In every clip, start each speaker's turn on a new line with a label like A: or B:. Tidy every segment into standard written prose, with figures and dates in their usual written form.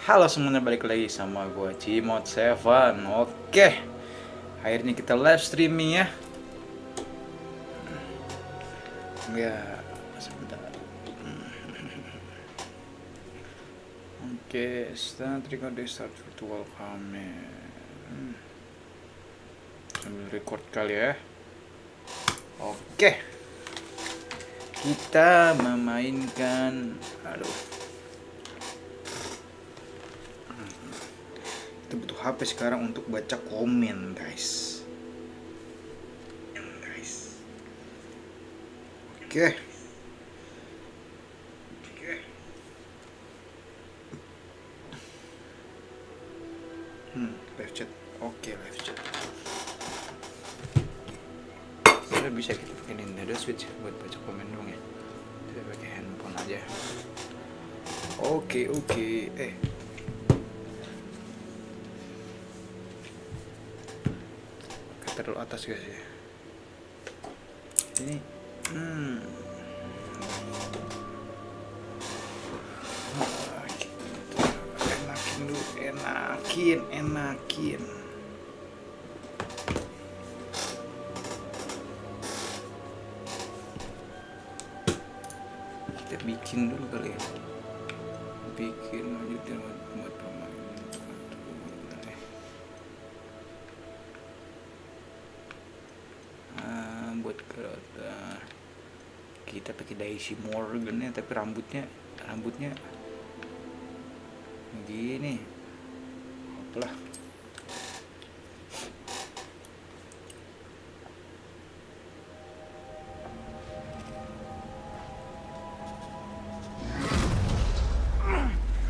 A: Halo semuanya, balik lagi sama gue Cimot Seven. Oke, akhirnya kita live streaming ya. Ya, sebentar. Oke, start recording, start virtual camera. Sambil record kali ya. Oke, kita memainkan, kita butuh HP sekarang untuk baca komen, guys. Oke. Live chat. Oke, live chat. Saya bisa kita pakai Nintendo Switch buat baca komen dong ya. Kita pakai handphone aja. Oke. Terlalu atas guys ya. Ini enakin dulu, enakin. Kita bikin dulu kali ya. Bikin lanjutin buat pemain. Buat kereta kita pakai Daisy Morgan ya, tapi rambutnya gini apalah.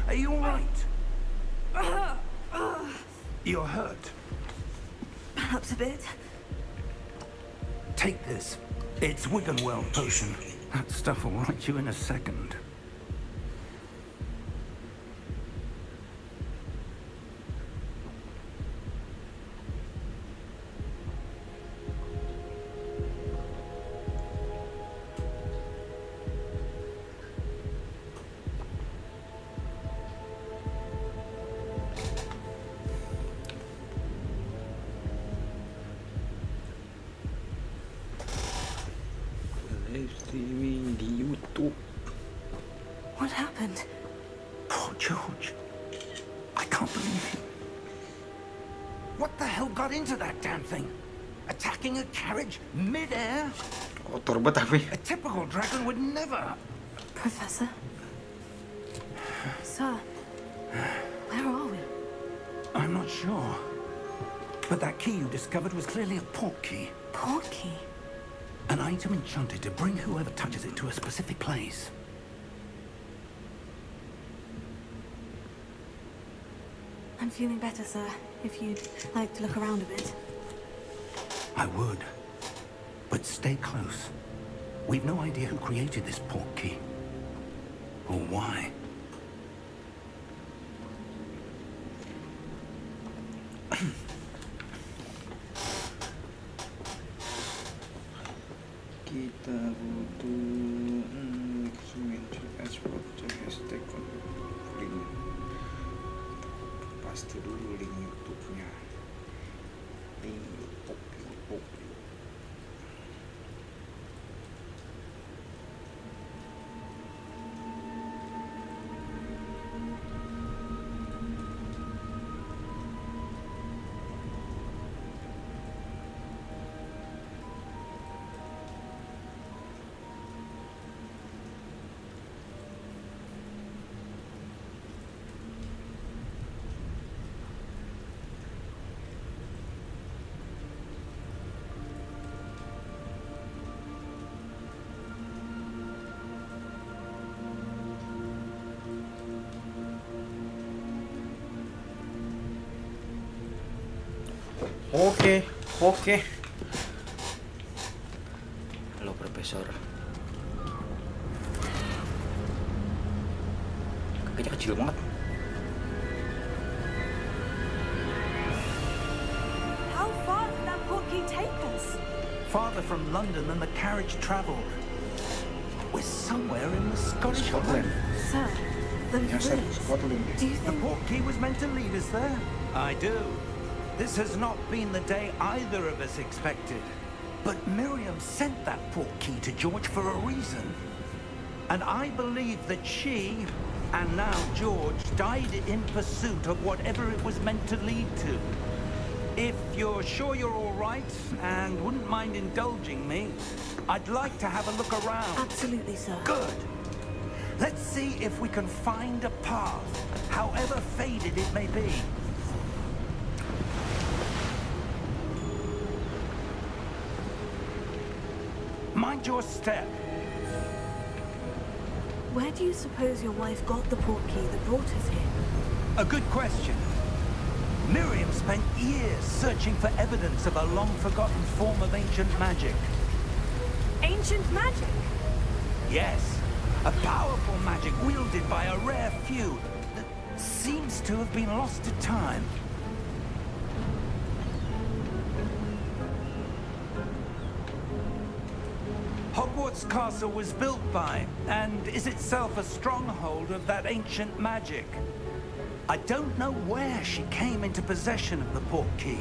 B: Are you all right? You're hurt.
C: Perhaps a bit.
B: Take this. It's Wiggenweld potion. That stuff will right you in a second.
A: Live streaming di YouTube.
C: What happened?
B: Poor George. I can't believe it. What the hell got into that damn thing? Attacking a carriage mid-air?
A: Kotor banget tapi.
B: A typical dragon would never.
C: Professor? Sir, where are we?
B: I'm not sure. But that key you discovered was clearly a port key.
C: Port key?
B: An item enchanted to bring whoever touches it to a specific place.
C: I'm feeling better, sir. If you'd like to look around a bit.
B: I would. But stay close. We've no idea who created this port key. Or why.
A: Kita butuh export hashtag link. Pasti dulu link YouTube-nya. Link YouTube. Oke. Halo Profesor. Kakinya kecil banget.
C: How far did that port key take us?
B: Farther from London than the carriage travelled. We're somewhere in the Scottish
A: Scotland.
B: Highlands.
C: Sir, The
A: Yang
C: village.
A: Scotland.
C: Do you
B: The
C: think...
B: portkey was meant to lead us there? I do. This has not been the day either of us expected. But Miriam sent that portkey to George for a reason. And I believe that she, and now George, died in pursuit of whatever it was meant to lead to. If you're sure you're all right and wouldn't mind indulging me, I'd like to have a look around.
C: Absolutely, sir.
B: Good. Let's see if we can find a path, however faded it may be. Mind your step.
C: Where do you suppose your wife got the portkey that brought us here?
B: A good question. Miriam spent years searching for evidence of a long-forgotten form of ancient magic.
C: Ancient magic?
B: Yes, a powerful magic wielded by a rare few that seems to have been lost to time. Hogwarts Castle was built by, and is itself a stronghold of that ancient magic. I don't know where she came into possession of the portkey,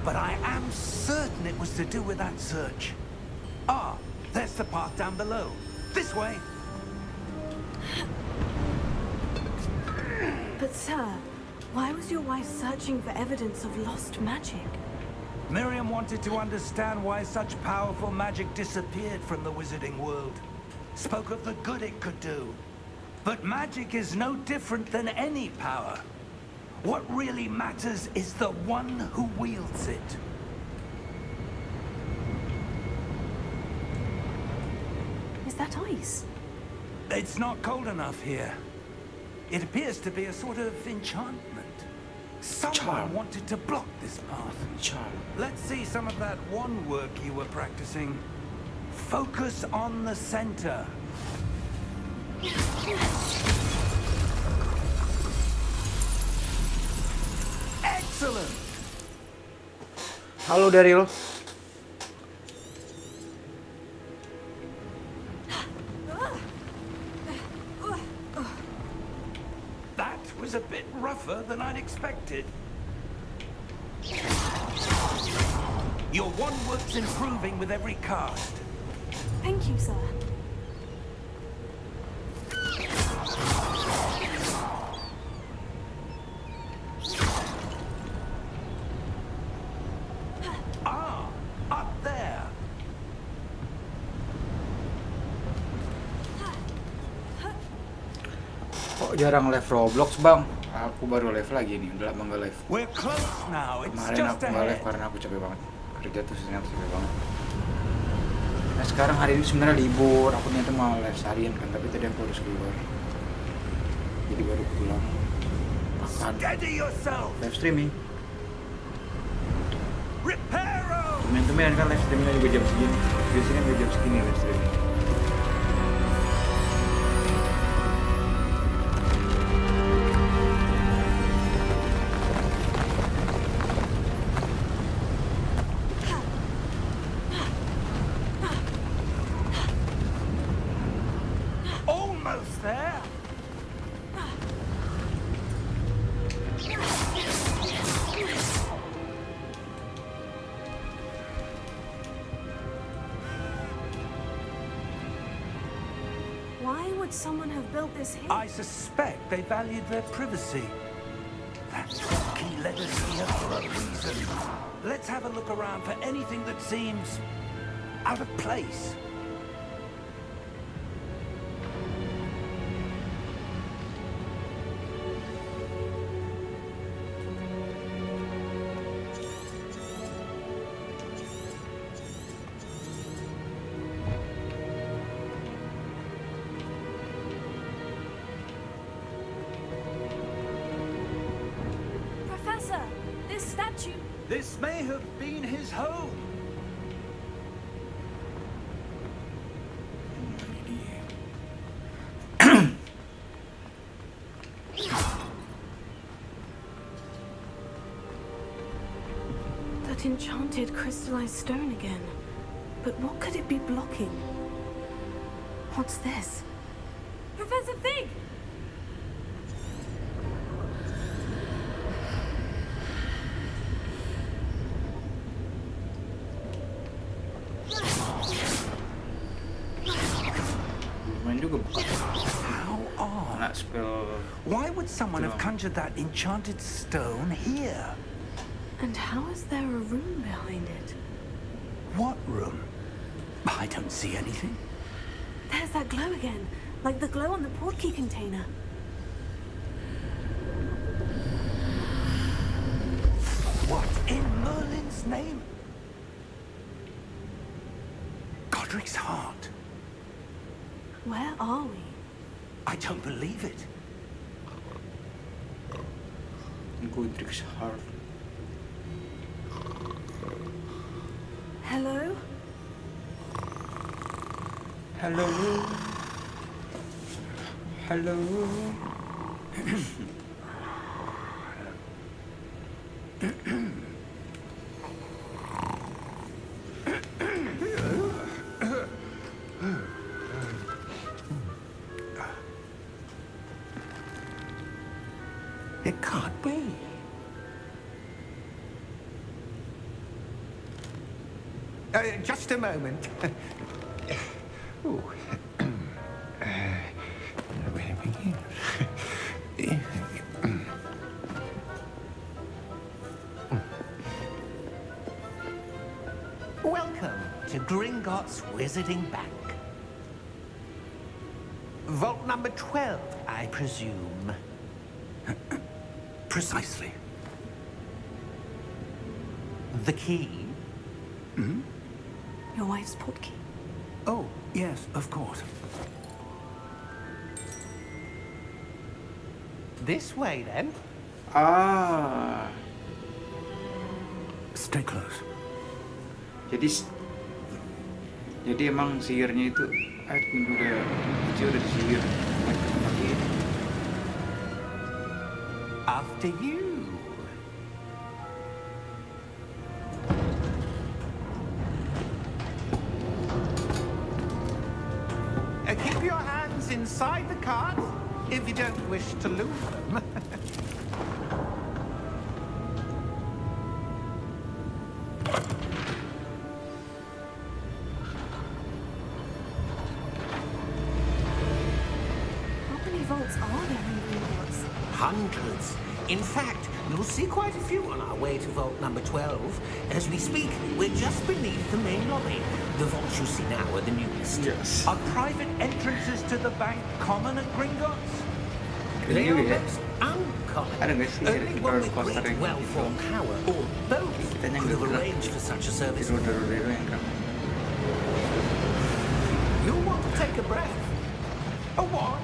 B: but I am certain it was to do with that search. Ah, there's the path down below. This way.
C: But sir, why was your wife searching for evidence of lost magic?
B: Miriam wanted to understand why such powerful magic disappeared from the wizarding world. Spoke of the good it could do. But magic is no different than any power. What really matters is the one who wields it.
C: Is that ice?
B: It's not cold enough here. It appears to be a sort of enchantment. Someone
A: Charm.
B: wanted to block this path.
A: Charm.
B: Let's see some of that one work you were practicing. Focus on the center. Excellent!
A: Halo Daryl.
B: That was a bit rougher than I'd expected. Your one work's improving with every cast.
C: Thank you, sir.
B: Ah, up there.
A: Kok jarang live Roblox bang? Aku baru live lagi nih, udah lama nggak live.
B: We're close now. It's
A: Kemarin
B: just
A: aku nggak live
B: ahead.
A: karena aku capek banget. Kerja tuh ternyata capek banget. Nah sekarang hari ini sebenarnya libur, aku niatnya mau live seharian kan, tapi tadi aku harus keluar. Jadi baru pulang. Makan,
B: Steady yourself.
A: live streaming.
B: Reparo.
A: Temen-temen kan live streaming juga jam segini. Biasanya kan jam segini live streaming.
B: Almost there.
C: Why would someone have built this here?
B: I suspect they valued their privacy. That key led us here for a reason. Let's have a look around for anything that seems out of place.
C: Professor, this statue...
B: This may have been his home.
C: That enchanted crystallized stone again. But what could it be blocking? What's this? Professor Fig!
B: How odd.
A: Kena spell.
B: Why would someone have
A: Itulah.
B: conjured that enchanted stone here?
C: And how is there a room behind it?
B: What room? I don't see anything.
C: There's that glow again, like the glow on the portkey container.
B: What in Merlin's name? Godric's heart.
C: Where are we?
B: I don't believe it.
A: Godric's heart.
C: Hello?
A: Hello. Hello.
B: It can't be. Just a moment. Ooh. Where do we begin? Welcome to Gringotts Wizarding Bank. Vault number 12, I presume. Precisely. The key?
C: Your wife's portkey.
B: Oh, yes, of course. This way, then.
A: Ah.
B: Stay close.
A: Jadi emang sihirnya itu pintu udah disihir.
B: After you. Keep your hands inside the cart if you don't wish to lose them.
C: How many vaults are there in Hogwarts?
D: Hundreds. In fact, you'll see quite a few on our way to vault number 12. As we speak, we're just beneath the main lobby. The vaults you see now are the newest.
A: Yes.
B: Are private entrances to the bank common at Gringotts?
D: They are
A: ya.
D: most uncommon.
A: Ada nggak sih
D: Only
A: kita
D: one
A: harus
D: with
A: poster
D: great
A: yang
D: well-formed power, or both,
A: Kita yang
D: could have
A: gerak.
D: arranged for such a service.
A: Roda-roda itu yang kan.
D: You'll want to take a breath.
B: A what?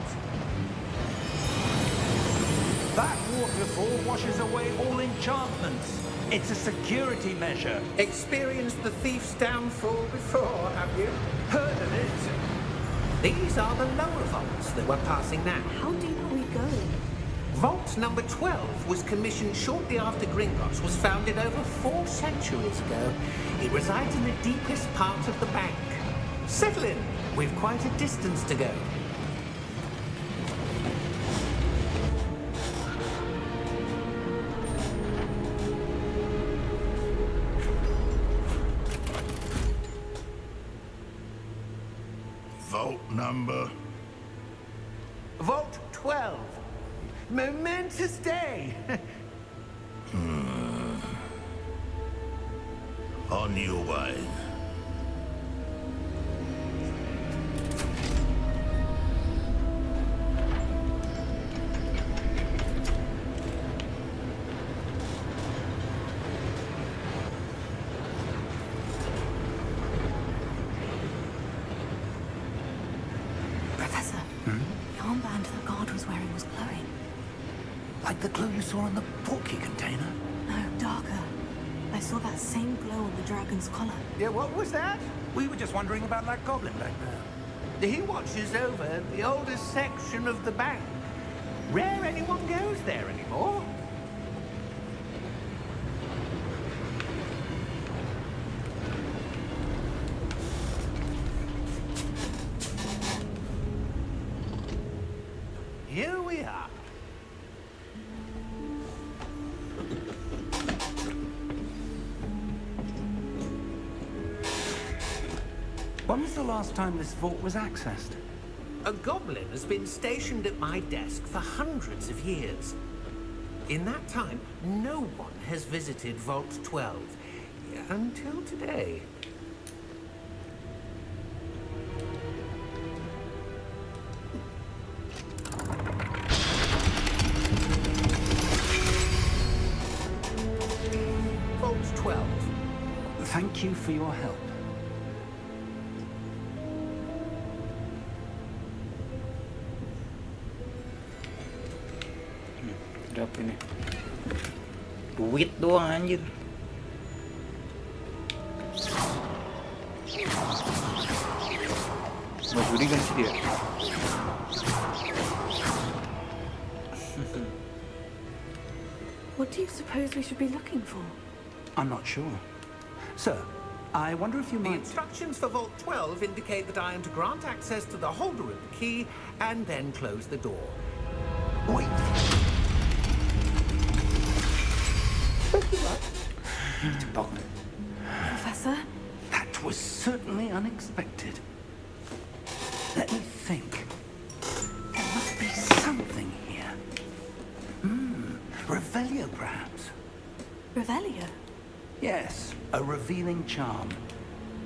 B: That waterfall washes away all enchantments. It's a security measure.
D: Experienced the thief's downfall before, have you?
B: Heard of it?
D: These are the lower vaults that we're passing now.
C: How deep are we going?
D: Vault number 12 was commissioned shortly after Gringotts was founded over 4 centuries ago. It resides in the deepest part of the bank. Settle in. We've quite a distance to go.
E: Vault number.
B: Vault 12. Momentous day.
E: On your way.
C: Professor, the armband the guard was wearing was glowing.
B: Like the glow you saw in the portkey container?
C: No, darker. I saw that same glow on the dragon's collar.
B: Yeah, what was that? We were just wondering about that goblin back there.
D: He watches over the oldest section of the bank. Rare anyone goes there anymore. Here we are.
B: When was the last time this vault was accessed?
D: A goblin has been stationed at my desk for hundreds of years. In that time, no one has visited Vault 12 until today. Vault 12.
B: Thank you for your help.
A: Ada apa ini? Duit doang anjir. Mau judi kan sih dia?
C: What do you suppose we should be looking for?
B: I'm not sure. Sir, I wonder if you
D: The
B: might...
D: instructions for Vault 12 indicate that I am to grant access to the holder of the key and then close the door.
B: Wait.
A: Cepat.
C: Professor?
B: That was certainly unexpected. Let me think. There must be something here. Revelio, perhaps.
C: Revelio?
B: Yes, a revealing charm.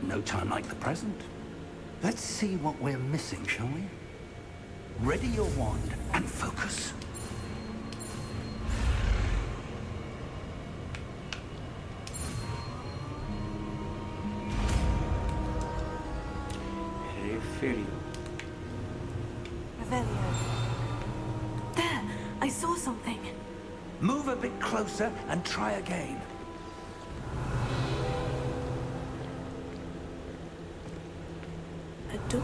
B: No time like the present. Let's see what we're missing, shall we? Ready your wand and focus.
A: Revelio.
C: Revelio. There! I saw something.
B: Move a bit closer and try again.
C: A door.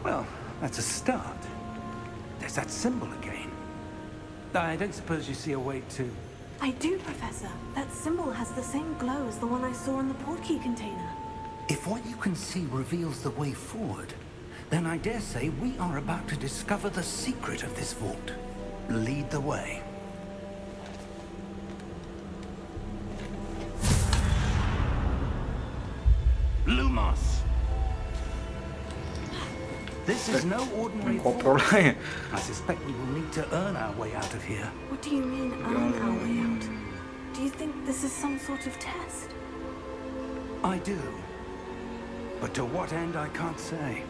B: Well, that's a start. There's that symbol again. I don't suppose you see a way to...
C: I do, Professor. That symbol has the same glow as the one I saw in the portkey container.
B: If what you can see reveals the way forward, then I dare say we are about to discover the secret of this vault. Lead the way. Lumos! This is no ordinary vault.
A: Ngobrol lah ya.
B: I suspect we will need to earn our way out of here.
C: What do you mean, earn our way out? Do you think this is some sort of test?
B: I do. But to what end, I can't say.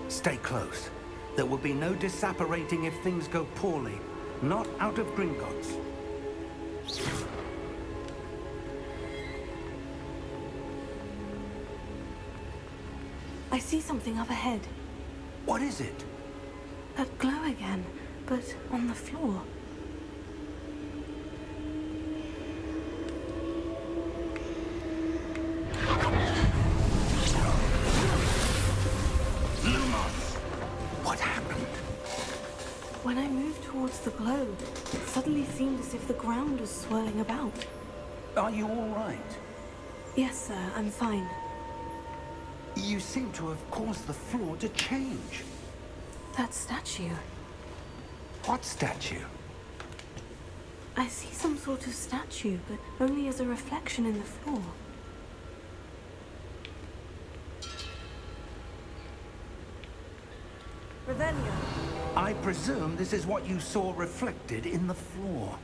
B: Stay close. There will be no disapparating if things go poorly. Not out of Gringotts.
C: I see something up ahead.
B: What is it?
C: That glow again, but on the floor.
B: Lumos! What happened?
C: When I moved towards the glow, it suddenly seemed as if the ground was swirling about.
B: Are you all right?
C: Yes, sir, I'm fine.
B: You seem to have caused the floor to change.
C: That statue.
B: What statue?
C: I see some sort of statue, but only as a reflection in the floor. Revelio.
B: I presume this is what you saw reflected in the floor.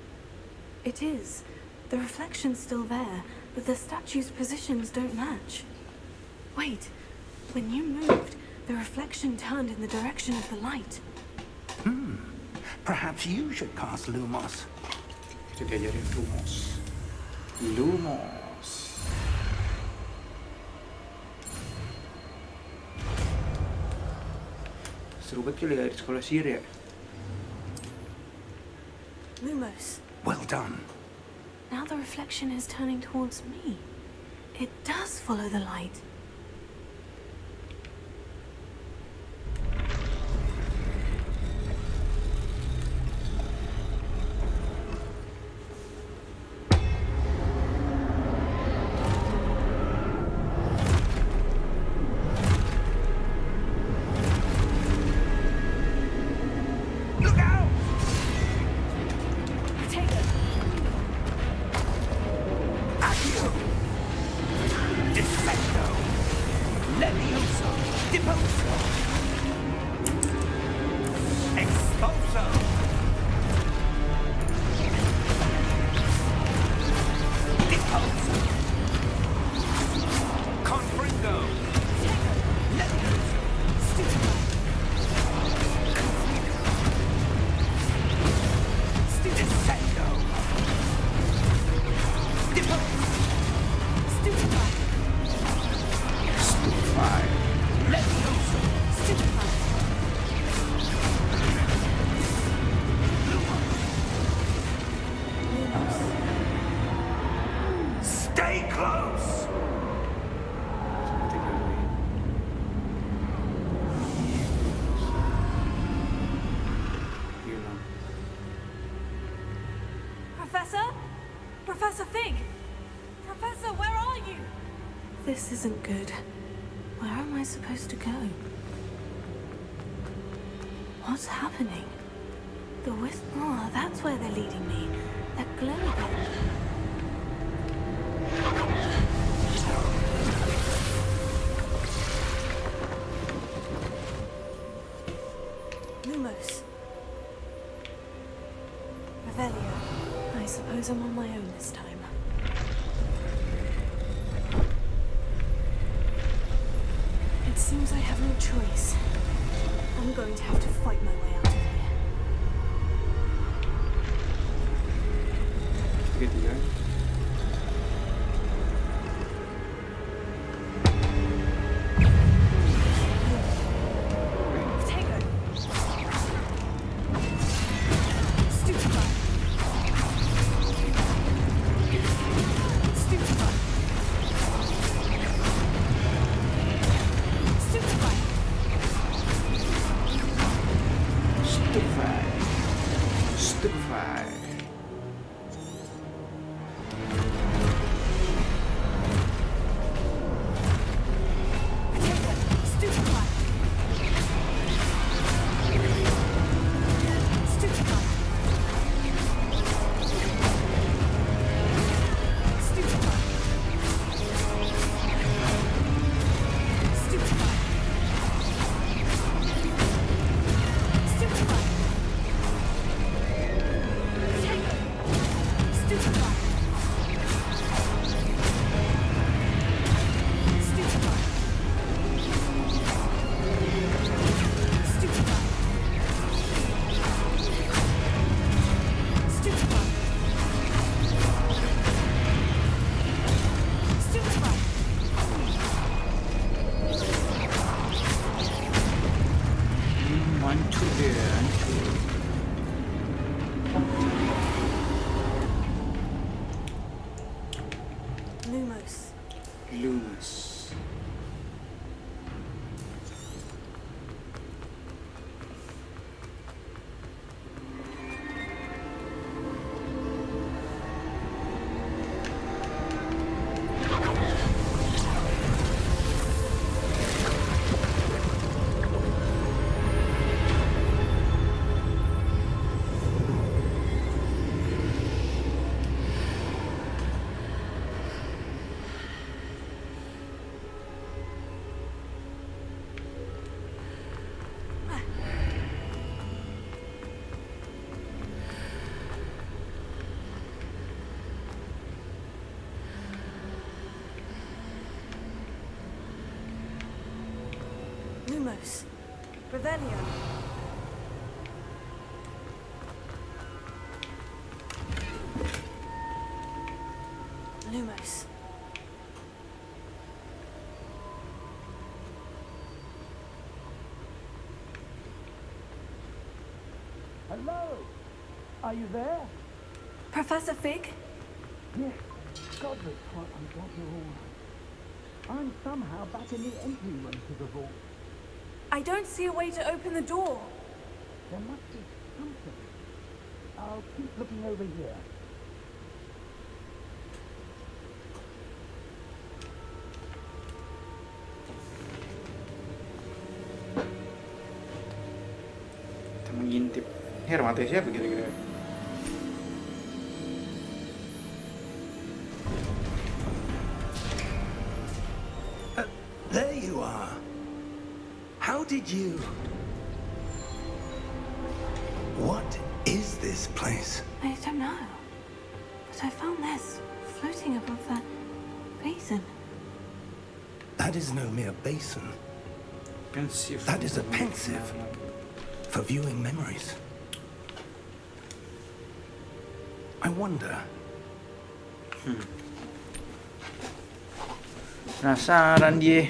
C: It is. The reflection's still there, but the statue's positions don't match. Wait. When you moved, the reflection turned in the direction of the light.
B: Perhaps you should cast Lumos.
A: Kita diajarin Lumos. Lumos. Seru banget kali ya di sekolah sihir ya.
C: Lumos.
B: Well done.
C: Now the reflection is turning towards me. It does follow the light.
B: Defecto!
C: Professor Fig! Professor, where are you? This isn't good. Where am I supposed to go? What's happening? The wisp... Oh, that's where they're leading me. That glow again. Lumos. Revelio. I suppose I'm on my own this time. It seems I have no choice. I'm going to have to fight my way out of here.
A: Segitiga.
C: Potato. Stupefy. Stupefy. Stupefy.
A: Stupefy. Stupefy.
C: Potato. Stupefy. Stupefy. Stupefy. Stupefy. Stupefy. Potato. Stupefy. Stupefy. Stupefy. Stupefy. Stupefy.
A: Manchu dia, hancur.
C: Lumos.
A: Lumos.
C: Lumos. Revelio. Lumos.
F: Hello? Are you there?
C: Professor Fig?
F: Yes. God knows what, I'm glad you're all right. I'm somehow back in the entry room to the vault.
C: I don't see a way to open the door.
F: There must be something. I'll keep looking over here.
A: Kita mengintip. Ini rumah siapa kira-kira?
B: There you are. How did you... What is this place?
C: I don't know. But I found this floating above that basin.
B: That is no mere basin.
A: Pensive.
B: That is a pensive for viewing memories. I wonder.
A: Penasaran dia.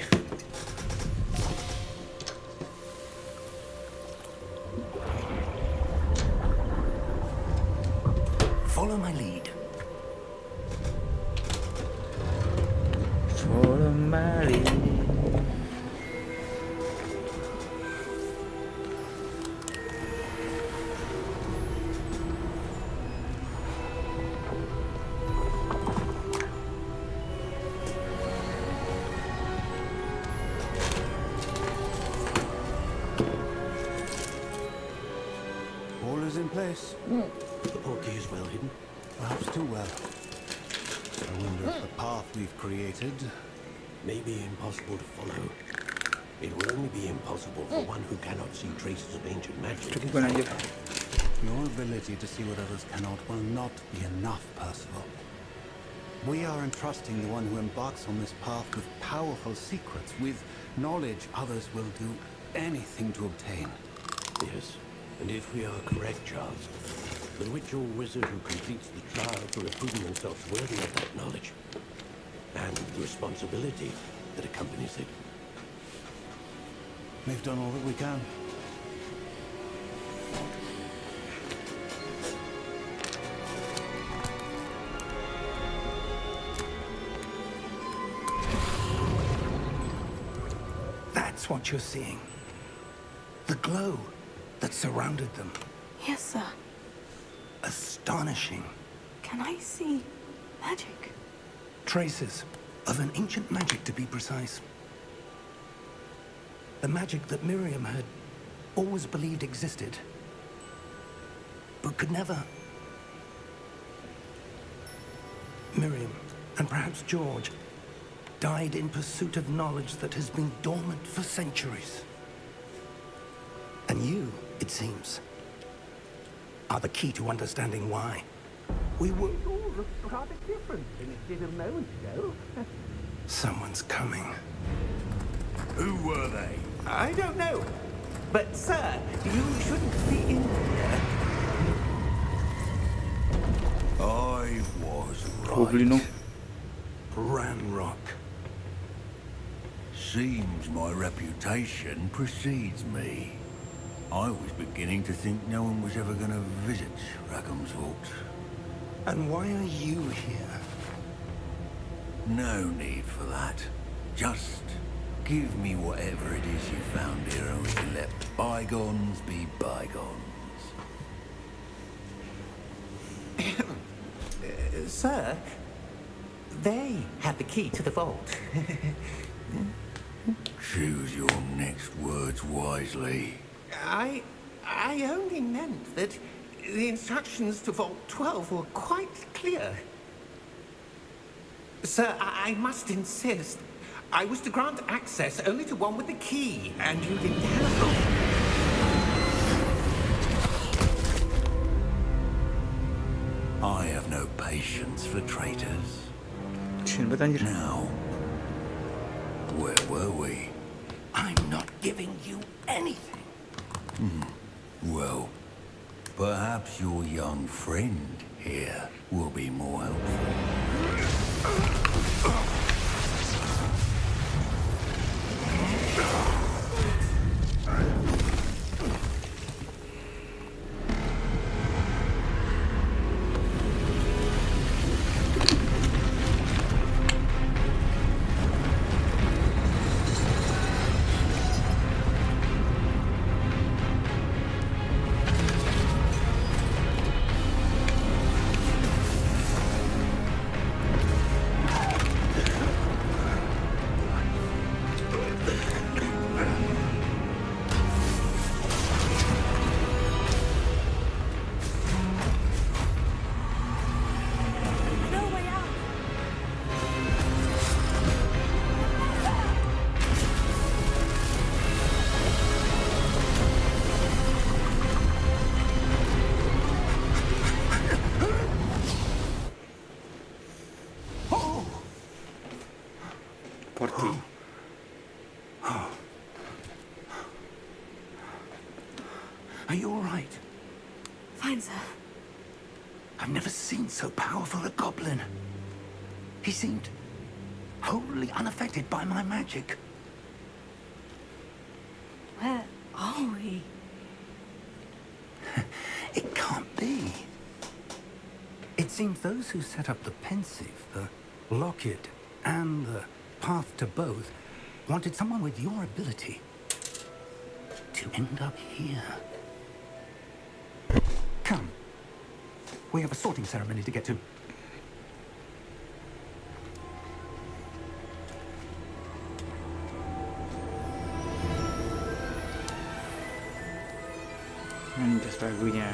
B: Follow my lead.
A: Follow my lead.
G: All is in place.
H: The portkey is well hidden.
G: Perhaps too well. I wonder if the path we've created...
H: May be impossible to follow. It will only be impossible for one who cannot see traces of ancient magic.
A: Cukupkan aja.
G: Your ability to see what others cannot will not be enough, Percival. We are entrusting the one who embarks on this path with powerful secrets, with knowledge others will do anything to obtain.
H: Yes, and if we are correct, Charles, the witch or wizard who completes the trial will have proven themselves worthy of that knowledge, and the responsibility that accompanies it.
G: We've done all that we can.
B: That's what you're seeing. The glow that surrounded them.
C: Yes, sir.
B: Astonishing.
C: Can I see magic?
B: Traces of an ancient magic, to be precise. The magic that Miriam had always believed existed, but could never. Miriam, and perhaps George, died in pursuit of knowledge that has been dormant for centuries. And you, it seems, are the key to understanding why. We were...
F: It all looks rather different than it did a moment ago.
B: Someone's coming.
E: Who were they?
D: I don't know. But, sir, you shouldn't be in here.
E: I was
A: Probably no.
E: right.
B: Ranrock.
E: Seems my reputation precedes me. I was beginning to think no one was ever going to visit Rackham's vault.
B: And why are you here?
E: No need for that. Just give me whatever it is you found here and we can let bygones be bygones.
D: Sir, they had the key to the vault.
E: Choose your next words wisely.
D: I only meant that the instructions to Vault 12 were quite clear. Sir, I must insist. I was to grant access only to one with the key, and you didn't have
E: I have no patience for traitors.
A: Sini banget anjir.
E: Now, where were we?
B: I'm not giving you anything.
E: Well, perhaps your young friend here will be more helpful.
C: No way out.
A: Porti.
B: Are you all right?
C: Fine, sir.
B: I've never seen so powerful a goblin. He seemed wholly unaffected by my magic.
C: Where are we?
B: It can't be. It seems those who set up the pensive, the locket, and the path to both wanted someone with your ability to end up here. Come. We have a sorting ceremony to get to.
A: Anjas lagunya.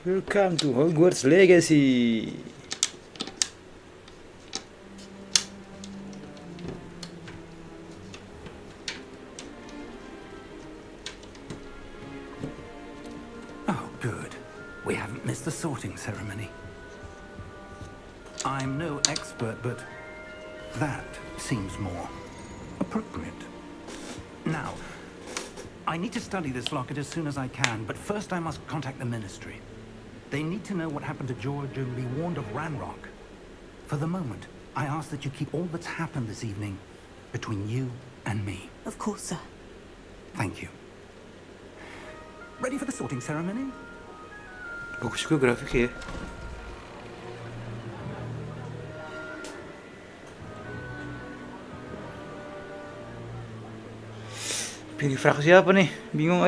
A: Welcome to Hogwarts Legacy.
B: Oh, good. We haven't missed the sorting ceremony. I'm no expert, but that seems more appropriate. Now, I need to study this locket as soon as I can, but first I must contact the Ministry. They need to know what happened to George and be warned of Ranrock. For the moment, I ask that you keep all that's happened this evening between you and me.
C: Of course, sir.
B: Thank you. Ready for the sorting ceremony?
A: Bagus juga grafiknya ya. Pilih fraksi apa nih? Bingung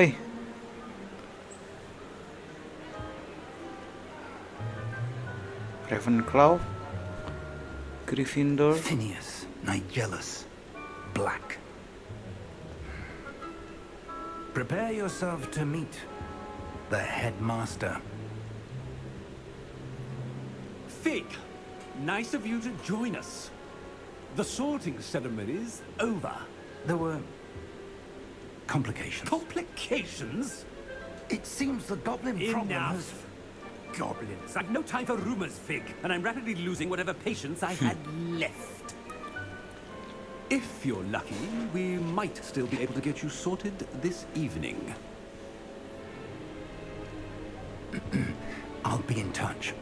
A: Ravenclaw, Gryffindor,
B: Phineas, Nigellus, Black. Prepare yourself to meet the headmaster.
I: Fig, nice of you to join us. The sorting ceremony's over.
B: There were complications.
I: Complications?
B: It seems the goblin problem has...
I: Enough. Goblins. I've no time for rumors, Fig, and I'm rapidly losing whatever patience I had left. If you're lucky, we might still be able to get you sorted this evening.
B: I'll be in touch.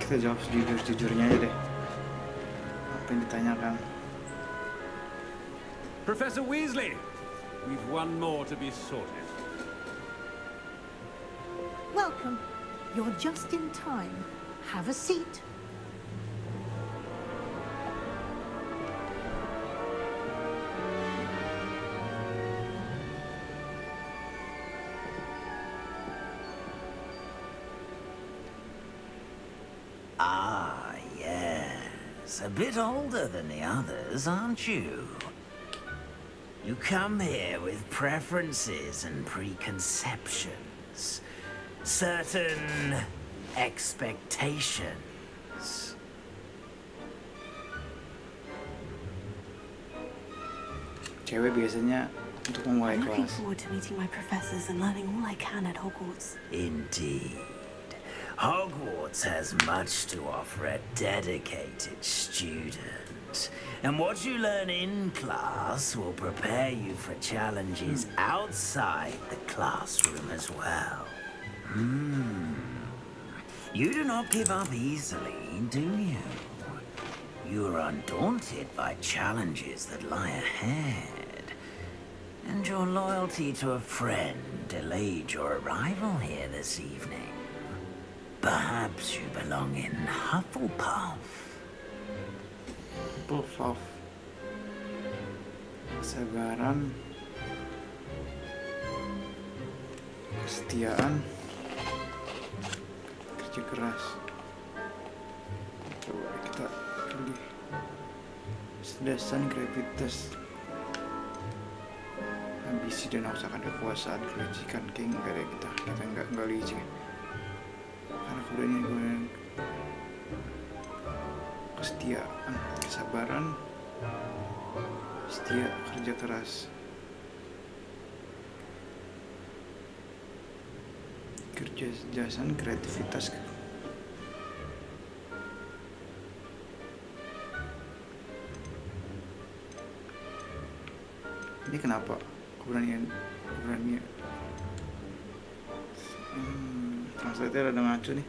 A: Kita jawab sejujur-jujurnya aja deh. Apa yang ditanyakan?
I: Professor Weasley, we've one more to be sorted.
J: Welcome. You're just in time. Have a seat.
K: Ah, yes. A bit older than the others, aren't you? You come here with preferences and preconceptions. Certain expectations.
A: Cewek biasanya untuk memulai
C: I'm looking
A: kelas.
C: forward to meeting my professors and learning all I can at Hogwarts.
K: Indeed. Hogwarts has much to offer a dedicated student. And what you learn in class will prepare you for challenges outside the classroom as well. You do not give up easily, do you? You are undaunted by challenges that lie ahead. And your loyalty to a friend delayed your arrival here this evening. Perhaps you belong in Hufflepuff.
A: Hufflepuff. Kesabaran, kesetiaan, kerja keras. Coba kita pilih cerdasan, kreativitas, ambisi dan haus akan kekuasaan, kelicikan. Kayak enggak deh kita enggak licik. Karena keberanian gue, kesetiaan, kesabaran, setia, kerja keras. Kecerdasan kreativitas. Ini kenapa keberanian translator ada ngaco nih.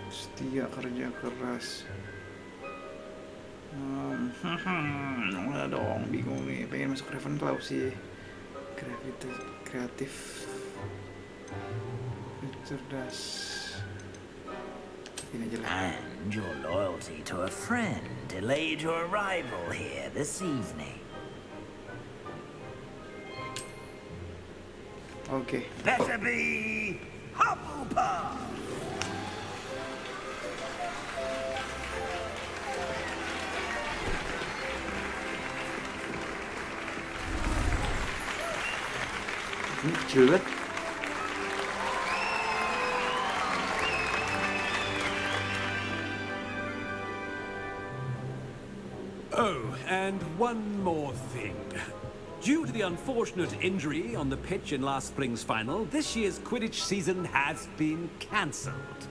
A: Setia, kerja keras. Udah dong, bingung nih, pengen masuk Ravenclaw sih. Kreatif, cerdas. Ini aja lah.
K: And your loyalty to a friend delayed your arrival here this evening.
A: Oke.
K: Better be Hufflepuff!
A: Ini kecil banget.
I: Oh, and one more thing. Due to the unfortunate injury on the pitch in last spring's final, this year's Quidditch season has been cancelled.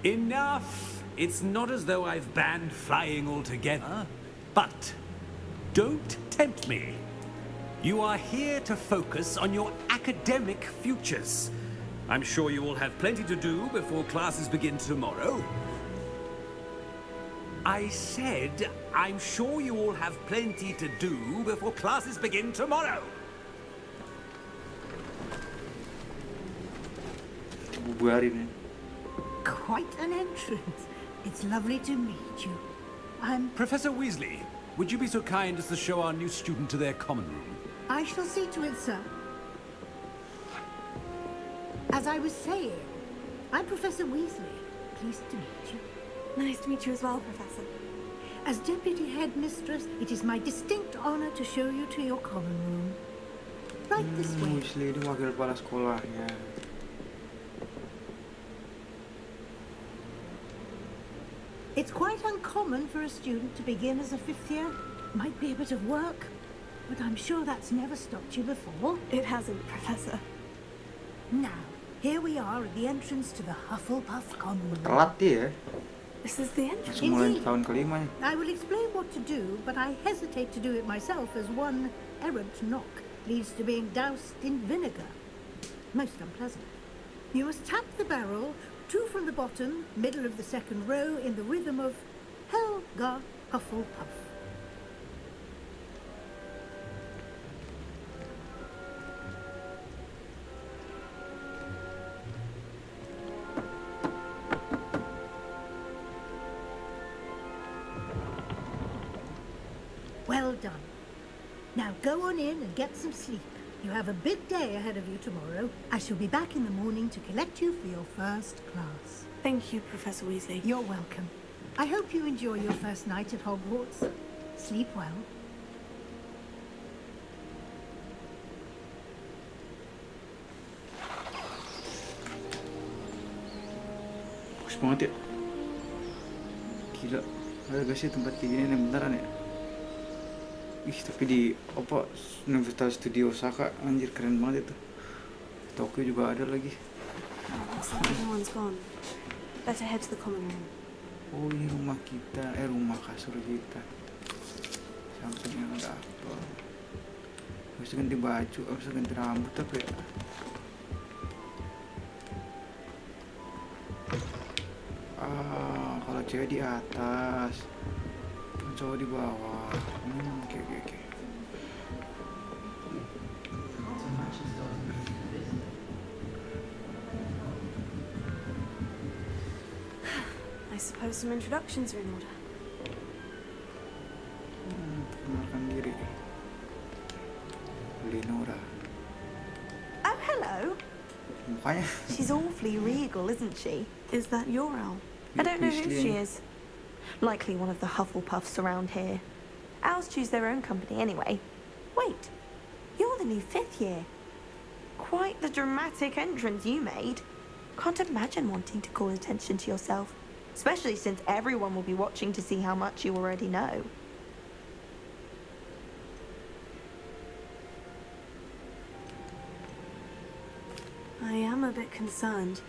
I: Enough! It's not as though I've banned flying altogether, but don't tempt me. You are here to focus on your academic futures. I'm sure you all have plenty to do before classes begin tomorrow. I said, I'm sure you all have plenty to do before classes begin tomorrow.
A: Bubarin ya.
J: Quite an entrance. It's lovely to meet you. I'm...
I: Professor Weasley, would you be so kind as to show our new student to their common room?
J: I shall see to it, sir. As I was saying, I'm Professor Weasley. Pleased to meet you.
C: Nice to meet you as well, Professor.
J: As Deputy Headmistress, it is my distinct honor to show you to your common room. Right this way.
A: Weasley itu wakil kepala sekolahnya.
J: It's quite uncommon for a student to begin as a fifth year. Might be a bit of work, but I'm sure that's never stopped you before.
C: It hasn't, Professor.
J: Now, here we are at the entrance to the Hufflepuff common room.
A: Telat dia ya.
C: This is the entrance.
A: Langsung mulai tahun kelima nih.
J: I will explain what to do, but I hesitate to do it myself as one errant knock leads to being doused in vinegar. Most unpleasant. You must tap the barrel, 2 from the bottom, middle of the second row, in the rhythm of Helga Hufflepuff. Well done. Now go on in and get some sleep. You have a big day ahead of you tomorrow. I shall be back in the morning to collect you for your first class.
C: Thank you, Professor Weasley.
J: You're welcome. I hope you enjoy your first night at Hogwarts. Sleep well.
A: Bagus banget ya. Gila. Ada gak sih tempat kayak gini yang beneran ya? Ih, tapi di apa Universitas Studio Osaka, anjir keren banget itu. Tokyo juga ada lagi.
C: Looks like everyone's gone. Better head to the common room.
A: Oh, ini rumah kita, rumah kasur kita. Sampingnya ada apa? Habis itu ganti baju, habis itu ganti rambut apa ya? Kalau cewek di atas, cowok di bawah. Oke.
C: I suppose some introductions are in order.
A: Perkenalkan diri. Lenora.
L: Oh, hello.
A: Mukanya.
L: She's awfully regal, isn't she?
C: Is that your owl?
L: I don't know who
A: Weasley.
L: she is. Likely one of the Hufflepuffs around here. Owls choose their own company anyway. Wait, you're the new fifth year. Quite the dramatic entrance you made. Can't imagine wanting to call attention to yourself. especially since everyone will be watching to see how much you already know.
C: I am a bit concerned.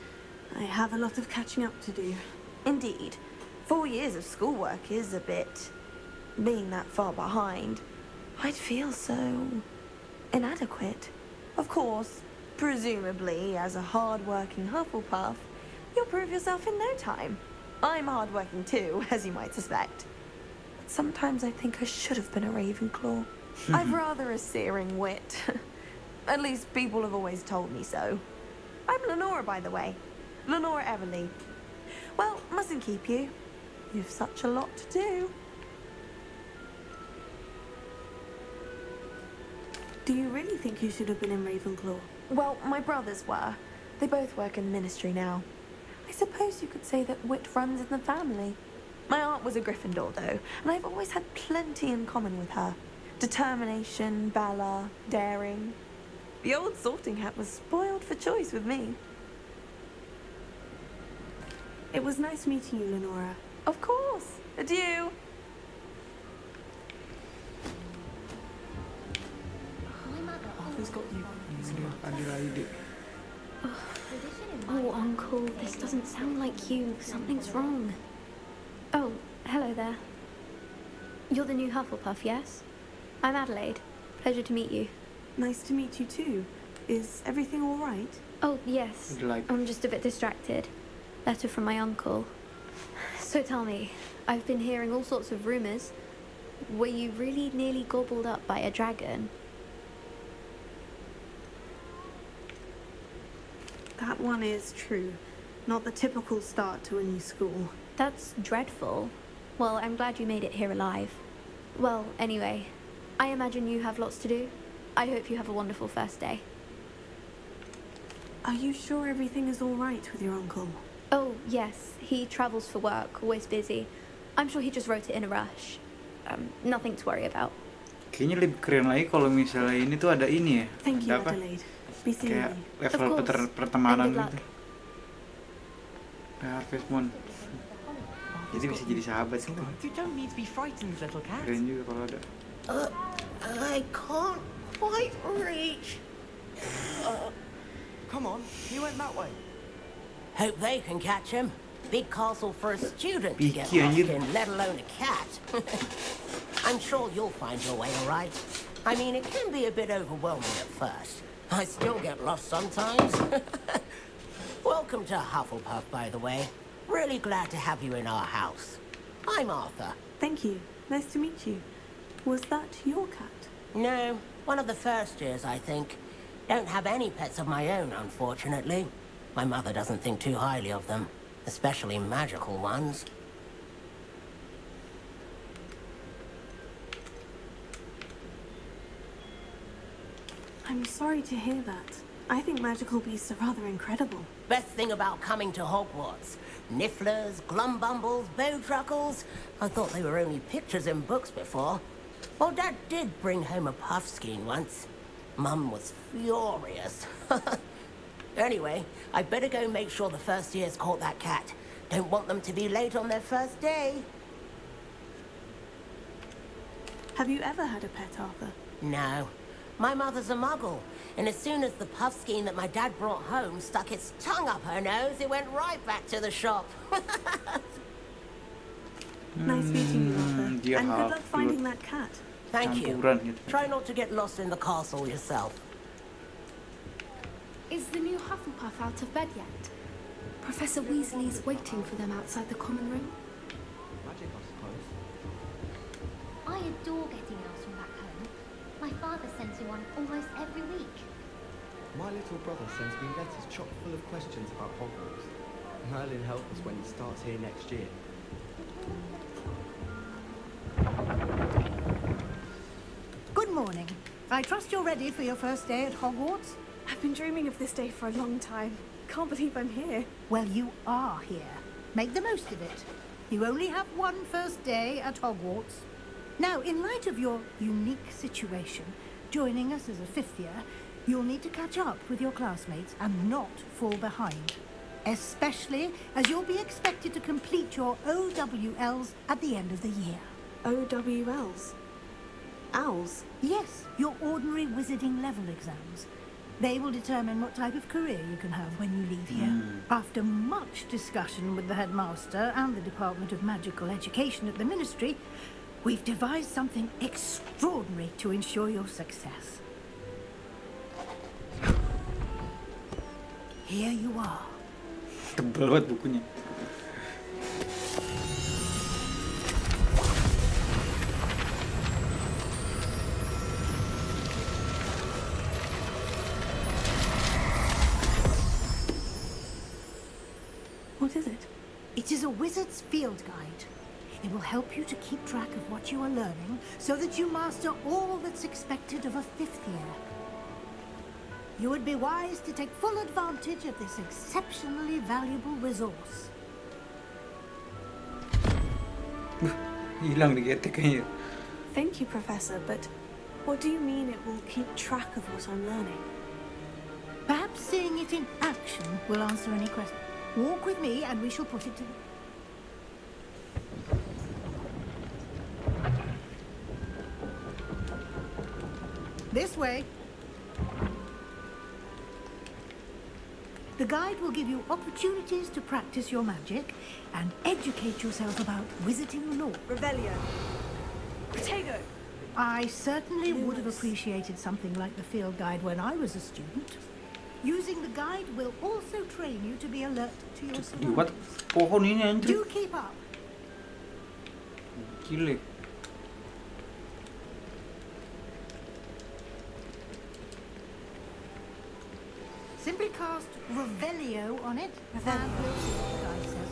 C: I have a lot of catching up to do.
L: Indeed. 4 years of schoolwork is a bit... being that far behind. I'd feel so... inadequate. Of course, presumably, as a hard-working Hufflepuff, you'll prove yourself in no time. I'm hard-working too, as you might suspect. But sometimes I think I should have been a Ravenclaw. I've rather a searing wit. At least people have always told me so. I'm Lenora, by the way. Lenora Everly. Well, mustn't keep you. You've such a lot to do.
C: Do you really think you should have been in Ravenclaw?
L: Well, my brothers were. They both work in the ministry now. I suppose you could say that wit runs in the family. My aunt was a Gryffindor, though, and I've always had plenty in common with her. Determination, valor, daring. The old sorting hat was spoiled for choice with me.
C: It was nice meeting you, Lenora.
L: Of course. Adieu.
A: Arthur's got you. Ada.
M: Oh, Uncle, this doesn't sound like you. Something's wrong. Oh, hello there. You're the new Hufflepuff, yes? I'm Adelaide. Pleasure to meet you.
C: Nice to meet you too. Is everything all right?
M: Oh, yes. I'm just a bit distracted. Letter from my uncle. So tell me, I've been hearing all sorts of rumours. Were you really nearly gobbled up by a dragon?
C: That one is true. Not the typical start to a new school.
M: That's dreadful. Well, I'm glad you made it here alive. Well, anyway, I imagine you have lots to do. I hope you have a wonderful first day.
C: Are you sure everything is all right with your uncle?
M: Oh, yes. He travels for work, always busy. I'm sure he just wrote it in a rush. Nothing to worry about.
A: Kayaknya lebih keren lagi kalau misalnya ini tuh ada ini ya.
C: Thank you,
A: Ada apa?
C: Adelaide. Be seeing
A: Kayak
C: you.
A: level
M: Of course.
A: pertemanan
M: And good luck.
A: gitu. Kayak Harvest Moon. Jadi bisa jadi sahabat gitu.
N: You don't need to be frightened, little cat.
A: Keren juga kalau ada.
D: I can't quite reach.
N: Come on, you went that way.
O: Hope they can catch him. Big castle for a student to get
A: Picky,
O: lost
A: anjir.
O: in, let alone a cat. I'm sure you'll find your way all right. I mean, it can be a bit overwhelming at first. I still get lost sometimes. Welcome to Hufflepuff, by the way. Really glad to have you in our house. I'm Arthur.
C: Thank you. Nice to meet you. Was that your cat?
O: No, one of the first years, I think. Don't have any pets of my own, unfortunately. My mother doesn't think too highly of them, especially magical ones.
C: I'm sorry to hear that. I think magical beasts are rather incredible.
O: Best thing about coming to Hogwarts. Nifflers, glumbumbles, bowtruckles. I thought they were only pictures in books before. Well, Dad did bring home a puffskein once. Mum was furious. Anyway, I'd better go make sure the first years caught that cat. Don't want them to be late on their first day.
C: Have you ever had a pet, Arthur?
O: No. My mother's a muggle, and as soon as the puffskein that my dad brought home stuck its tongue up her nose, it went right back to the shop.
C: Nice meeting you, Arthur.
A: dia
C: And good luck
A: half
C: finding that cat.
O: Thank you.
A: campuran gitu.
O: Try not to get lost in the castle yourself.
P: Is the new Hufflepuff out of bed yet? Professor Weasley's waiting for them outside the common room.
N: Magic, I suppose.
Q: I adore getting owls from back home. My father sends me one almost every week.
N: My little brother sends me letters chock full of questions about Hogwarts. Merlin help us when he starts here next year.
J: Good morning. I trust you're ready for your first day at Hogwarts?
C: I've been dreaming of this day for a long time. Can't believe I'm here.
J: Well, you are here. Make the most of it. You only have one first day at Hogwarts. Now, in light of your unique situation, joining us as a fifth year, you'll need to catch up with your classmates and not fall behind. especially as you'll be expected to complete your OWLs at the end of the year.
C: OWLs? Owls?
J: Yes, your ordinary wizarding level exams. They will determine what type of career you can have when you leave here. After much discussion with the headmaster and the Department of Magical Education at the Ministry, we've devised something extraordinary to ensure your success. Here you are.
A: Tebel banget bukunya.
C: What is it?
J: It is a wizard's field guide. It will help you to keep track of what you are learning so that you master all that's expected of a 5th year. You would be wise to take full advantage of this exceptionally valuable resource.
A: Hilang diketek kayaknya.
C: Thank you, Professor, but what do you mean it will keep track of what I'm learning?
J: Perhaps seeing it in action will answer any question. Walk with me and we shall put it to... This way. The guide will give you opportunities to practice your magic and educate yourself about wizarding lore.
C: Revelio. Potato.
J: I certainly would have appreciated something like the field guide when I was a student. Using the guide will also train you to be alert to your
A: What?
J: surroundings.
A: Pohon ini anjir.
J: Do keep up.
A: Gile.
J: Simply cast Revelio on it, and we'll see what the guide says.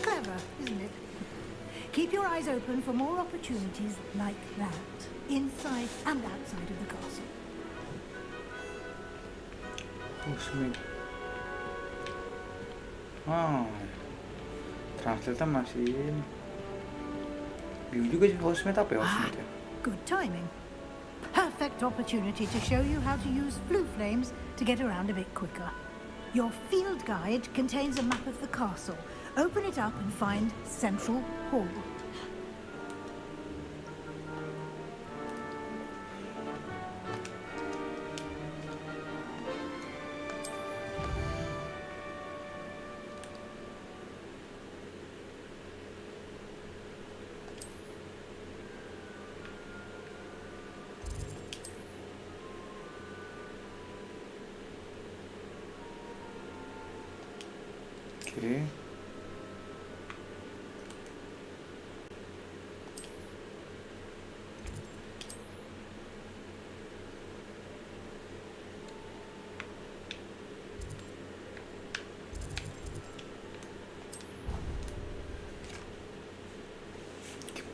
J: Clever, isn't it? Keep your eyes open for more opportunities like that, inside and outside of the castle.
A: Housemate. Oh, translate masih ini. Bingung juga sih housemate apa ya housemate ya?
J: Good timing. Perfect opportunity to show you how to use flue flames to get around a bit quicker. Your field guide contains a map of the castle. Open it up and find Central Hall.
A: Okay.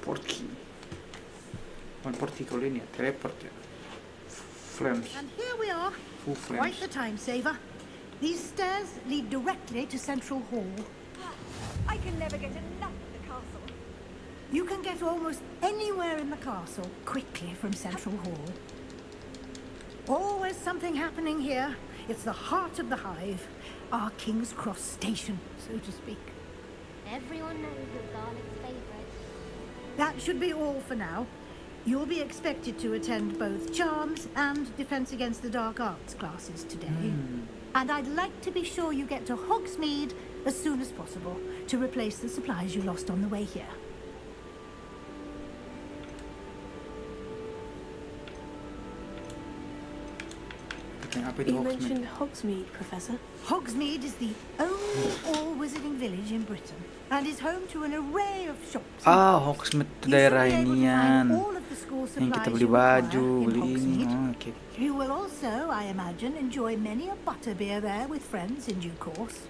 A: Porky. Bukan porky kalau ini ya, teleport ya. Flames.
J: And here we are.
A: Full flames.
J: Quite the time saver. These stairs lead directly to Central Hall.
R: I can never get enough of the castle.
J: You can get almost anywhere in the castle quickly from Central Hall. Always something happening here. It's the heart of the hive, our King's Cross station, so to speak.
Q: Everyone knows you're Garlic's favourite.
J: That should be all for now. You'll be expected to attend both Charms and Defense Against the Dark Arts classes today. And I'd like to be sure you get to Hogsmeade as soon as possible to replace the supplies you lost on the way here.
C: You mentioned Hogsmeade, Professor.
J: Hogsmeade is the only all-wizarding village in Britain and is home to an array of shops.
A: Ah, Hogsmeade itu daerah inian. Yang kita beli baju, beli ini. Oh, okay.
J: You will also, I imagine, enjoy many a butterbeer there with friends in due course.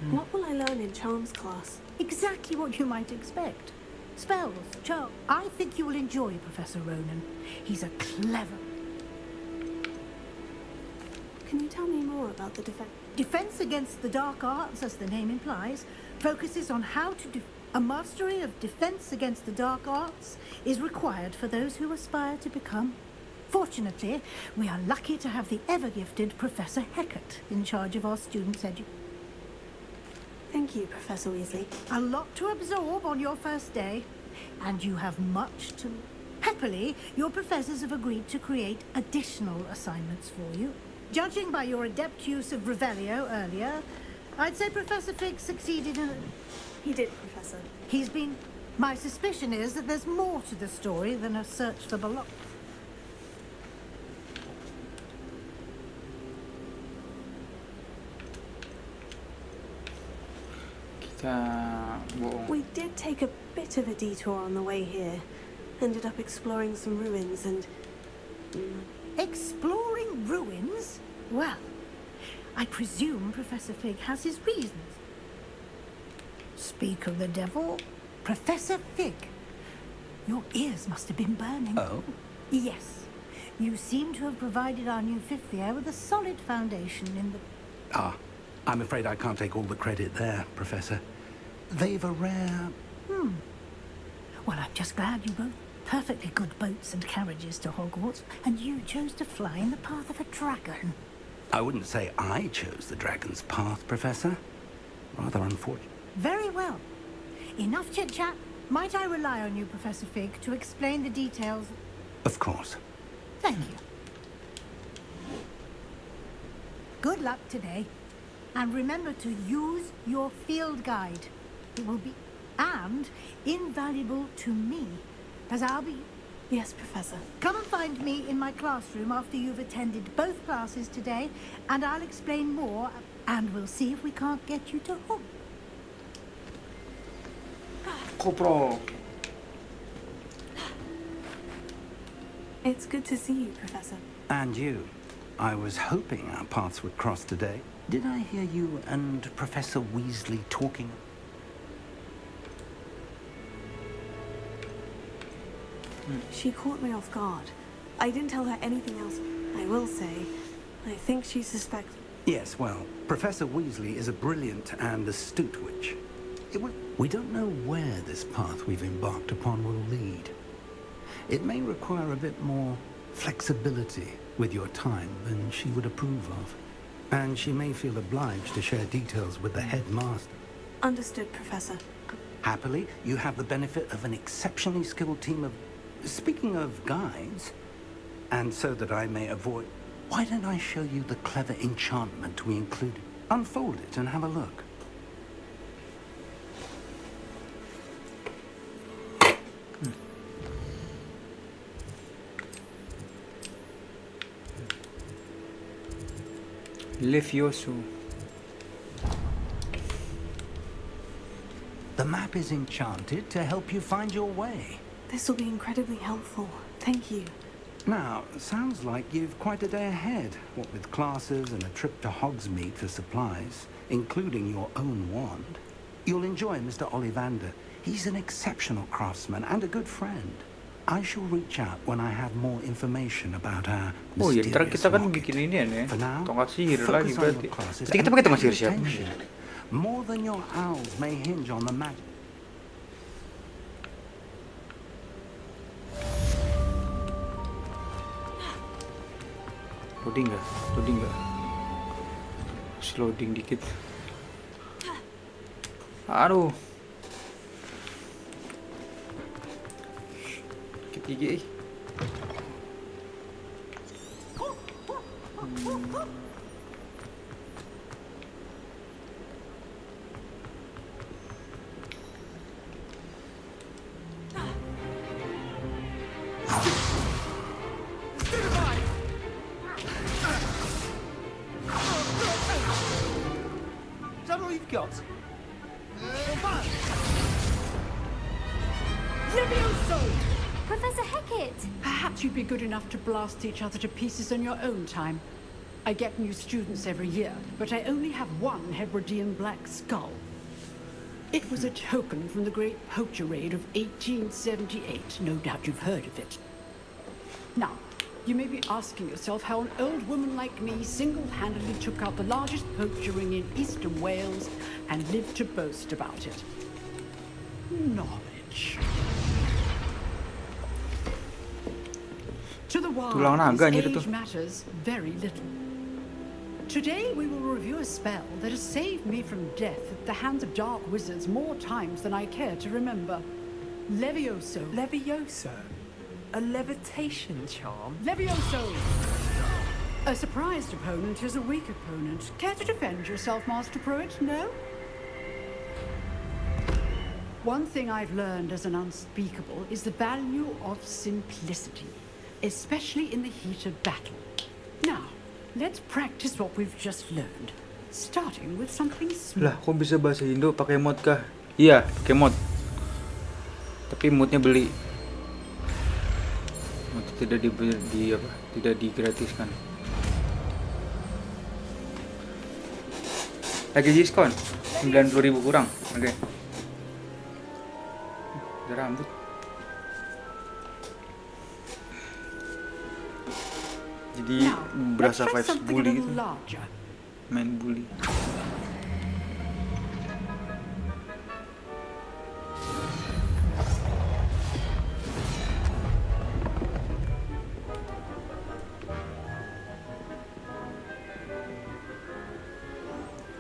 C: What will I learn in Charms class?
J: Exactly what you might expect. spells, charms. I think you will enjoy Professor Ronan. He's a clever...
C: Can you tell me more about the defense?
J: Defense against the dark arts, as the name implies, focuses on how to... A mastery of defense against the dark arts is required for those who aspire to become. Fortunately, we are lucky to have the ever-gifted Professor Hecat in charge of our students'
C: Thank you, Professor Weasley.
J: A lot to absorb on your first day, and you have much to... Happily, your professors have agreed to create additional assignments for you. Judging by your adept use of Revelio earlier, I'd say Professor Fig succeeded in...
C: He did, Professor.
J: He's been... My suspicion is that there's more to the story than a search for belonging.
C: We did take a bit of a detour on the way here. Ended up exploring some ruins and...
J: Exploring ruins? Well, I presume Professor Fig has his reasons. Speak of the devil, Professor Fig. Your ears must have been burning.
E: Oh?
J: Yes. You seem to have provided our new fifth year with a solid foundation in the...
I: Ah, I'm afraid I can't take all the credit there, Professor. They've a rare...
J: Well, I'm just glad you both perfectly good boats and carriages to Hogwarts, and you chose to fly in the path of a dragon.
I: I wouldn't say I chose the dragon's path, Professor. Rather unfortunate.
J: Very well. Enough chit-chat. Might I rely on you, Professor Fig, to explain the details?
I: Of course.
J: Thank you. Good luck today. And remember to use your field guide. It will be... and invaluable to me, as I'll be...
C: Yes, Professor.
J: Come and find me in my classroom after you've attended both classes today, and I'll explain more, and we'll see if we can't get you to Hogwarts.
A: Kopro.
C: It's good to see you, Professor.
I: And you. I was hoping our paths would cross today. Did I hear you and Professor Weasley talking?
C: She caught me off guard. I didn't tell her anything else. I will say, I think she suspects...
I: Yes, well, Professor Weasley is a brilliant and astute witch. We don't know where this path we've embarked upon will lead. It may require a bit more flexibility with your time than she would approve of. And she may feel obliged to share details with the headmaster.
C: Understood, Professor.
I: Happily, you have the benefit of an exceptionally skilled team of... Speaking of guides, and so that I may avoid... Why don't I show you the clever enchantment we included? Unfold it and have a look.
A: Lefioso.
I: The map is enchanted to help you find your way.
C: This will be incredibly helpful. Thank you.
I: Now, sounds like you've quite a day ahead, what with classes and a trip to Hogsmeade for supplies, including your own wand. You'll enjoy Mr. Ollivander. He's an exceptional craftsman and a good friend. I shall reach out when I have more information about our
A: Oh ya, ntar
I: mysterious
A: kita kan
I: rocket.
A: bikin ini ya,
I: For now,
A: tongkat sihir lagi
I: focus on
A: berarti.
I: your classes
A: Jadi kita
I: and
A: pakai tongkat
I: pay
A: sihir siapa?
I: attention. More than your owls may hinge on the magic.
A: Loading nggak? Loading nggak? Loading dikit. Aduh. Dikit gigi.
F: Is that all you've got?
Q: Professor Hecat!
S: Perhaps you'd be good enough to blast each other to pieces in your own time. I get new students every year, but I only have one Hebridean black skull. It was a token from the Great Poacher Raid of 1878. No doubt you've heard of it. Now, you may be asking yourself how an old woman like me single-handedly took out the largest poacher ring in eastern Wales and lived to boast about it. Knowledge. To the
A: Tulang naga
S: wise,
A: anjir itu.
S: age matters very little. Today we will review a spell that has saved me from death at the hands of dark wizards more times than I care to remember. Levioso.
T: Levioso? A levitation charm?
S: Levioso! A surprised opponent is a weak opponent. Care to defend yourself, Master Pruitt? No? One thing I've learned as an unspeakable is the value of simplicity, especially in the heat of battle. Now, let's practice what we've just learned, starting with something small.
A: Lah, kok bisa bahasa Indo pakai mod kah? Iya, pakai mod. Tapi modnya beli. Mod tidak tidak digratiskan. Lagi diskon 90.000 kurang. Oke. Ada rambut. Jadi berasa vibes bully gitu. Main bully.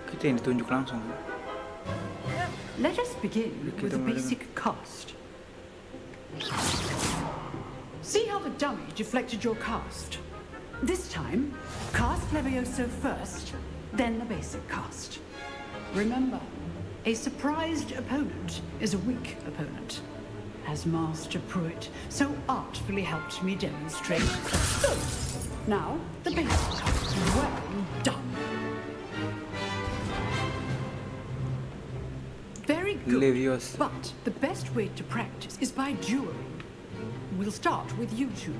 A: Kita yang ditunjuk langsung.
S: Let us begin with a basic cast. See how the dummy deflected your cast? This time, cast Levioso first, then the basic cast. Remember, a surprised opponent is a weak opponent, as Master Pruitt so artfully helped me demonstrate. So, now, the basic cast. Well done. Very good.
A: Levioso.
S: But the best way to practice is by dueling. We'll start with you two.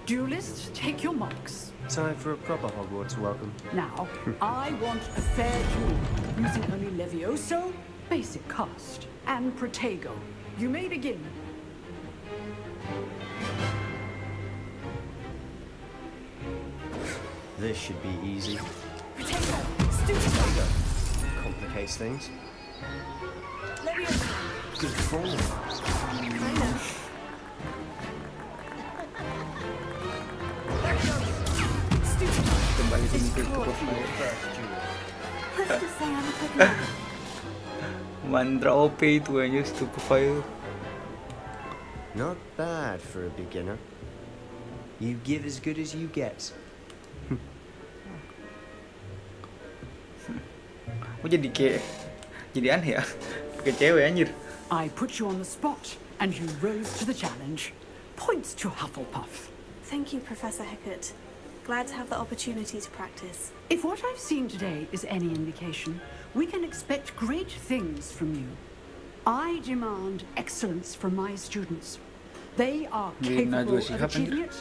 S: Duelists, take your marks.
N: Time for a proper Hogwarts welcome.
S: Now, I want a fair duel, using only Levioso, basic cast, and Protego. You may begin.
N: This should be easy.
S: Protego! Stupid!
N: Complicates things.
S: Levioso!
N: Good form.
S: I know.
A: Kembali ke profile.
C: Let's just say I'm a good
A: Mantra OP itu aja stupefy.
N: Not bad for a beginner. You give as good as you get.
A: Kok jadi aneh ya? Kayak cewek anjir.
S: I put you on the spot, and you rose to the challenge. Points to Hufflepuff.
C: Thank you, Professor Hecat. Glad to have the opportunity to practice.
S: If what I've seen today is any indication, we can expect great things from you. I demand excellence from my students. They are capable of achieving it,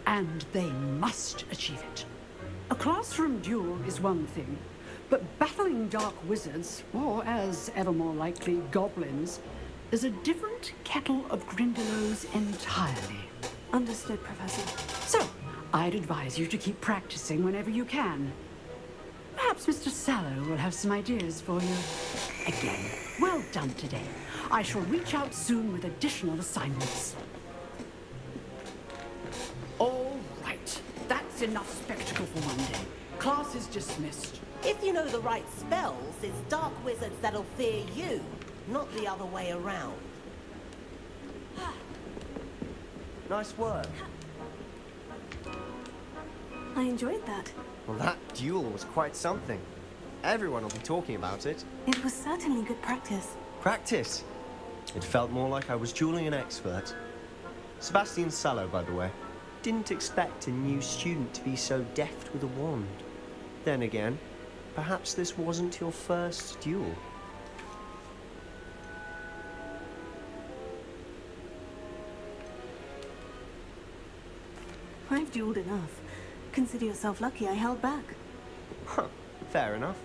S: and they must achieve it. A classroom duel is one thing, but battling dark wizards, or as ever more likely, goblins, is a different kettle of Grindylows entirely.
C: Understood, Professor.
S: So, I'd advise you to keep practicing whenever you can. Perhaps Mr. Sallow will have some ideas for you. Again, well done today. I shall reach out soon with additional assignments. All right, that's enough spectacle for one day. Class is dismissed.
O: If you know the right spells, it's dark wizards that'll fear you, not the other way around.
N: Nice work.
C: I enjoyed that.
N: Well, that duel was quite something. Everyone will be talking about it.
C: It was certainly good practice.
N: Practice? It felt more like I was dueling an expert. Sebastian Sallow, by the way. Didn't expect a new student to be so deft with a wand. Then again, perhaps this wasn't your first duel.
C: I've dueled enough. Consider yourself lucky I held back.
N: Huh, fair enough.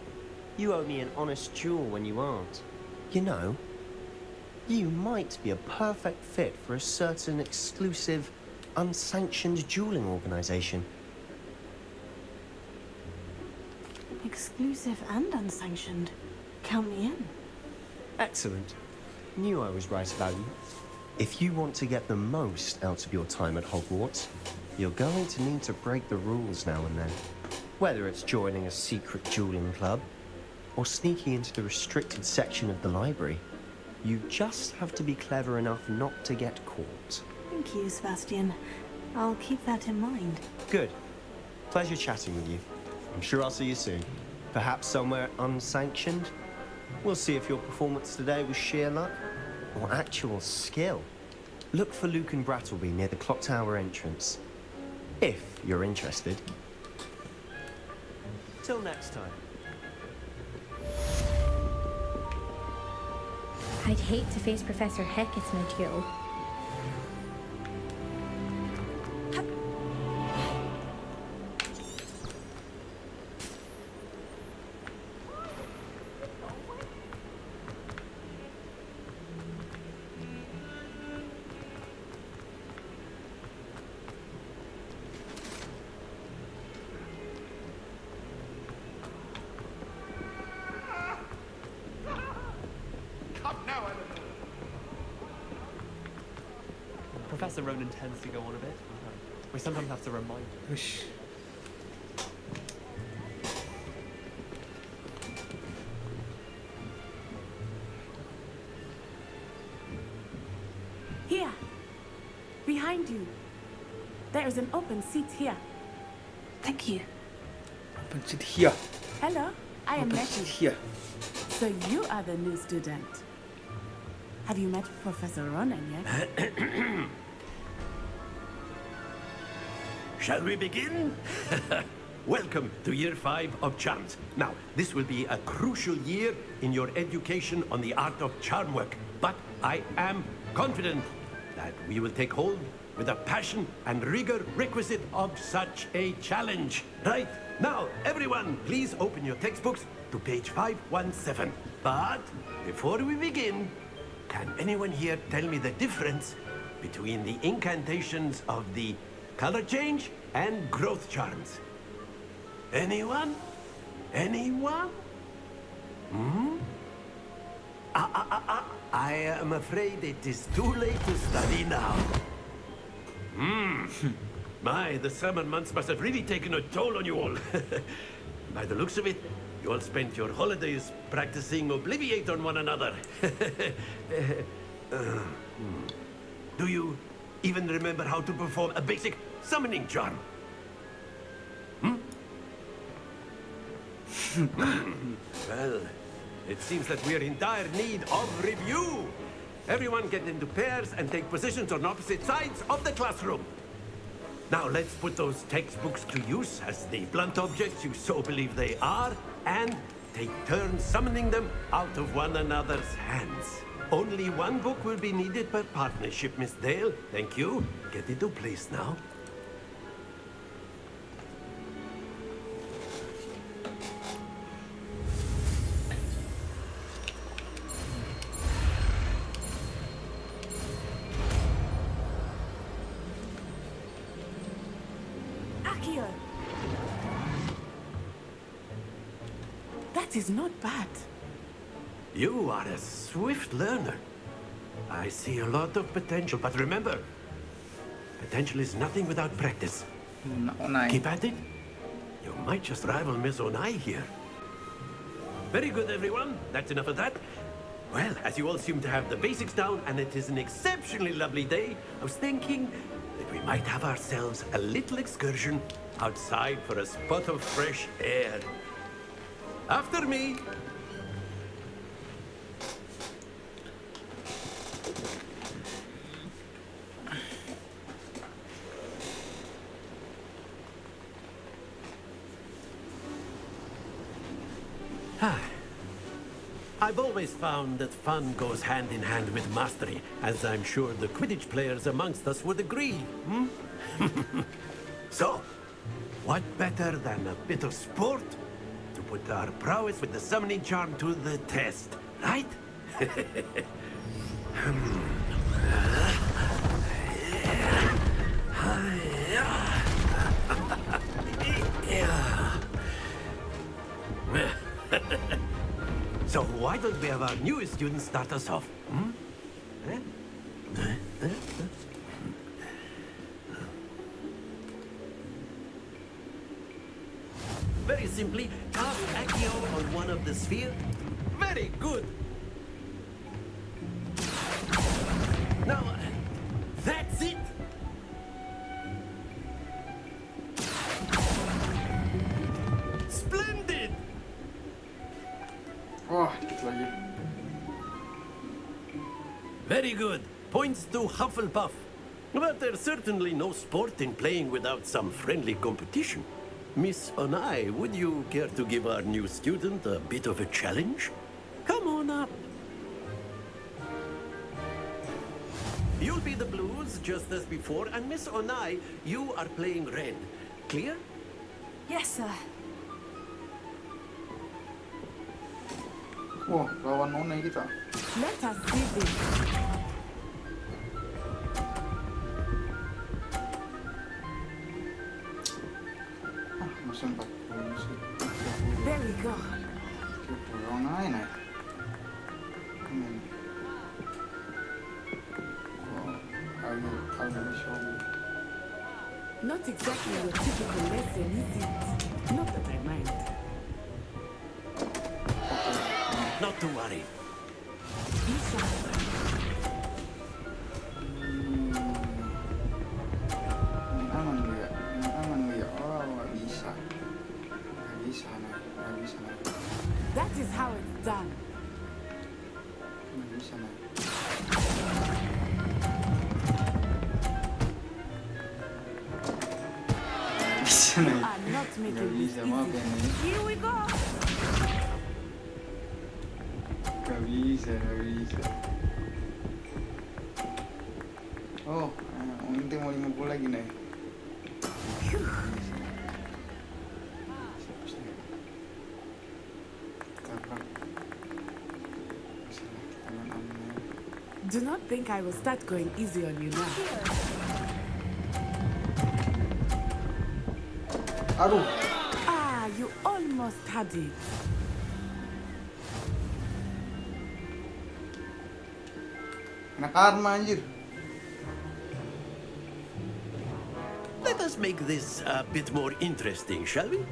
N: You owe me an honest duel when you aren't. You know, you might be a perfect fit for a certain exclusive, unsanctioned dueling organization.
C: Exclusive and unsanctioned. Count me in.
N: Excellent. Knew I was right about you. If you want to get the most out of your time at Hogwarts, you're going to need to break the rules now and then. Whether it's joining a secret dueling club, or sneaking into the restricted section of the library, you just have to be clever enough not to get caught.
C: Thank you, Sebastian. I'll keep that in mind.
N: Good. Pleasure chatting with you. I'm sure I'll see you soon. Perhaps somewhere unsanctioned? We'll see if your performance today was sheer luck or actual skill. Look for Luke and Brattleby near the clock tower entrance, if you're interested. Till next time.
Q: I'd hate to face Professor Hecat in a duel.
T: Professor Ronan tends to go on a bit. We sometimes have to remind him.
U: Here. Behind you. There is an open seat here.
C: Thank you.
A: Open seat here.
U: Hello, I am
A: Open
U: Nettie.
A: seat here.
U: So you are the new student. Have you met Professor Ronan yet?
H: Shall we begin? Welcome to Year 5 of Charms. Now, this will be a crucial year in your education on the art of charm work, but I am confident that we will take hold with the passion and rigor requisite of such a challenge. Right, now, everyone, please open your textbooks to page 517. But before we begin, can anyone here tell me the difference between the incantations of the color change and growth charms? Anyone? Anyone? Hmm? I am afraid it is too late to study now. My, the summer months must have really taken a toll on you all. By the looks of it, you all spent your holidays practicing Obliviate on one another. Do you even remember how to perform a basic summoning charm? Well, it seems that we are in dire need of review. Everyone get into pairs and take positions on opposite sides of the classroom. Now let's put those textbooks to use as the blunt objects you so believe they are, and take turns summoning them out of one another's hands. Only one book will be needed per partnership, Miss Dale. Thank you. Get into place now.
U: Akio! That is not bad.
H: You are a swift learner. I see a lot of potential, but remember, potential is nothing without practice. Keep at it. You might just rival Miss Onai here. Very good, everyone. That's enough of that. Well, as you all seem to have the basics down, and it is an exceptionally lovely day, I was thinking that we might have ourselves a little excursion outside for a spot of fresh air. After me. I've always found that fun goes hand in hand with mastery, as I'm sure the Quidditch players amongst us would agree. So, what better than a bit of sport to put our prowess with the summoning charm to the test, right? So why don't we have our newest student start us off? Hmm? Very simply, cast Accio on one of the spheres. Very good. Now, that's it. Splendid.
A: Wah, dikit lagi.
H: Very good. Points to Hufflepuff. But there's certainly no sport in playing without some friendly competition. Miss Onai, would you care to give our new student a bit of a challenge? Come on up. You'll be the blues just as before, and Miss Onai, you are playing red. Clear?
U: Yes, sir.
A: Wah, lawan Nona kita.
U: Let us see this.
A: Masih 40 sih.
U: There we go.
A: Orang lain ya. I will show you.
U: Not exactly your typical lesson, is it? Not that I mind.
H: Not to worry.
A: Aman lu ya, aman lu ya. Oh, nggak bisa, nggak bisa, nggak bisa.
U: That is how it's done.
A: Nggak bisa,
U: You are not making this easy. Here we go.
A: Nggak bisa, nggak bisa. Oh, nanti mau 50 lagi nih.
U: Do not think I will start going easy on you now.
A: Aduh.
U: Ah, you almost had it.
A: Kena karma anjir.
H: Let us make this a bit more interesting, shall we?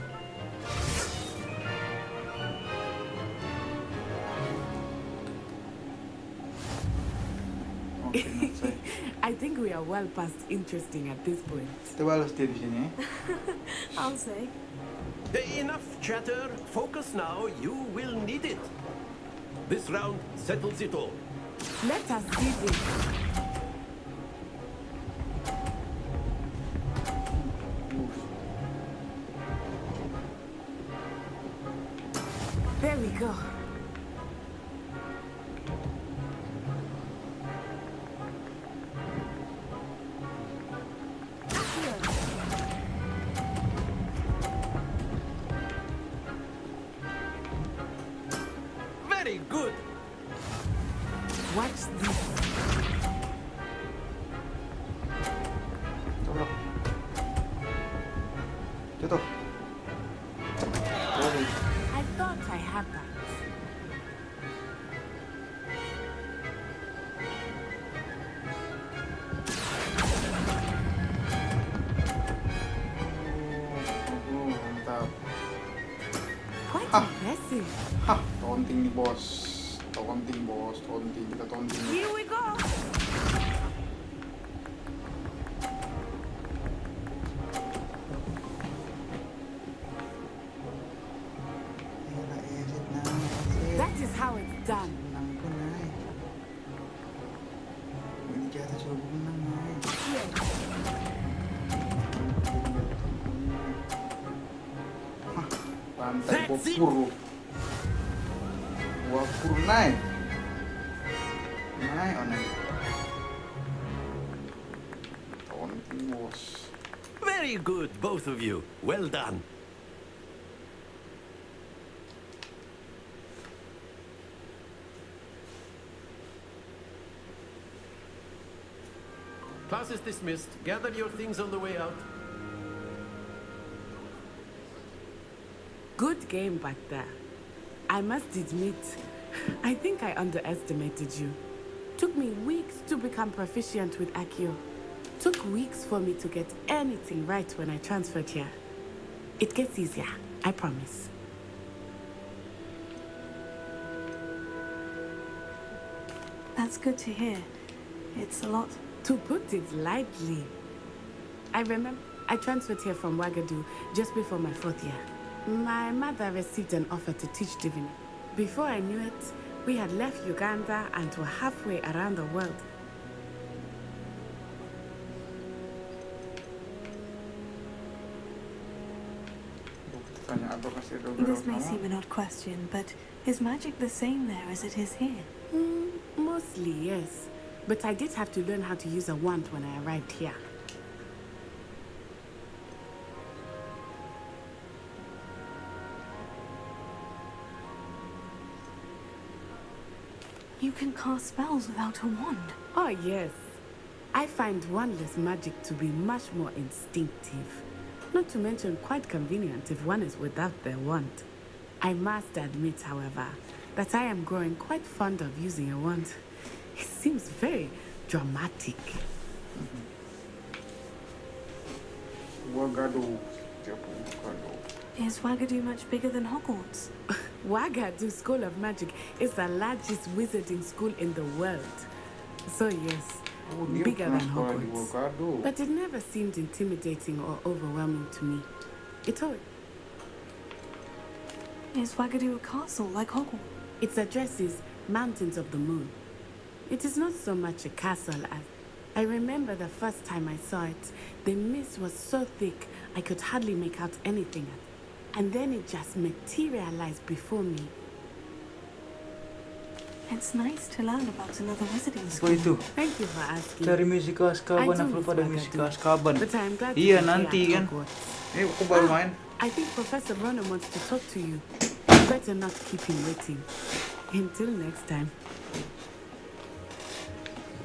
U: I think we are well past interesting at this point.
A: Coba lu stay di sini.
U: I'll say.
H: Enough chatter. Focus now. You will need it. This round settles it all.
U: Let us see this. There we go.
H: Very good.
U: Watch this.
A: Coba. Jatuh.
U: I thought I had that.
A: Mantap.
U: Quite impressive.
A: Hah, taunting nih bos. Taunting bos, taunting, kita taunting.
U: Here we go. That is how it's done.
A: Ini jatuh coba menang, Nay. Hah, pantai Bopuru. Wapur naik. Naik, oh naik. Taunting bos.
H: Very good, both of you. Well done. Class is dismissed. Gather your things on the way out.
U: Good game back there. I must admit, I think I underestimated you. Took me weeks to become proficient with Accio. Took weeks for me to get anything right when I transferred here. It gets easier, I promise.
C: That's good to hear. It's a lot.
U: To put it lightly. I remember I transferred here from Ouagadougou just before my 4th year. My mother received an offer to teach divinity. Before I knew it, we had left Uganda and were halfway around the world.
C: This may seem an odd question, but is magic the same there as it is here?
U: Mostly, yes. But I did have to learn how to use a wand when I arrived here.
C: You can cast spells without a wand.
U: Oh, yes. I find wandless magic to be much more instinctive. Not to mention quite convenient if one is without their wand. I must admit, however, that I am growing quite fond of using a wand. It seems very dramatic.
C: Is Ouagadougou much bigger than Hogwarts?
U: Ouagadougou School of Magic is the largest wizarding school in the world. So yes, bigger than Hogwarts. But it never seemed intimidating or overwhelming to me.
C: Is Ouagadougou a castle like Hogwarts?
U: Its address is Mountains of the Moon. It is not so much a castle as... I remember the first time I saw it, the mist was so thick I could hardly make out anything. And then it just materialized before me.
C: It's nice to learn about another wizarding
A: Apa
C: school.
A: itu?
U: Thank you for asking.
A: Cari musika Azkaban, aku lupa ada musika Azkaban.
U: But I'm glad to
A: Iya
U: be
A: nanti
U: here
A: kan.
U: at Hogwarts.
A: Ini aku baru main.
U: I think Professor Ronan wants to talk to you. You better not keep him waiting. Until next time.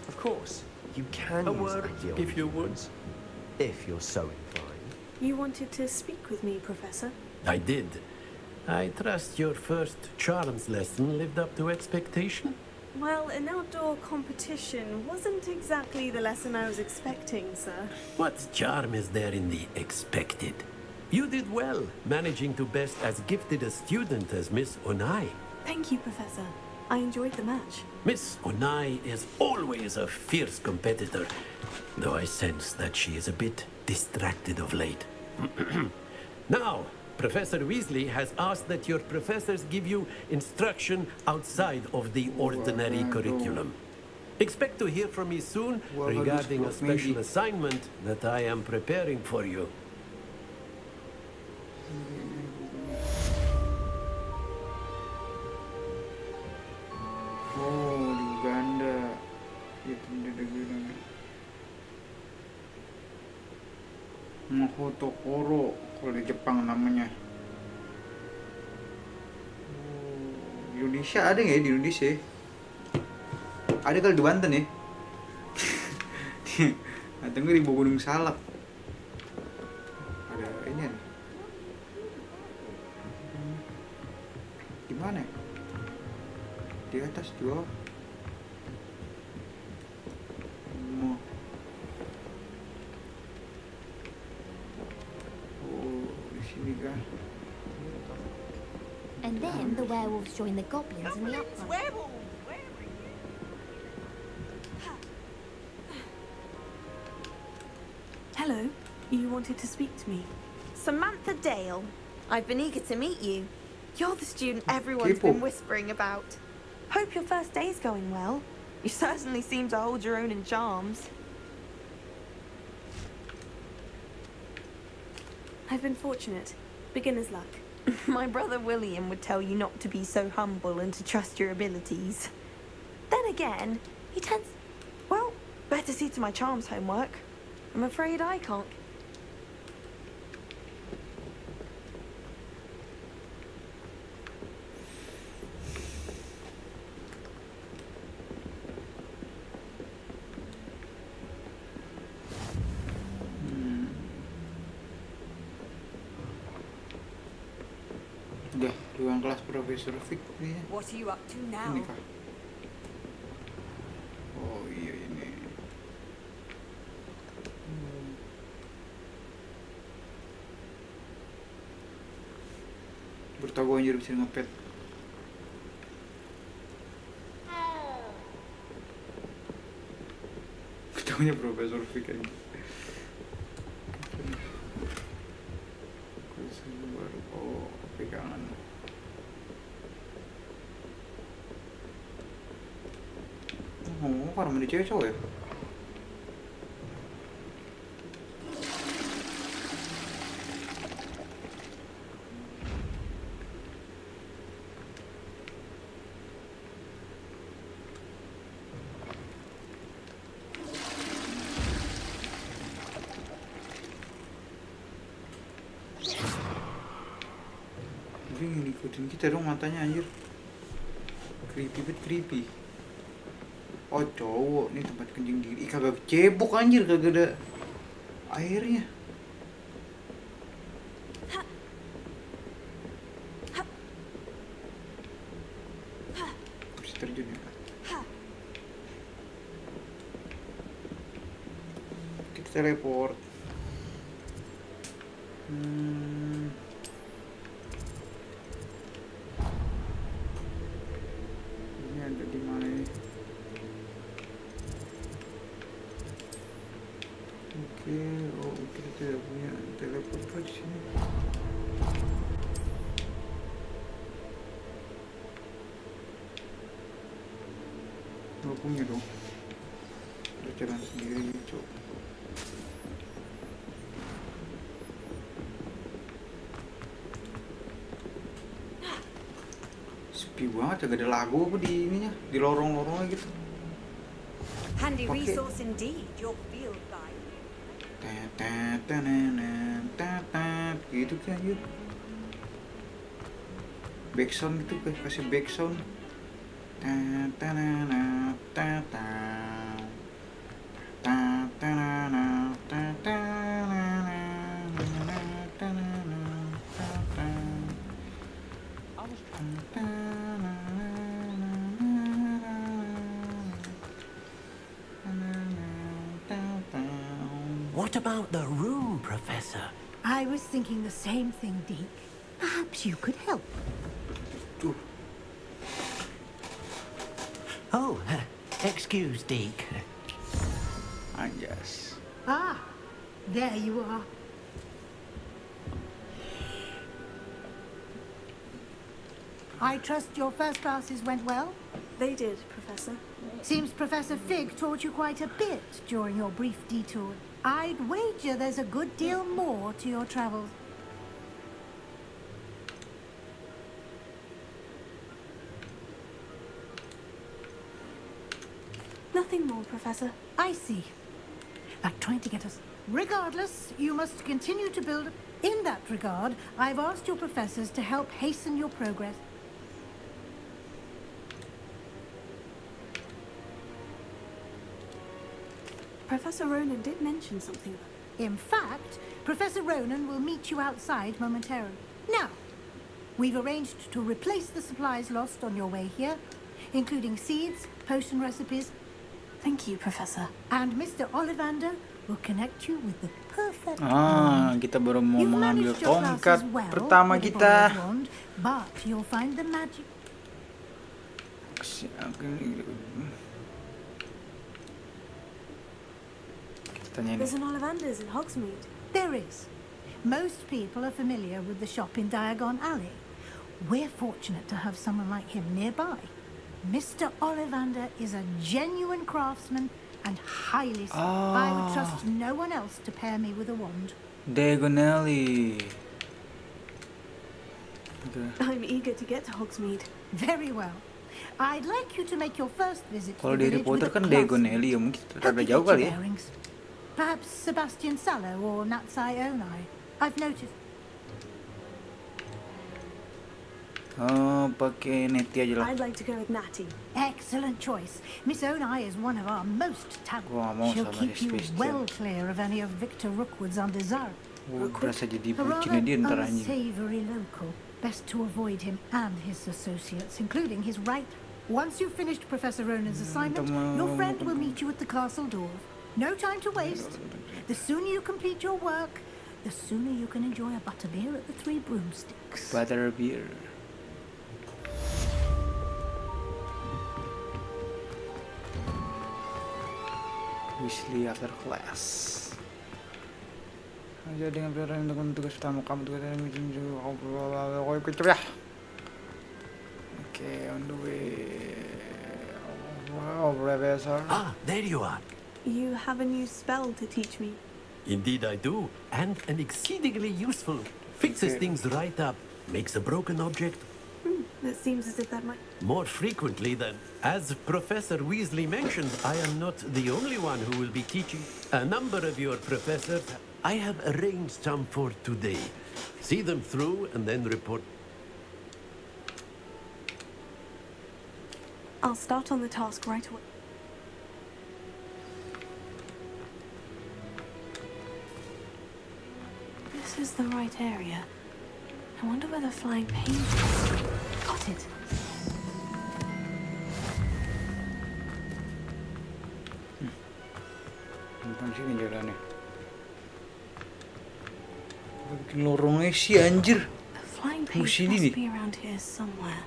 N: Of course, you can
H: A
N: use
H: word,
N: Accio
H: if you would.
N: if you're so inclined.
C: You wanted to speak with me, Professor?
H: I did. I trust your first charms lesson lived up to expectation.
G: Well, an outdoor competition wasn't exactly the lesson I was expecting, sir.
H: What charm is there in the expected? You did well, managing to best as gifted a student as Miss Onai.
C: Thank you, Professor. I enjoyed the match.
H: Miss Onai is always a fierce competitor, though I sense that she is a bit distracted of late. Now, Professor Weasley has asked that your professors give you instruction outside of the ordinary curriculum. Expect to hear from me soon regarding a special assignment that I am preparing for you.
A: Oh, di Uganda. Itu dia bilang. Mahotokoro kalau di Jepang namanya. Di Indonesia ada nggak ya di Indonesia? Ada kali di Banten ya? Atau nggak di bawah Gunung Salak? Ada ini nih. Di mana? Di atas juga.
Q: And then the werewolves join the goblins in the uproar.
C: Hello. You wanted to speak to me.
L: Samantha Dale. I've been eager to meet you. You're the student everyone's been whispering about. Hope your first day's going well. You certainly seem to hold your own in charms.
C: I've been fortunate. Beginner's luck.
L: My brother William would tell you not to be so humble and to trust your abilities. Then again, he tends... Well, better see to my charms homework. I'm afraid I can't...
A: Ruang kelas Profesor Vic nih.
R: What are you up to now?
A: Ini kah? Oh iya ini. Bertahu anjir bisa ngepet. Bertahunya Profesor Vic aja. Oh, pegangan. Oh, para mandi cewek cowok ya? Dia ngikutin kita dong matanya anjir. Creepy bet creepy. Oh cowok, ini tempat kencing diri. Ih kagak cebok anjir, kagak ada airnya. Bisa terjun ya. Kita teleport. Ini ada di mana ini? Oke, oh kita tidak punya teleport di sini. Nggak punya dong. Udah jalan sendiri, cok. Sepi banget, gak ada lagu apa di ininya, di lorong-lorongnya gitu.
R: Handy
A: Pakai
R: resource indeed, your field guide.
A: Gitu kan anjir. Backsound gitu, kasih backsound.
D: What about the room, Professor?
J: I was thinking the same thing, Deke. Perhaps you could help.
D: Oh, excuse, Deke.
A: Anjas.
J: Ah, there you are. I trust your first classes went well?
G: They did, Professor.
J: Seems Professor Fig taught you quite a bit during your brief detour. I'd wager there's a good deal more to your travels.
C: Nothing more, Professor.
J: I see. Like trying to get us. Regardless, you must continue to build. In that regard, I've asked your professors to help hasten your progress.
C: Professor Ronan did mention something about it.
J: In fact, Professor Ronan will meet you outside momentarily. Now, we've arranged to replace the supplies lost on your way here, including seeds, potion recipes.
C: Thank you, Professor.
J: And Mr. Ollivander will connect you with the perfect
A: Kita baru mau
J: You've
A: mengambil
J: managed your
A: tongkat
J: classes well
A: pertama
J: with a
A: kita.
J: borrowed wand, but you'll find the magic.
G: There's an Ollivander's in Hogsmeade.
J: There is. Most people are familiar with the shop in Diagon Alley. We're fortunate to have someone like him nearby. Mr. Ollivander is a genuine craftsman and highly skilled. I would trust no one else to pair me with a wand.
A: Diagonally.
G: I'm eager to get to Hogsmeade.
J: Very well. I'd like you to make your first visit to
A: Kalau
J: the
A: di Harry
J: village with
A: Potter
J: a
A: kan
J: class.
A: Diagonally ya, mungkin
J: Help
A: rada
J: you
A: jauh
J: get
A: kali
J: your
A: ya.
J: bearings. Perhaps Sebastian Sallow or Natsai Onai. I've noticed.
A: Oh, pakai Nettie aja lah.
G: I'd like to go with Natty.
J: Excellent choice. Miss Onai is one of our most talented.
A: Gua nggak mau
J: She'll
A: sama
J: keep you
A: Sebastian.
J: well clear of any of Victor Rookwood's undesirables.
A: Berasa jadi
J: A rather
A: bucinnya dia ntar anjing.
J: unsavory local. Best to avoid him and his associates, including his right. Once you've finished Professor Ronan's assignment, your friend will meet you at the castle door. No time to waste. The sooner you complete your work, the sooner you can enjoy a butterbeer at the Three Broomsticks.
A: Butterbeer. Weasley after class. Jadi dengan pilihan untuk tugas utama kamu tugas ya. Okay, on the way. Wow, Professor.
H: Ah, there you are.
G: You have a new spell to teach me.
H: Indeed I do, and an exceedingly useful. Fixes things right up, makes a broken object
G: That seems as if that might...
H: more frequently than... As Professor Weasley mentioned, I am not the only one who will be teaching. A number of your professors, I have arranged some for today. See them through and then report.
G: I'll start on the task right away.
C: This is the right area. I wonder where the flying paint is. Got it.
A: Gampang sih jalannya. Bikin lorongnya sih anjir.
C: The flying paint
A: Musim ini.
C: must be around here somewhere.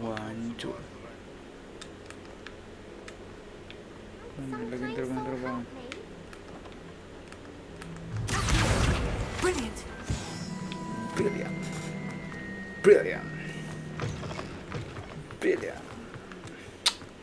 A: Wancur. Lagi terbang.
C: Brilliant.
A: Brilliant. Brilliant. Brilliant.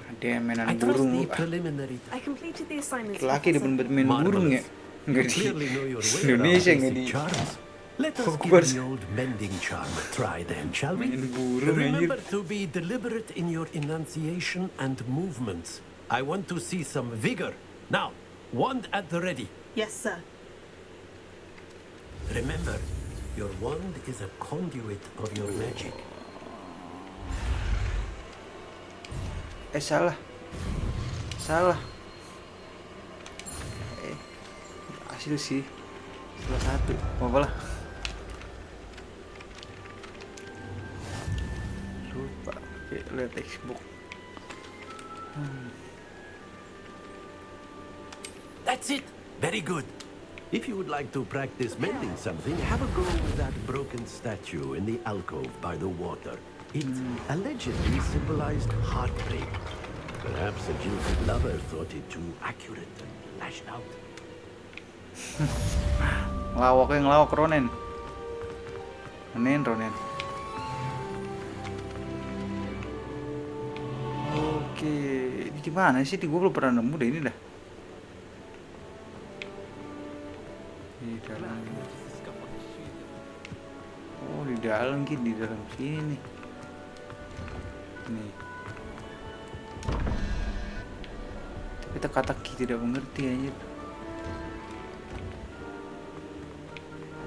A: Ada yang mainan
H: I trust
A: burung.
H: the preliminary.
G: I completed the assignment.
A: Laki dia bener main burung ya. Enggak di
H: Clearly know your way
A: Indonesia,
H: around
A: enggak di
H: basic charms. Let us give
A: Hogwarts.
H: the old mending charm a try then, shall we?
A: Main burung
H: Remember
A: anjir.
H: to be deliberate in your enunciation and movements. I want to see some vigor. Now, wand at the ready.
G: Yes, sir.
H: Remember, your wand is a conduit of your magic.
A: Salah. Hasil sih. Salah satu. Apalah. Lupa. Lihat textbook.
H: That's it. Very good. If you would like to practice mending something, have a go with that broken statue in the alcove by the water. It allegedly symbolized heartbreak. Perhaps a jilted lover thought it too accurate and lashed out.
A: Ngelawak Ronen. Ronen. Oke, ini gimana sih? Gue belum pernah nemu deh ini dah. Di dalam. Oh, di dalam gini, di dalam sini. Nih. Kita kata tidak mengerti aja.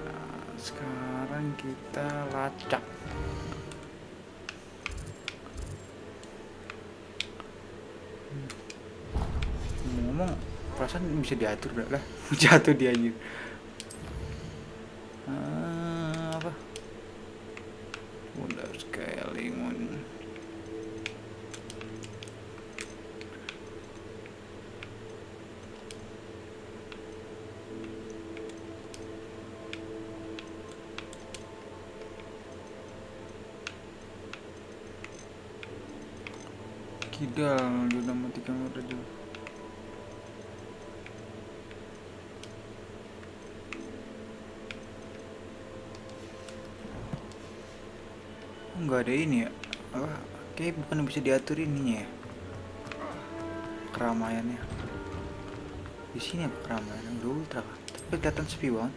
A: Nah, sekarang kita lacak. Ngomong perasaan bisa diatur dah. Jatuh dia anjir. Apa? Udah scaling on. Kidal udah mati kamera dulu. Enggak ada ini ya. Kayak bukan bisa diatur ininya ya. Keramaiannya. Di sini apa keramaian? Udah ultra kan. Tapi kelihatan sepi banget.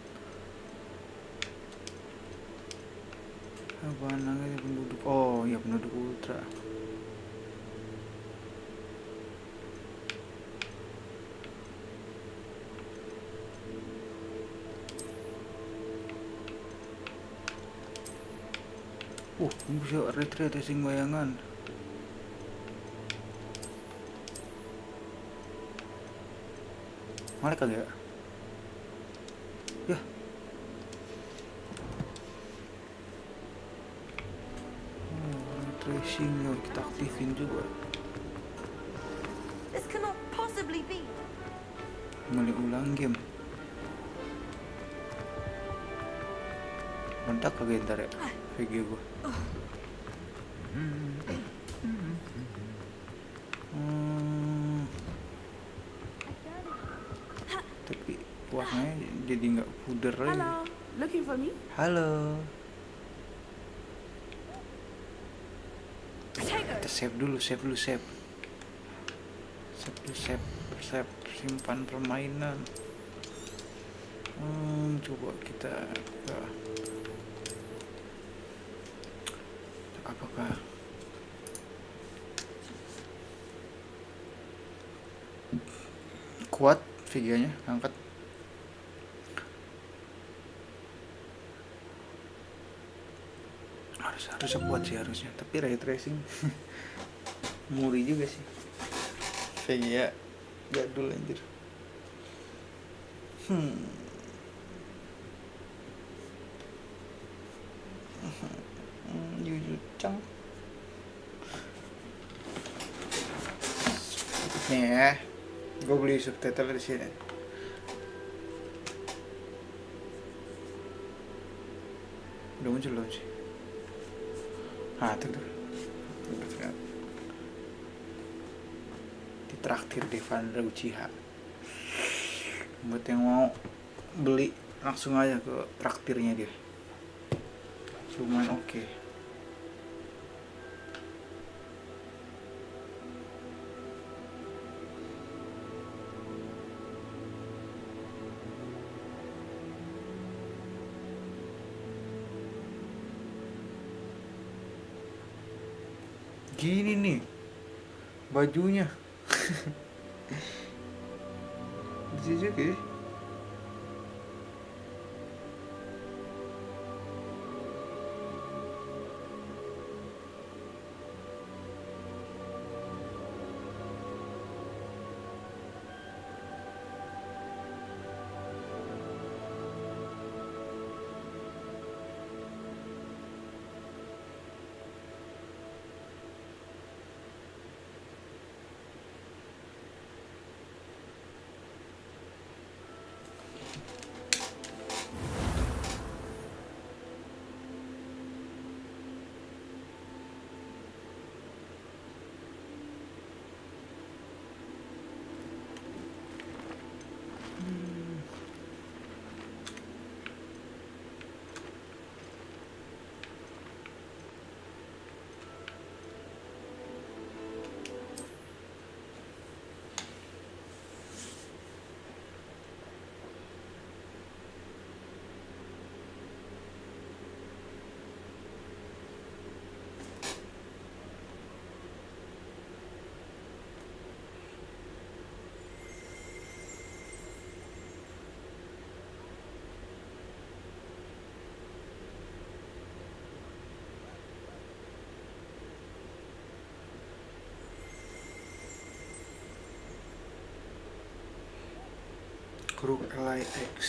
A: Apa namanya penduduk? Oh iya penduduk ultra. Ini bisa retracing bayangan. Mana kagak? Ya. tracing, yuk kita aktifin juga.
L: This cannot possibly be.
A: Mulai ulang game. Mentak kagak ntar ya VG gue. Tapi warnanya jadi nggak pudar lagi.
S: Hello, looking for me?
A: Halo. Kita save dulu. Save simpan permainan. Coba kita apakah kuat videonya angkat? Harusnya kuat sih harusnya, tapi ray tracing muri juga sih. Kayak jadul anjir. Cang. Nih ya, gue beli subtitle di sini. Udah muncul belum sih? Tuh. Ditraktir Devandra Uchiha. Buat yang mau beli langsung aja ke traktirnya dia. Lumayan oke. Gini nih bajunya. Bisa juga ya. Crook LIX.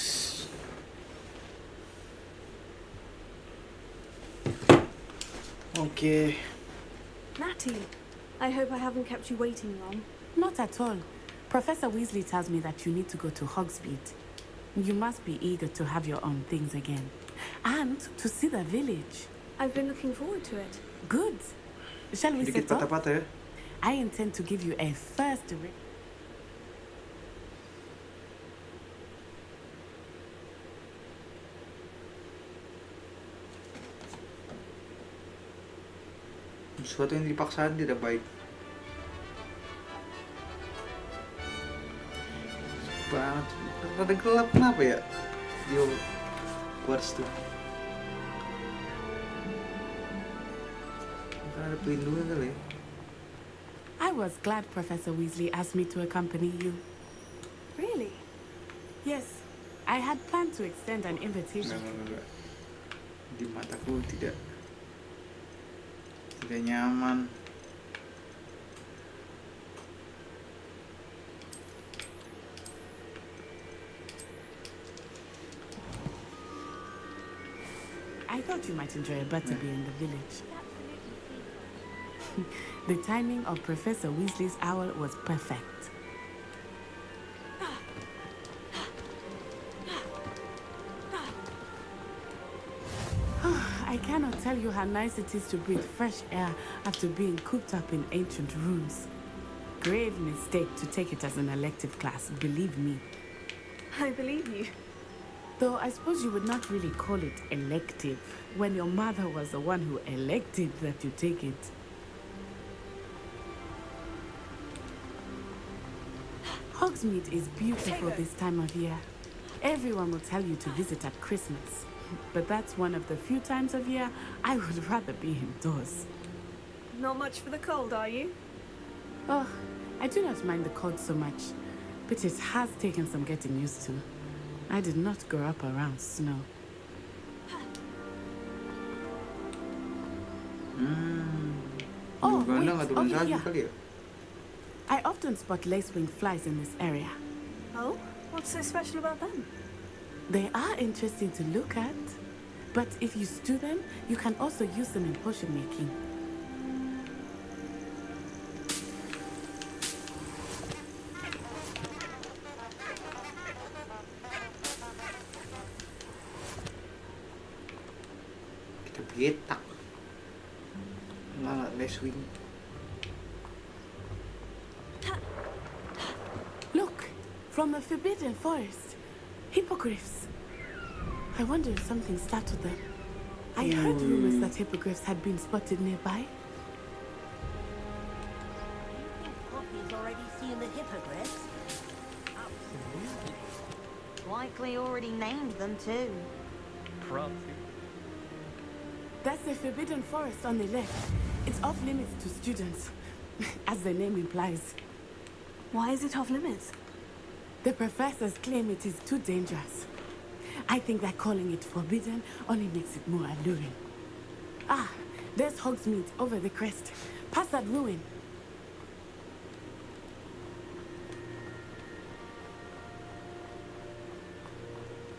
A: Okay.
G: Natty, I hope I haven't kept you waiting long.
U: Not at all. Professor Weasley tells me that you need to go to Hogsmeade. You must be eager to have your own things again. And to see the village.
G: I've been looking forward to it.
U: Good. Shall we
A: Dikit
U: set off?
A: patah-patah ya.
U: I intend to give you a first
A: Sesuatu yang dipaksakan tidak baik. Banget. Rada gelap kenapa ya? Di Hogwarts tuh. Mungkin ada pelindungan kali ya.
U: I was glad Professor Weasley asked me to accompany you.
G: Really?
U: Yes, I had planned to extend an invitation.
A: Enggak. Di mataku tidak nyaman.
U: I thought you might enjoy a butterbeer in the village. The timing of Professor Weasley's owl was perfect. I cannot tell you how nice it is to breathe fresh air after being cooped up in ancient rooms. Grave mistake to take it as an elective class, believe me.
G: I believe you.
U: Though I suppose you would not really call it elective when your mother was the one who elected that you take it. Hogsmeade is beautiful this time of year. Everyone will tell you to visit at Christmas. But that's one of the few times of year I would rather be indoors.
G: Not much for the cold, are you?
U: Oh, I do not mind the cold so much, but it has taken some getting used to. I did not grow up around snow. Oh, wait, over here. I often spot lace-winged flies in this area.
G: Oh? What's so special about them?
U: They are interesting to look at, but if you stew them, you can also use them in potion making.
A: Kita betak. Lala Lacewing.
U: Look, from the Forbidden Forest. Hippogriffs. I wonder if something startled them. I heard rumors that hippogriffs had been spotted nearby.
O: Poppy's already seen the hippogriffs.
L: Absolutely. Likely already named them too.
T: Probably.
U: That's the Forbidden Forest on the left. It's off limits to students, as the name implies.
G: Why is it off limits?
U: The professors claim it is too dangerous. I think that calling it forbidden only makes it more alluring. Ah, there's Hogsmeade over the crest. Past that ruin.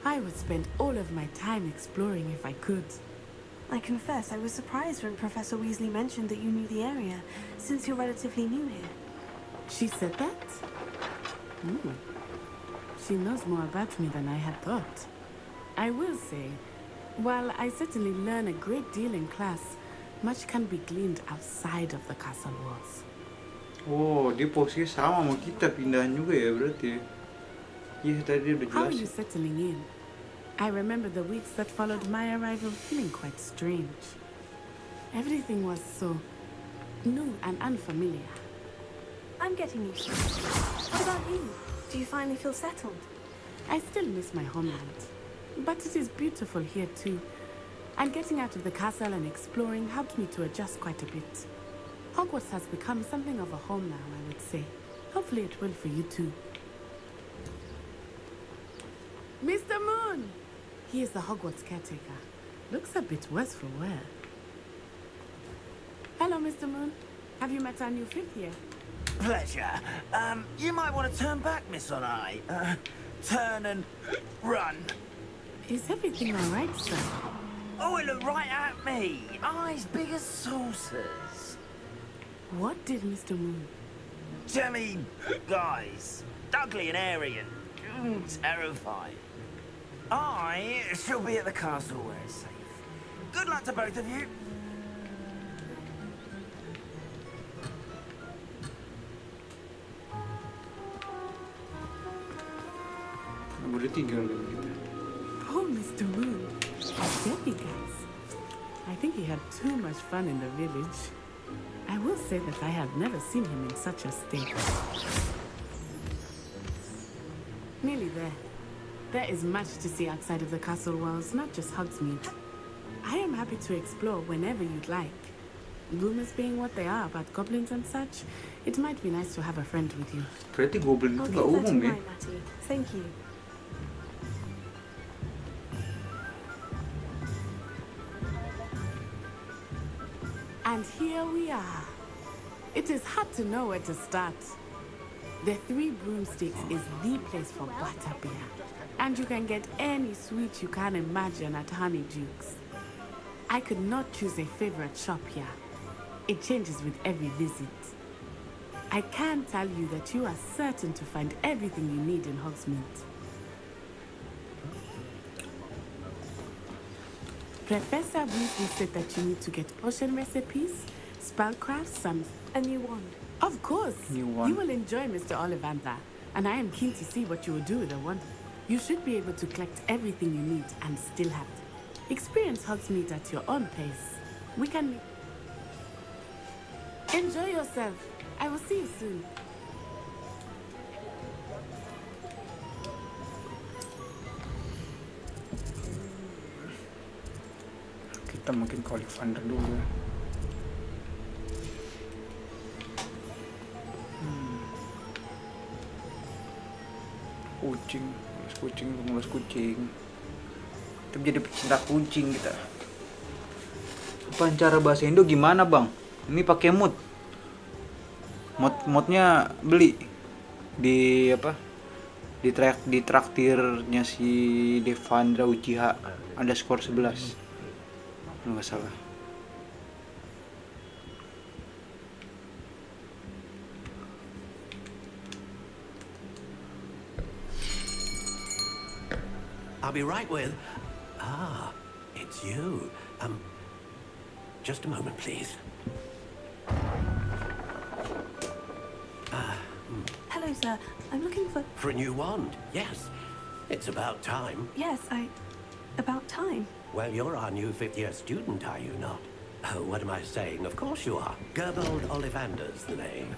U: I would spend all of my time exploring if I could.
G: I confess I was surprised when Professor Weasley mentioned that you knew the area, since you're relatively new here.
U: She said that? She knows more about me than I had thought. I will say, while I certainly learn a great deal in class, much can be gleaned outside of the castle walls.
A: Oh, dia posisi sama sama kita, pindahan juga ya berarti. Iya, tadi udah
U: How are
A: jelas.
U: you settling in? I remember the weeks that followed my arrival feeling quite strange. Everything was so new and unfamiliar.
G: I'm getting used to it. What about you? Do you finally feel settled?
U: I still miss my homeland, but it is beautiful here too. And getting out of the castle and exploring helped me to adjust quite a bit. Hogwarts has become something of a home now, I would say. Hopefully it will for you too. Mr. Moon! He is the Hogwarts caretaker. Looks a bit worse for wear. Hello, Mr. Moon. Have you met our new fifth year?
K: Pleasure. You might want to turn back, Miss Onai. Turn and run.
U: Is everything all right, sir?
K: Oh, it looked right at me. Eyes big as saucers.
U: What did Mr. Moon?
K: Jemmy, guys. Ugly and airy and terrifying. I shall be at the castle where it's safe. Good luck to both of you.
A: Boleh tinggal dengan kita.
U: Oh, Mr. Moon. I tell you guys, I think he had too much fun in the village. I will say that I have never seen him in such a state. Nearly there. There is much to see outside of the castle walls, not just Hogsmeade. I am happy to explore whenever you'd like. Rumors being what they are about goblins and such, it might be nice to have a friend with you.
A: Berarti goblin itu
G: I'll
A: nggak
G: keep that
A: umum
G: in
A: ya?
G: mind, Matty. Thank you.
U: And here we are. It is hard to know where to start. The Three Broomsticks is the place for butterbeer. And you can get any sweet you can imagine at Honeydukes. I could not choose a favorite shop here. It changes with every visit. I can tell you that you are certain to find everything you need in Hogsmeade. Professor Weasley said that you need to get potion recipes, spellcrafts,
G: a new wand.
U: Of course.
A: New wand.
U: You will enjoy Mr. Ollivander, and I am keen to see what you will do with a wand. You should be able to collect everything you need and still have it. Experience Hogsmeade at your own pace. We can meet. Enjoy yourself. I will see you soon.
A: Kita mungkin ke Ollivander dulu ya. Kucing, mulus kucing. Kita menjadi pecinta kucing kita. Apaan cara bahasa Indo gimana bang? Ini pakai modnya beli di apa? Di traktirnya si Devandra Uchiha ada skor 11 kalau nggak salah.
H: I'll be right with... Ah, it's you. Just a moment, please.
G: Hello, sir. I'm looking for...
H: For a new wand, yes. It's about time.
G: Yes, about time.
H: Well, you're our new fifth-year student, are you not? Oh, what am I saying? Of course you are. Gerbold Ollivander's the name.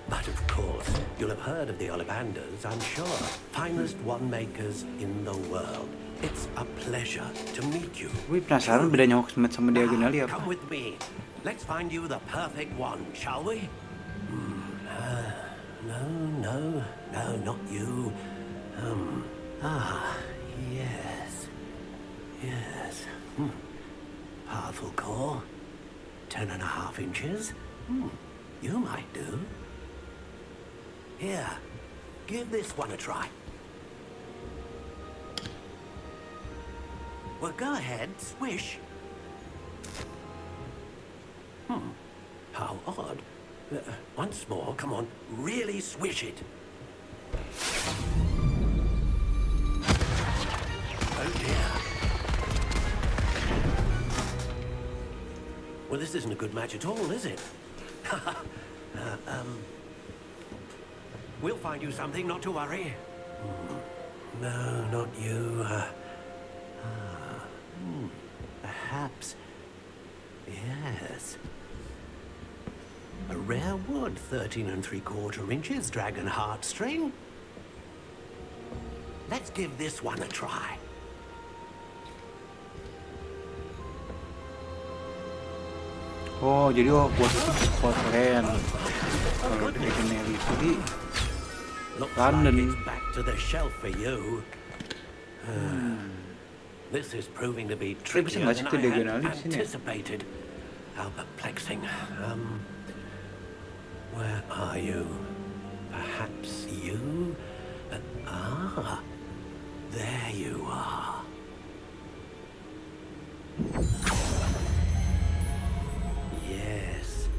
H: But of course, you'll have heard of the Ollivanders, I'm sure. Finest wand makers in the world. It's a pleasure to meet you.
A: Gue penasaran bedanya Hogsmeade sama Diagonally apa?
H: Come with me. Let's find you the perfect wand, shall we? No, not you. Yes. Powerful core. 10.5 inches. You might do. Here, give this one a try. Well, go ahead, swish. How odd. Once more, come on, really swish it. Oh dear. Well, this isn't a good match at all, is it? We'll find you something, not to worry. No, not you. Perhaps. Yes. A rare wood, 13 3/4 inches, dragon heartstring. Let's give this one a try.
A: Oh, jadi Hogwarts itu Scotland. Kalau di Diagonally itu di London.
H: Back to the shelf for you. This is proving to be trickier than I had anticipated. How perplexing. Where are you? Perhaps you? There you are. Yes,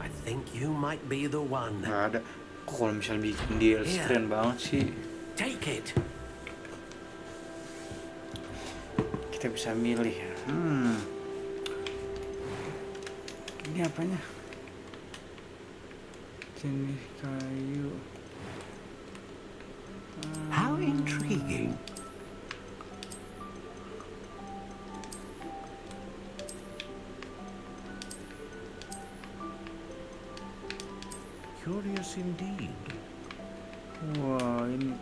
H: I think you might be the one.
A: Nggak ada. Kalau misalnya bikin deal keren banget sih.
H: Take it.
A: Kita bisa milih. Ini apanya? Jenis kayu.
H: How intriguing. Curious indeed.
A: Wah, ini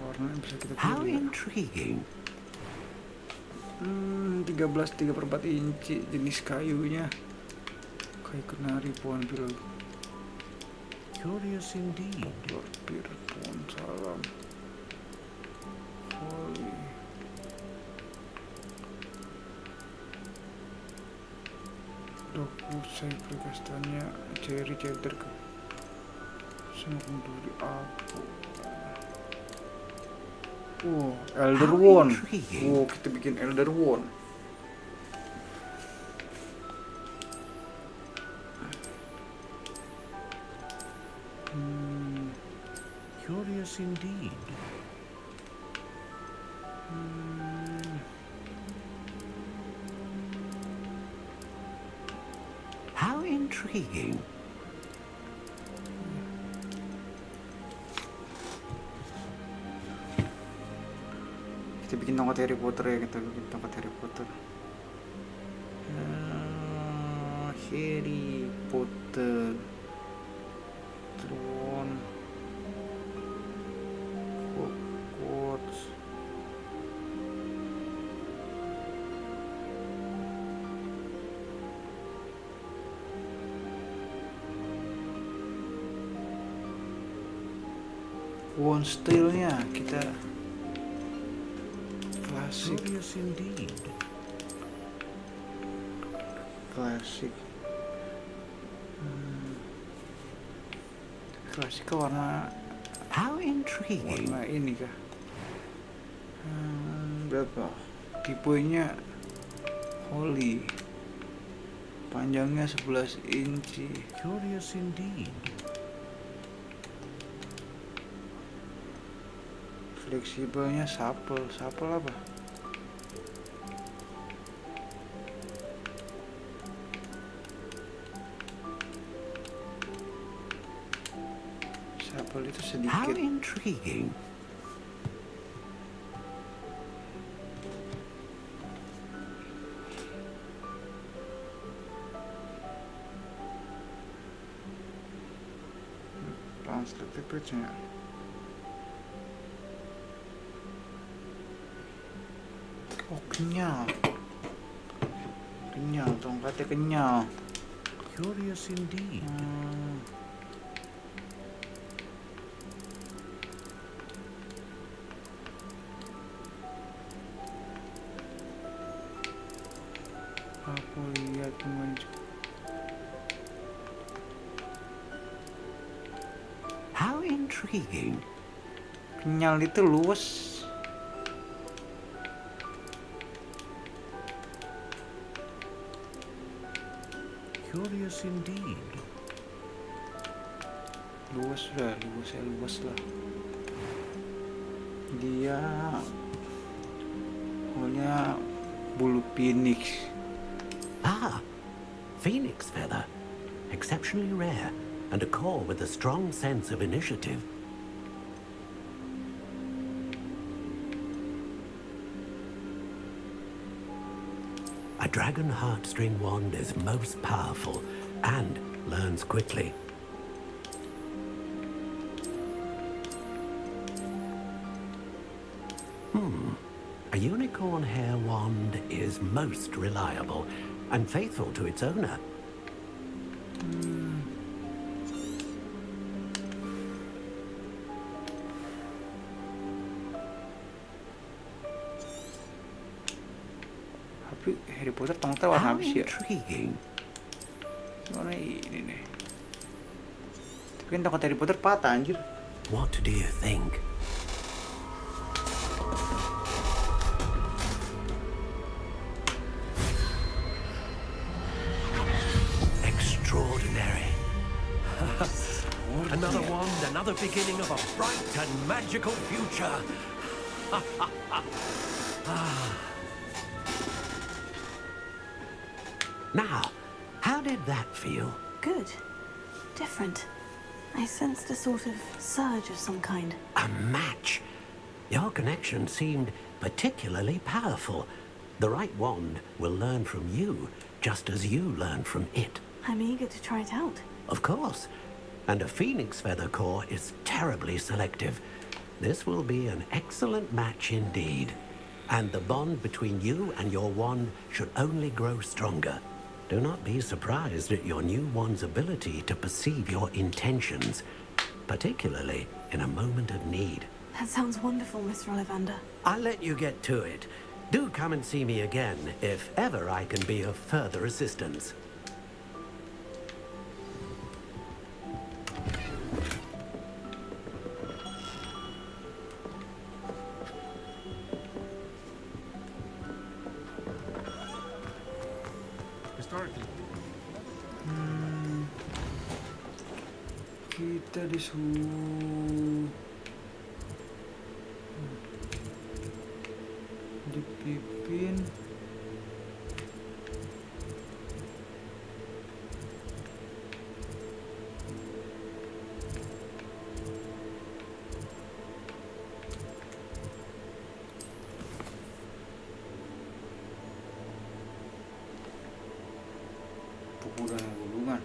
A: warnanya bisa kita pilih.
H: How intriguing.
A: 13/4 inci jenis kayunya. Kayu kenari, pohon pil.
H: Curious indeed.
A: Pir, pohon salam. Holy. Dok, usai perkastannya cherry cheddar ke semua duri aku. Elder Wand. Kita bikin Elder Wand.
E: Curious indeed. How intriguing.
A: Kita bikin tongkat Harry Potter ya, kita bikin tongkat Harry Potter. Harry Potter. Tron. Hogwarts. Wand style-nya kita klasik.
E: Curious indeed.
A: Klasik. Klasik ke warna.
E: How intriguing.
A: Warna ini kah? Berapa? Tipenya Holy. Panjangnya 11 inci.
E: Curious indeed.
A: Fleksibelnya supple. Supple apa? Supple itu sedikit.
E: How intriguing.
A: Selected page-nya. Oh, kenyal. Kenyal, tongkatnya kenyal.
E: Curious indeed.
A: Aku lihat maju.
E: How intriguing.
A: Kenyal itu luas.
E: Curious indeed.
A: Luas lah. Dia pokoknya bulu phoenix.
H: Ah, phoenix feather. Exceptionally rare, and a core with a strong sense of initiative. A dragon heartstring wand is most powerful and learns quickly. A unicorn hair wand is most reliable and faithful to its owner.
A: Tapi Harry Potter tongkatnya warna apa sih ya?
E: Intriguing.
A: Warna ini nih. Tapi kan tongkat Harry Potter patah anjir.
H: What do you think? Extraordinary. Another wand, another beginning of a bright and magical future. Now, how did that feel?
G: Good. Different. I sensed a sort of surge of some kind.
H: A match. Your connection seemed particularly powerful. The right wand will learn from you, just as you learn from it.
G: I'm eager to try it out.
H: Of course. And a phoenix feather core is terribly selective. This will be an excellent match indeed. And the bond between you and your wand should only grow stronger. Do not be surprised at your new wand's ability to perceive your intentions, particularly in a moment of need.
G: That sounds wonderful, Mr. Ollivander.
H: I'll let you get to it. Do come and see me again if ever I can be of further assistance.
A: Kita disuruh dipimpin pukulan gulungan.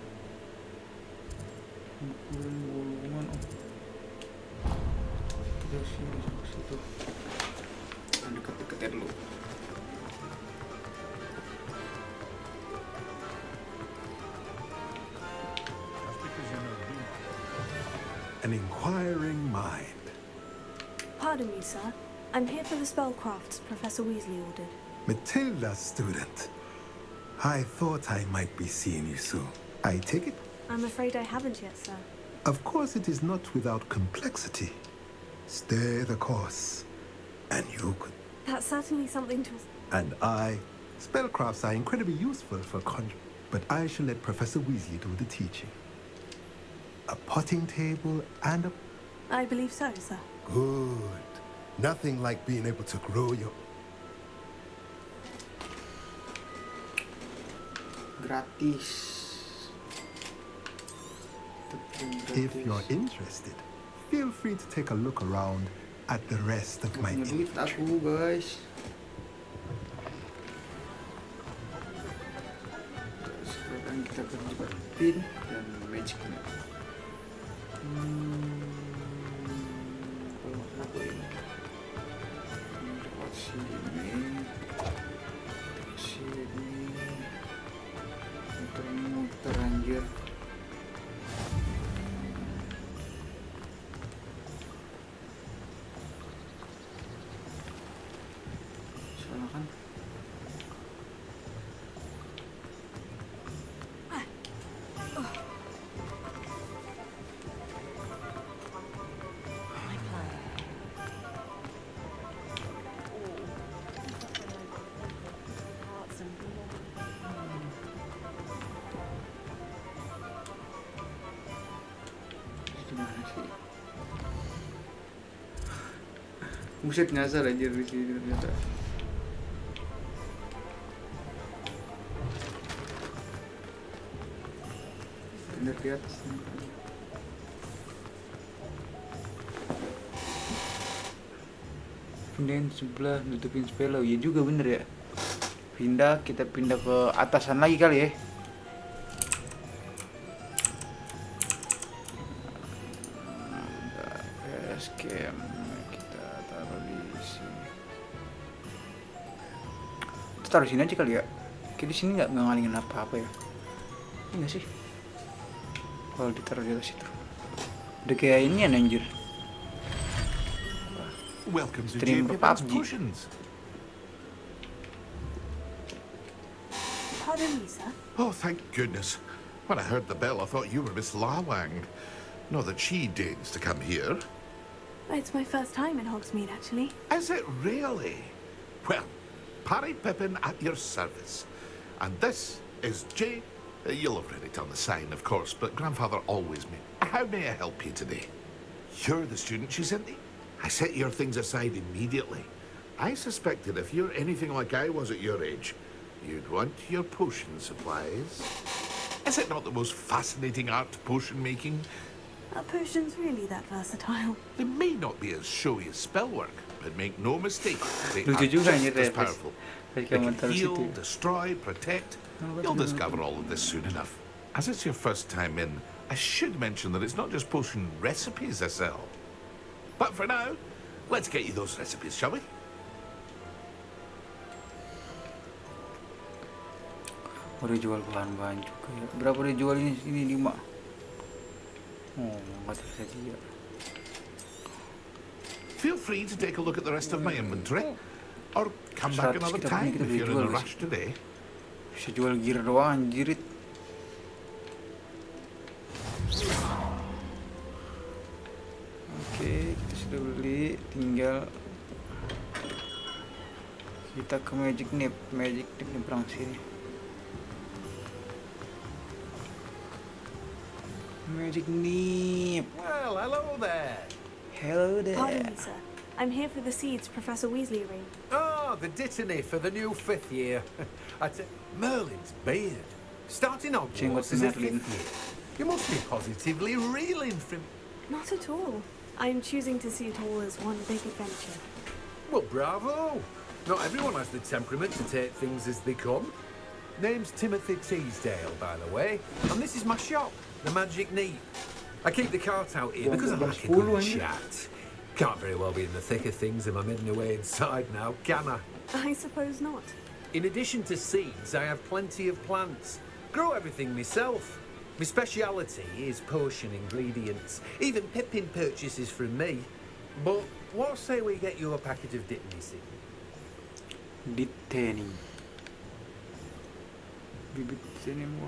A: Terus sini situ. Deket-deketnya dulu.
B: An inquiring mind.
G: Pardon me, sir. I'm here for the spellcrafts Professor Weasley ordered.
B: Matilda's student. I thought I might be seeing you soon. I take it?
G: I'm afraid I haven't yet, sir.
B: Of course, it is not without complexity. Stay the course, and you could.
G: That's certainly something to...
B: And spellcrafts are incredibly useful for but I shall let Professor Weasley do the teaching. A potting table and a...
G: I believe so, sir.
B: Good. Nothing like being able to grow your...
A: Gratis.
B: If you're interested, feel free to take a look around at the rest of my...
A: Duit aku, guys. Sekarang kita buka pin dan magic map. Kalau aku ini lewat sini, muter-muter anjir. Salah kan? Buset, nyasar aja di sini ternyata. Bener di atas. Pindahin sebelah, nutupin spell. Iya juga bener ya. Kita pindah ke atasan lagi kali ya. Scam. Taruh sini aja kali ya. Kayak di sini nggak ngalingin apa-apa ya. Iya sih. Kalau ditaruh di atas itu. Udah kayak ini anjir.
B: Welcome to
A: streamer PUBG.
G: Pardon me, sir.
V: Oh, thank goodness. When I heard the bell, I thought you were Miss Lawang. Not that she deigns to come here.
G: It's my first time in Hogsmeade, actually.
V: Is it really? Well, Parry Pippin at your service. And this is Jay. You'll have read it on the sign, of course, but Grandfather always made. How may I help you today? You're the student she sent me? I set your things aside immediately. I suspected if you're anything like I was at your age, you'd want your potion supplies. Is it not the most fascinating art, potion making?
G: Are potions really that versatile?
V: They may not be as showy as spellwork, but make no mistake, they
A: Lucu
V: are
A: juga
V: just
A: anjir
V: as
A: ya,
V: powerful. They can heal, destroy, protect. You'll discover all of this soon enough. As it's your first time in, I should mention that it's not just potion recipes I sell. But for now, let's get you those recipes, shall we?
A: Udah jual bahan-bahan juga ya. Berapa dia jual ini? Ini 5. Oh, nggak tersedia.
V: Feel free to take a look at the rest of my inventory, or come back another time if you're in a rush today.
A: Bisa jual gear doang, anjirit. Oke, kita sudah beli, tinggal kita ke Magic Nip nyebrang sini. Magic nip.
D: Well, hello there.
A: Hello there.
G: Pardon me, sir. I'm here for the seeds Professor Weasley ring.
D: Oh, the dittany for the new 5th year. Merlin's beard. Starting Hogwarts as a 5th year. You must be positively reeling from...
G: Not at all. I'm choosing to see it all as one big adventure.
D: Well, bravo. Not everyone has the temperament to take things as they come. Name's Timothy Teasdale, by the way. And this is my shop, the Magic Neat. I keep the cart out here because I like a good chat. Can't very well be in the thick of things if I'm hidden away inside now, can I?
G: I suppose not.
D: In addition to seeds, I have plenty of plants. Grow everything myself. My speciality is potion ingredients. Even Pippin purchases from me. But what say we get you a packet of Dittany seed?
A: Dittany. Bibit sini mau.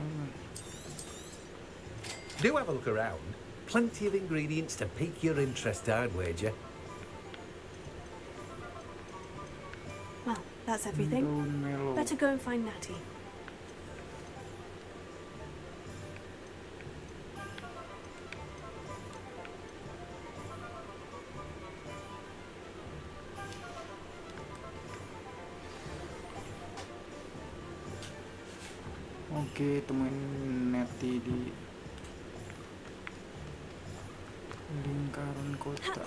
D: Do have a look around. Plenty of ingredients to pique your interest, I'd wager.
G: Well, that's everything. Better go and find Natty.
A: Oke, temuin Natty di lingkaran kota.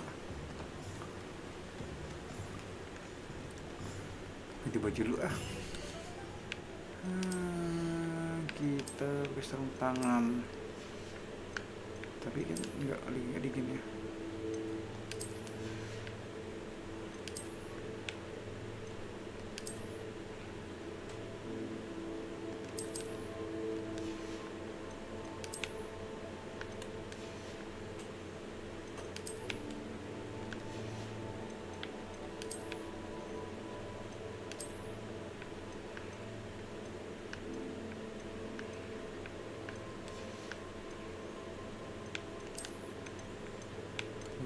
A: Ganti baju dulu ah. Kita pakai sarung tangan. Tapi kan nggak dingin ya.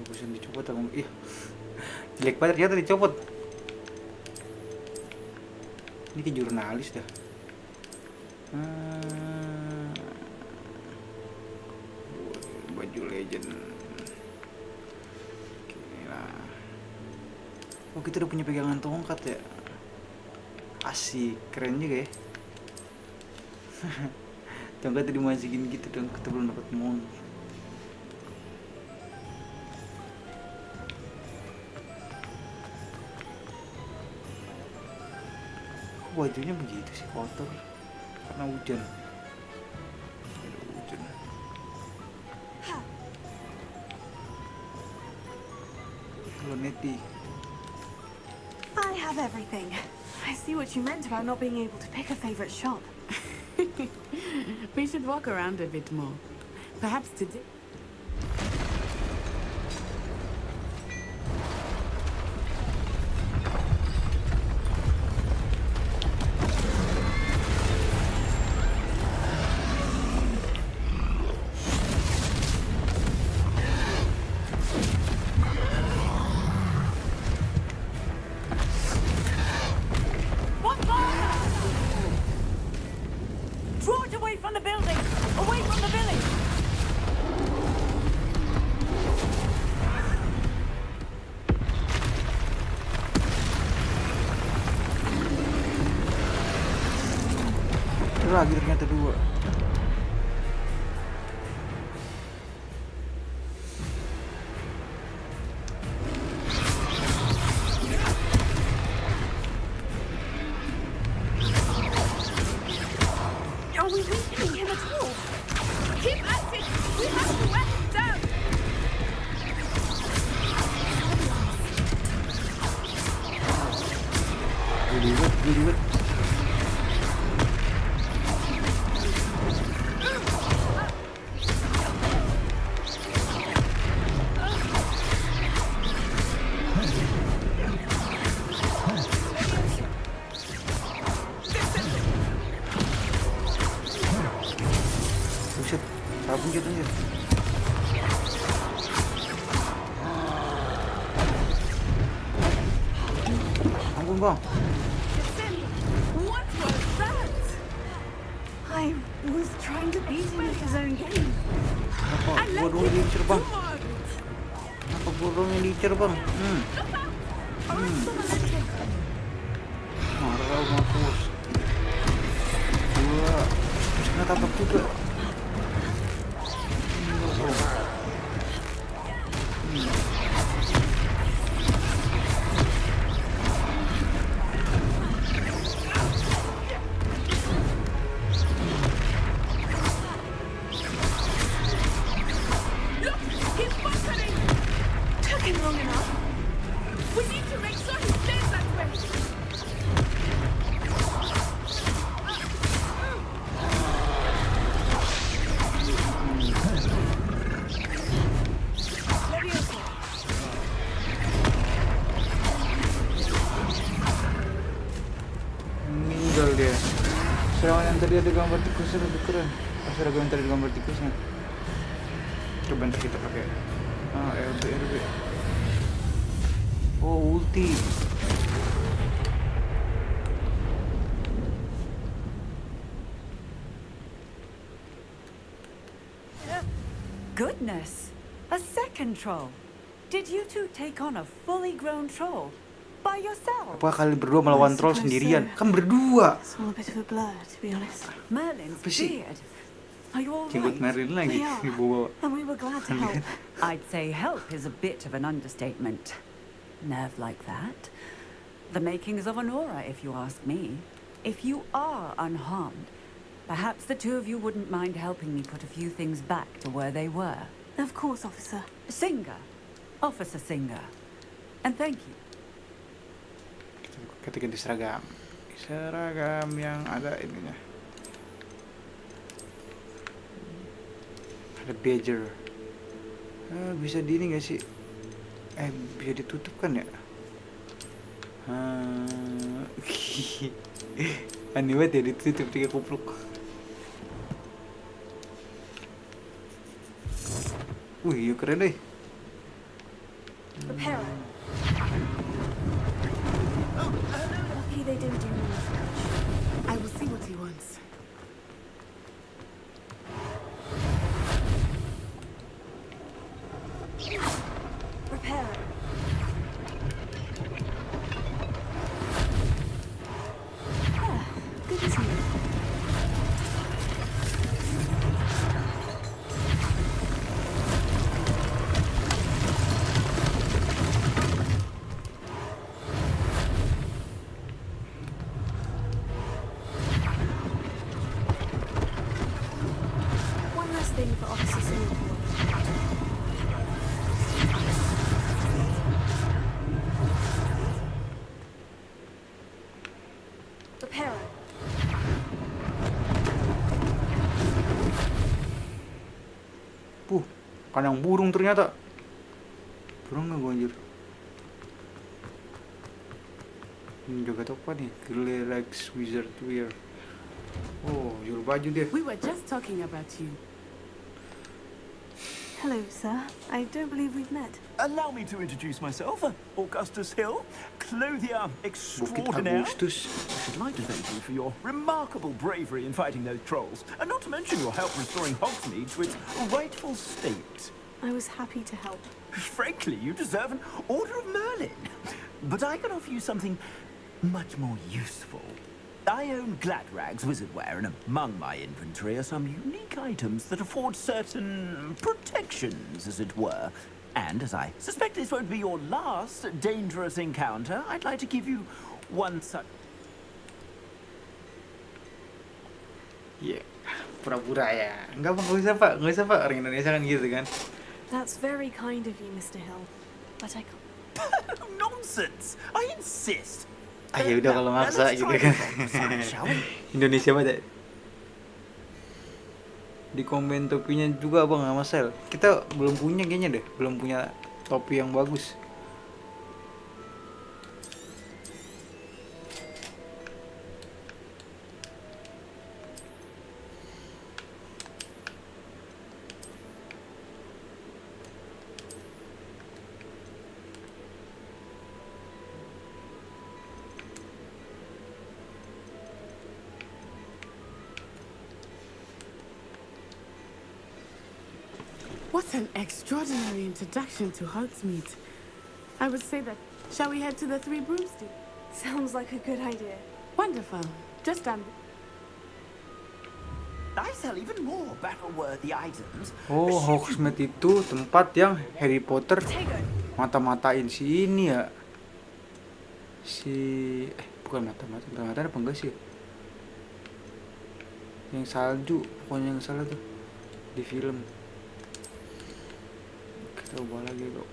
A: Bagusan dicopot aku. Ih, jelek banget ternyata dicopot. Ini ke jurnalis dah. Baju legend. Inilah. Oh, kita udah punya pegangan tongkat ya. Asik, keren juga ya. Tongkat dimasukin gitu dong, kita belum dapat mon. Bajunya begitu sih, kotor karena hujan. Halo Nettie.
G: I have everything. I see what you meant about not being able to pick a favorite shop.
U: We should walk around a bit more. Perhaps today.
S: Draw it away from the building! Away from the village!
A: Lagi ternyata dua.
R: Are we weakening him at all? Keep at it! We have to wear him down!
A: Ribet. Buset, sabun jatuhnya. Ampun bang.
R: What was that?
G: I was trying to beat him at his own game.
A: Kenapa burung diincer bang? Kenapa burungnya diincer bang? Marah mampus. Dua. Terus kena tabrak juga. Dia serangan yang tadi ada gambar tikusnya lebih keren. Seragam yang tadi ada gambar tikusnya. Coba ntar kita pakai RB. Oh, ulti.
M: Goodness, a second troll. Did you two take on a fully grown troll? By yourself.
A: Apa kali berdua melawan troll sendirian? Kan berdua.
G: It's all a bit of a blur, to be honest.
M: Merlin's beard. Are you all
A: Jenggot
M: right?
A: Merlin lagi dibawa.
G: And we were glad to help.
M: I'd say help is a bit of an understatement. Nerve like that. The makings of an aura, if you ask me. If you are unharmed, perhaps the two of you wouldn't mind helping me put a few things back to where they were.
G: Of course, officer.
M: Singer. Officer Singer. And thank you.
A: Kita ganti seragam yang ada ininya, ada badger. Bisa di ini gak sih? Bisa ditutup kan ya? Aneh banget ya ditutup 3 kupluk. Wih, keren deh.
G: Prepare. Lucky they didn't do much.
U: I will see what he wants.
G: Prepare. Good to see you. Thing for Officer Singapore. Prepare.
A: Kandang burung ternyata. Burung nggak gua anjir. Ini juga apa nih? Relax Wizard Wear. Oh, jual baju dia.
U: We were just talking about you.
G: Hello, sir. I don't believe we've met.
P: Allow me to introduce myself. Augustus Hill, clothier extraordinaire. I should like to thank you for your remarkable bravery in fighting those trolls, and not to mention your help restoring Hogsmeade to its rightful state.
G: I was happy to help.
P: Frankly, you deserve an Order of Merlin. But I can offer you something much more useful. I own Gladrag's wizardwear, and among my inventory are some unique items that afford certain protections, as it were. And as I suspect this won't be your last dangerous encounter, I'd like to give you one such...
A: Iya, pura-pura ya. Enggak usah pak, nggak usah pak. Orang Indonesia kan gitu kan.
G: That's very kind of you, Mr. Hill. But I can't.
P: Nonsense! I insist!
A: Ya udah kalau maksa gitu kan. Indonesia banget. Di komen topinya juga bang sama Sel. Kita belum punya kayaknya deh, belum punya topi yang bagus.
U: What an extraordinary introduction to Hogsmeade. I would say that. Shall we head to the Three Broomsticks?
C: Sounds like a good idea.
U: Wonderful. Just down.
P: I sell even more battle-worthy items.
A: Oh, Hogsmeade itu tempat yang Harry Potter mata-matain si ini ya. Bukan mata-matain apa enggak sih? Yang salju, pokoknya yang salah tuh di film. Kita ubah lagi kok.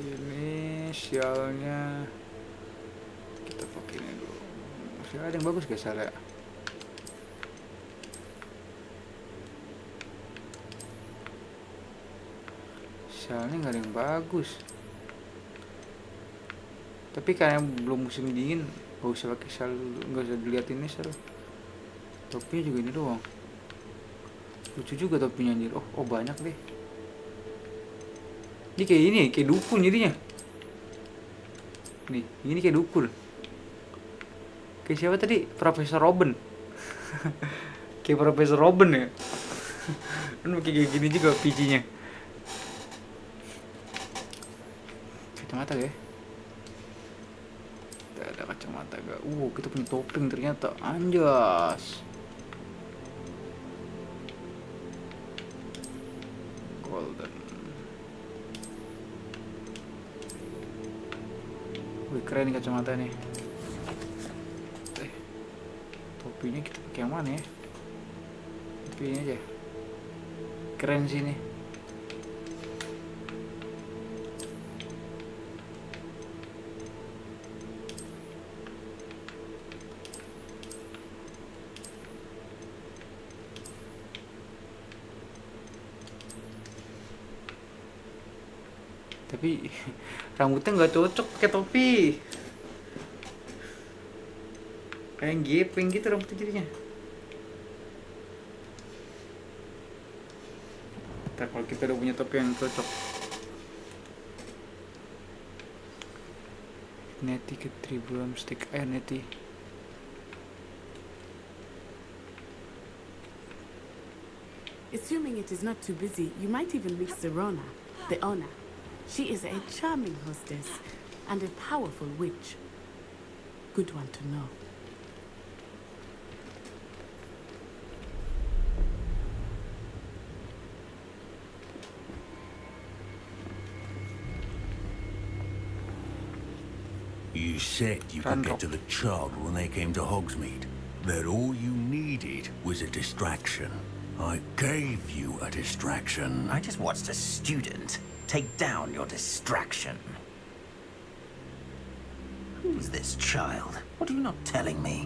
A: Ini sialnya. Kita pakai ini dulu. Masih ada yang bagus guys, salah ya. Sialnya nggak ada yang bagus. Tapi karena belum musim dingin, gak usah pakai sial, nggak usah dilihat ini sial. Topinya juga ini doang. Lucu juga topinya anjir. Oh banyak deh. Ini kayak ini, kayak dukun jadinya. Nih, ini kayak dukun. Kayak siapa tadi? Profesor Robin. Kayak Profesor Robin ya. Kan kayak gini juga PG-nya. Kacamata gak ya? Tidak ada kacamata gak? Kita punya topeng ternyata. Anjas. Golden. Wih, keren nih kacamata nih. Topinya kita pakai yang mana ya? Topi ini aja. Keren sih nih. Tapi rambutnya nggak cocok pakai topi. Kayak gepeng gitu rambutnya jadinya. Ntar kalau kita udah punya topi yang cocok. Netty ke Three Broomsticks. Netty.
U: Assuming it is not too busy, you might even meet Serona, the owner. She is a charming hostess and a powerful witch. Good one to know.
E: You said you could get to the child when they came to Hogsmeade. That all you needed was a distraction. I gave you a distraction.
K: I just watched a student take down your distraction. Who's this child? What are you not telling me?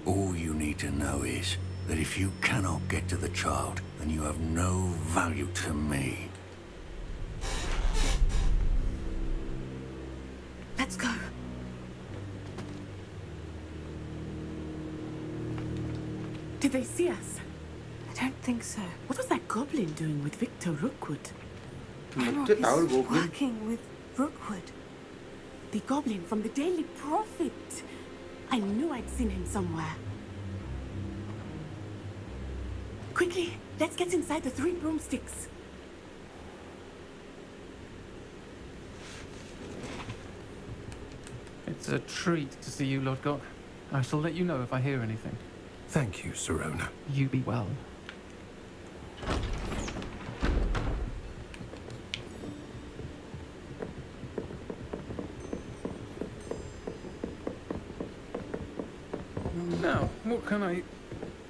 E: All you need to know is that if you cannot get to the child, then you have no value to me.
U: Let's go. Did they see us?
C: I don't think so.
U: What was that goblin doing with Victor Rookwood?
C: Hemlock is working with Rookwood.
U: The goblin from the Daily Prophet. I knew I'd seen him somewhere. Quickly, let's get inside the Three Broomsticks.
F: It's a treat to see you, Lord Gok. I shall let you know if I hear anything.
B: Thank you, Serona.
F: You be well. Now, what can I...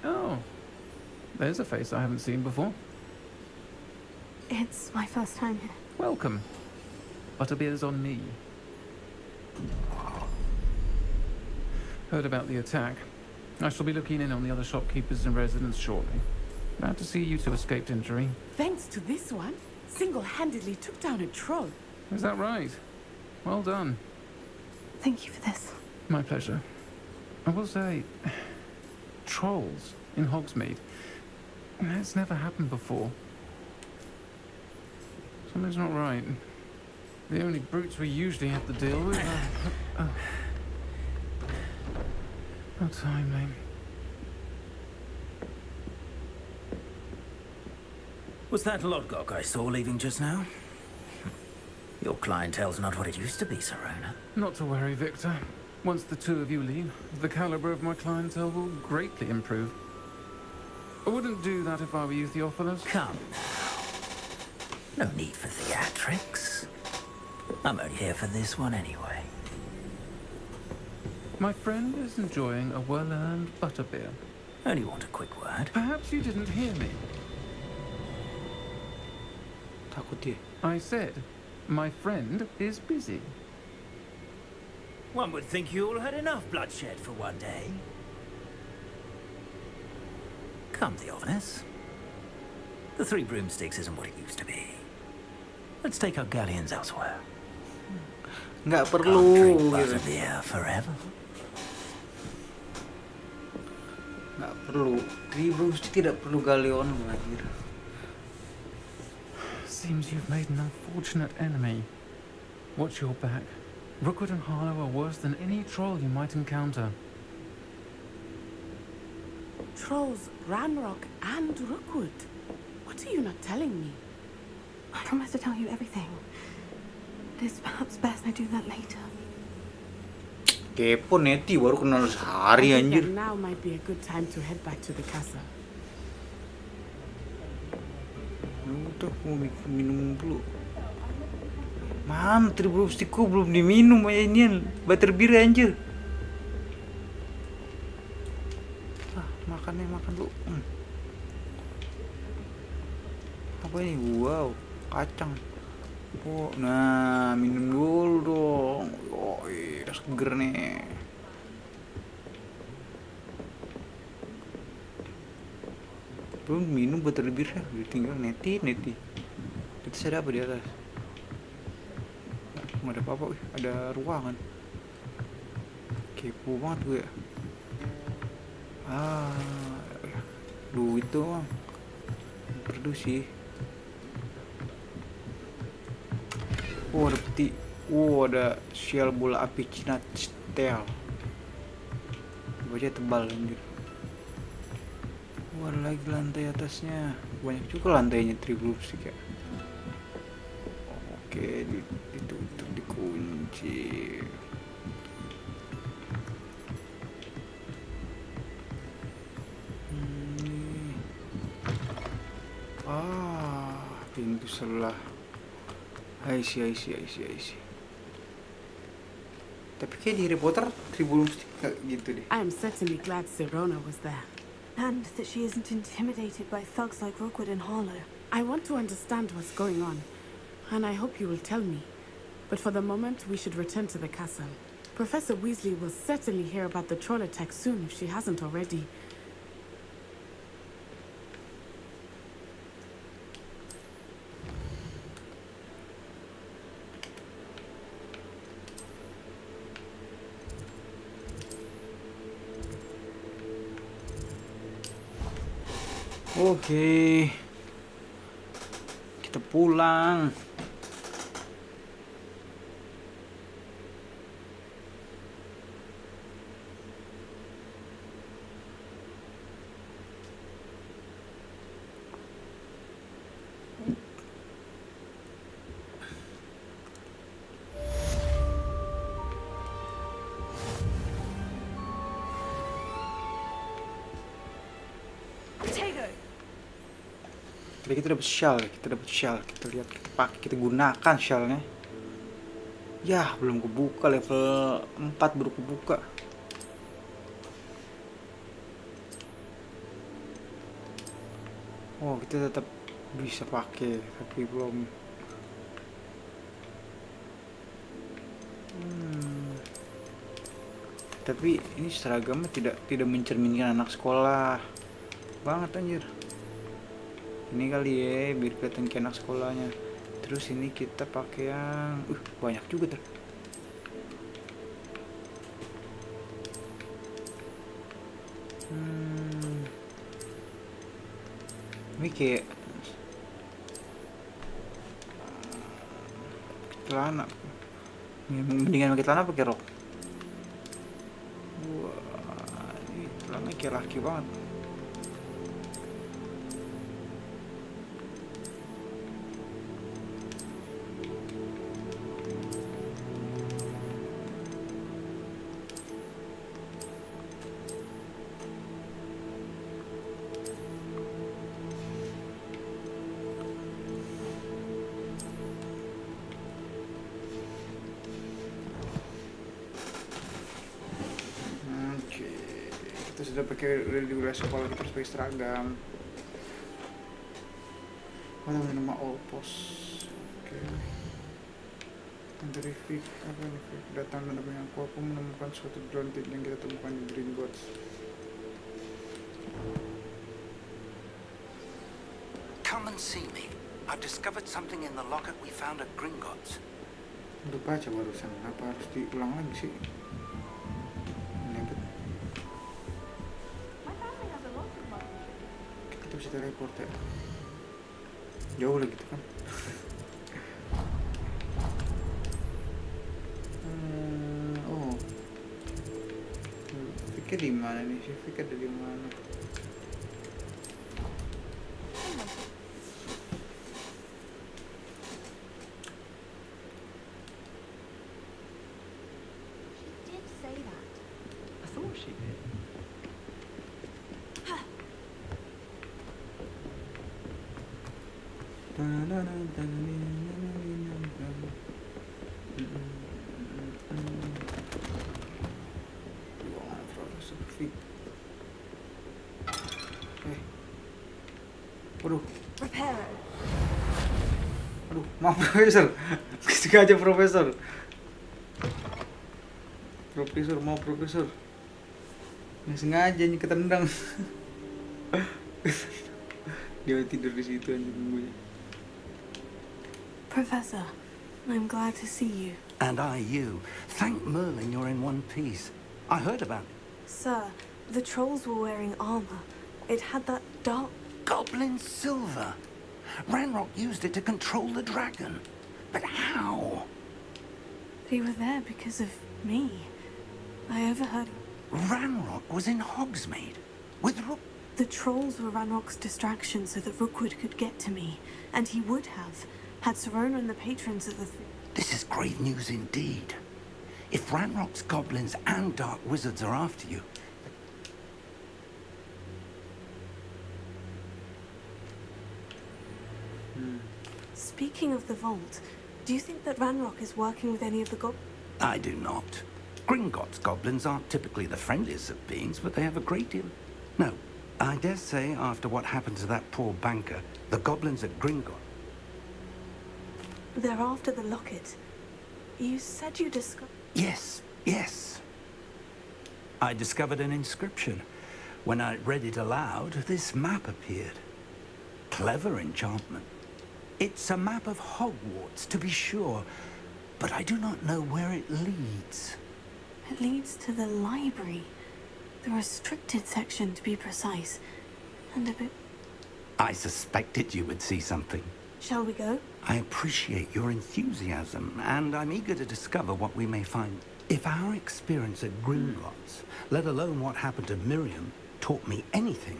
F: Oh, there's a face I haven't seen before.
C: It's my first time here.
F: Welcome. Butterbeer's on me. Heard about the attack. I shall be looking in on the other shopkeepers and residents shortly. Glad to see you two escaped injury.
U: Thanks to this one, single-handedly took down a troll.
F: Is that right? Well done.
C: Thank you for this.
F: My pleasure. I will say, trolls in Hogsmeade. It's never happened before. Something's not right. The only brutes we usually have to deal with are... How timely.
K: Was that Lodgok I saw leaving just now? Your clientele's not what it used to be, Serona.
F: Not to worry, Victor. Once the two of you leave, the caliber of my clientele will greatly improve. I wouldn't do that if I were you, Theophilus.
K: Come now. No need for theatrics. I'm only here for this one anyway.
F: My friend is enjoying a well-earned butterbeer.
K: Only want a quick word.
F: Perhaps you didn't hear me.
A: Takut dia.
F: I said, my friend is busy.
K: One would think you all had enough bloodshed for one day. Come, Theophilus. The Three Broomsticks isn't what it used to be. Let's take our galleons elsewhere.
A: Nggak
K: Can't
A: perlu.
K: drink
A: Gitu.
K: butterbeer forever.
A: Nggak perlu. Three Broomsticks tidak perlu galeon anjir.
F: Seems you've made an unfortunate enemy. Watch your back. Rookwood and Harlow are worse than any troll you might encounter.
S: Trolls, Ranrock, and Rookwood. What are you not telling me?
C: I promise to tell you everything. It is perhaps best I do that later.
A: Kepo Neti baru kenal sehari
S: I think
A: anjir.
S: that now might be a good time to head back to the castle.
A: Udah mau minum dulu. Mam, Three Broomstickku belum diminum ya ini butterbeer anjir. Makan dulu. Apa ini? Wow, kacang. Oh, nah minum dulu dong. Oh, udah seger nih. Belum minum butterbeer ya, tinggal neti. Itu ada apa di atas? Nggak ada apa-apa, ada ruangan. Kepo banget gue. Duit doang. Perlu sih. Oh, ada peti. Oh, ada shell bola api Cina steel. Baca tebal anjir. Oh, ada lagi lantai atasnya. Banyak juga lantainya Three Broomsticks ya. Oke, ditutup, dikunci. Pintu sebelah. I see. Tapi kayak di Harry Potter, Three Broomsticks kayak gitu deh.
S: I am certainly glad Serona was there.
C: And that she isn't intimidated by thugs like Rookwood and Harlow.
S: I want to understand what's going on, and I hope you will tell me. But for the moment, we should return to the castle. Professor Weasley will certainly hear about the troll attack soon if she hasn't already.
A: Oke. Kita pulang. Tadi kita dapat shell, kita lihat, kita pakai, kita gunakan shellnya. Ya, belum kebuka, level 4 baru kebuka. Oh, kita tetap bisa pakai, tapi belum. Tapi ini seragamnya tidak mencerminkan anak sekolah banget anjir. Ini kali ya biar kelihatan kayak anak sekolahnya. Terus ini kita pakai yang banyak juga tuh. Ini kayak celana. Mendingan pakai celana pakai rok. Wah, ini celana kayak laki banget. Kita sudah udah di wilayah sekolah, kita harus pakai seragam. Mana nama Olpos? Oke. Verific apa nih? Datang dan apa yang aku menemukan suatu drontit yang kita temukan di Gringotts.
K: Come and see me. I've discovered something in the locket we found at Gringotts.
A: Udah baca barusan, kenapa harus diulang lagi sih? Nebet. Kita bisa teleport ya. Jauh lagi tuh kan. Oh. Fikir di mana nih? Fikir ada di mana? Waduh. Aduh, maaf Profesor. Sengaja Profesor. Maaf Profesor. Nggak sengaja nih ketendang. Dia tidur di situ aja nunggunya.
G: Professor, I'm glad to see you.
K: And I you. Thank Merlin you're in one piece. I heard about it.
G: Sir, the trolls were wearing armor. It had that dark...
K: Goblin silver. Ranrock used it to control the dragon. But how?
G: They were there because of me. I overheard...
K: Ranrock was in Hogsmeade with Rook.
G: The trolls were Ranrock's distraction so that Rookwood could get to me. And he would have, had Serona and the patrons of the...
K: This is grave news indeed. If Ranrock's goblins and dark wizards are after you...
G: Speaking of the vault, do you think that Ranrock is working with any of the
K: I do not. Gringotts goblins aren't typically the friendliest of beings, but they have a great deal... No, I dare say after what happened to that poor banker, the goblins at Gringotts...
G: They're after the locket. You said you discovered...
K: Yes. I discovered an inscription. When I read it aloud, this map appeared. Clever enchantment. It's a map of Hogwarts, to be sure, but I do not know where it leads.
G: It leads to the library. The restricted section, to be precise. And a bit...
K: I suspected you would see something.
G: Shall we go?
K: I appreciate your enthusiasm, and I'm eager to discover what we may find. If our experience at Gringotts, let alone what happened to Miriam, taught me anything,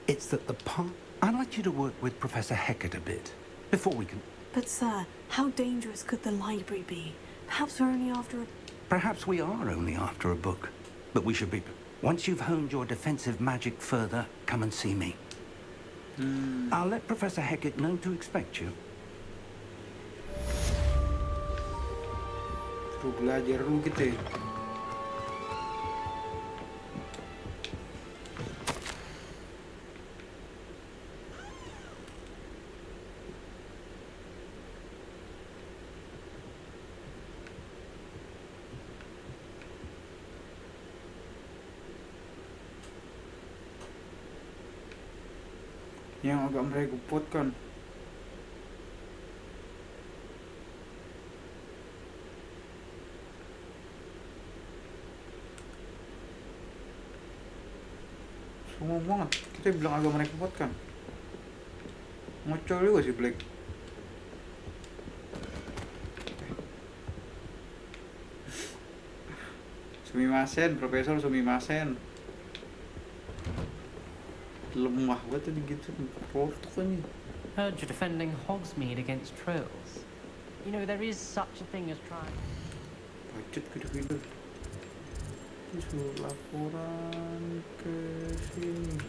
K: it's that the part... I'd like you to work with Professor Hecat a bit, before we can...
G: But, sir, how dangerous could the library be? Perhaps we're only after a...
K: Perhaps we are only after a book, but we should be... Once you've honed your defensive magic further, come and see me. I'll let Professor Hecat know to expect you.
A: Suruh belajar dulu kita ya. Yang agak merepotkan. Ngomong banget, kita bilang agak merepotkan. Ngocol juga sih Black. Sumimasen, Profesor Sumimasen. Lemah banget tadi gitu, protoknya.
T: Heard you're defending Hogsmeade against trolls. You know, there is such a thing as trying.
A: Bacot gitu-gitu. Suruh laporan ke sini.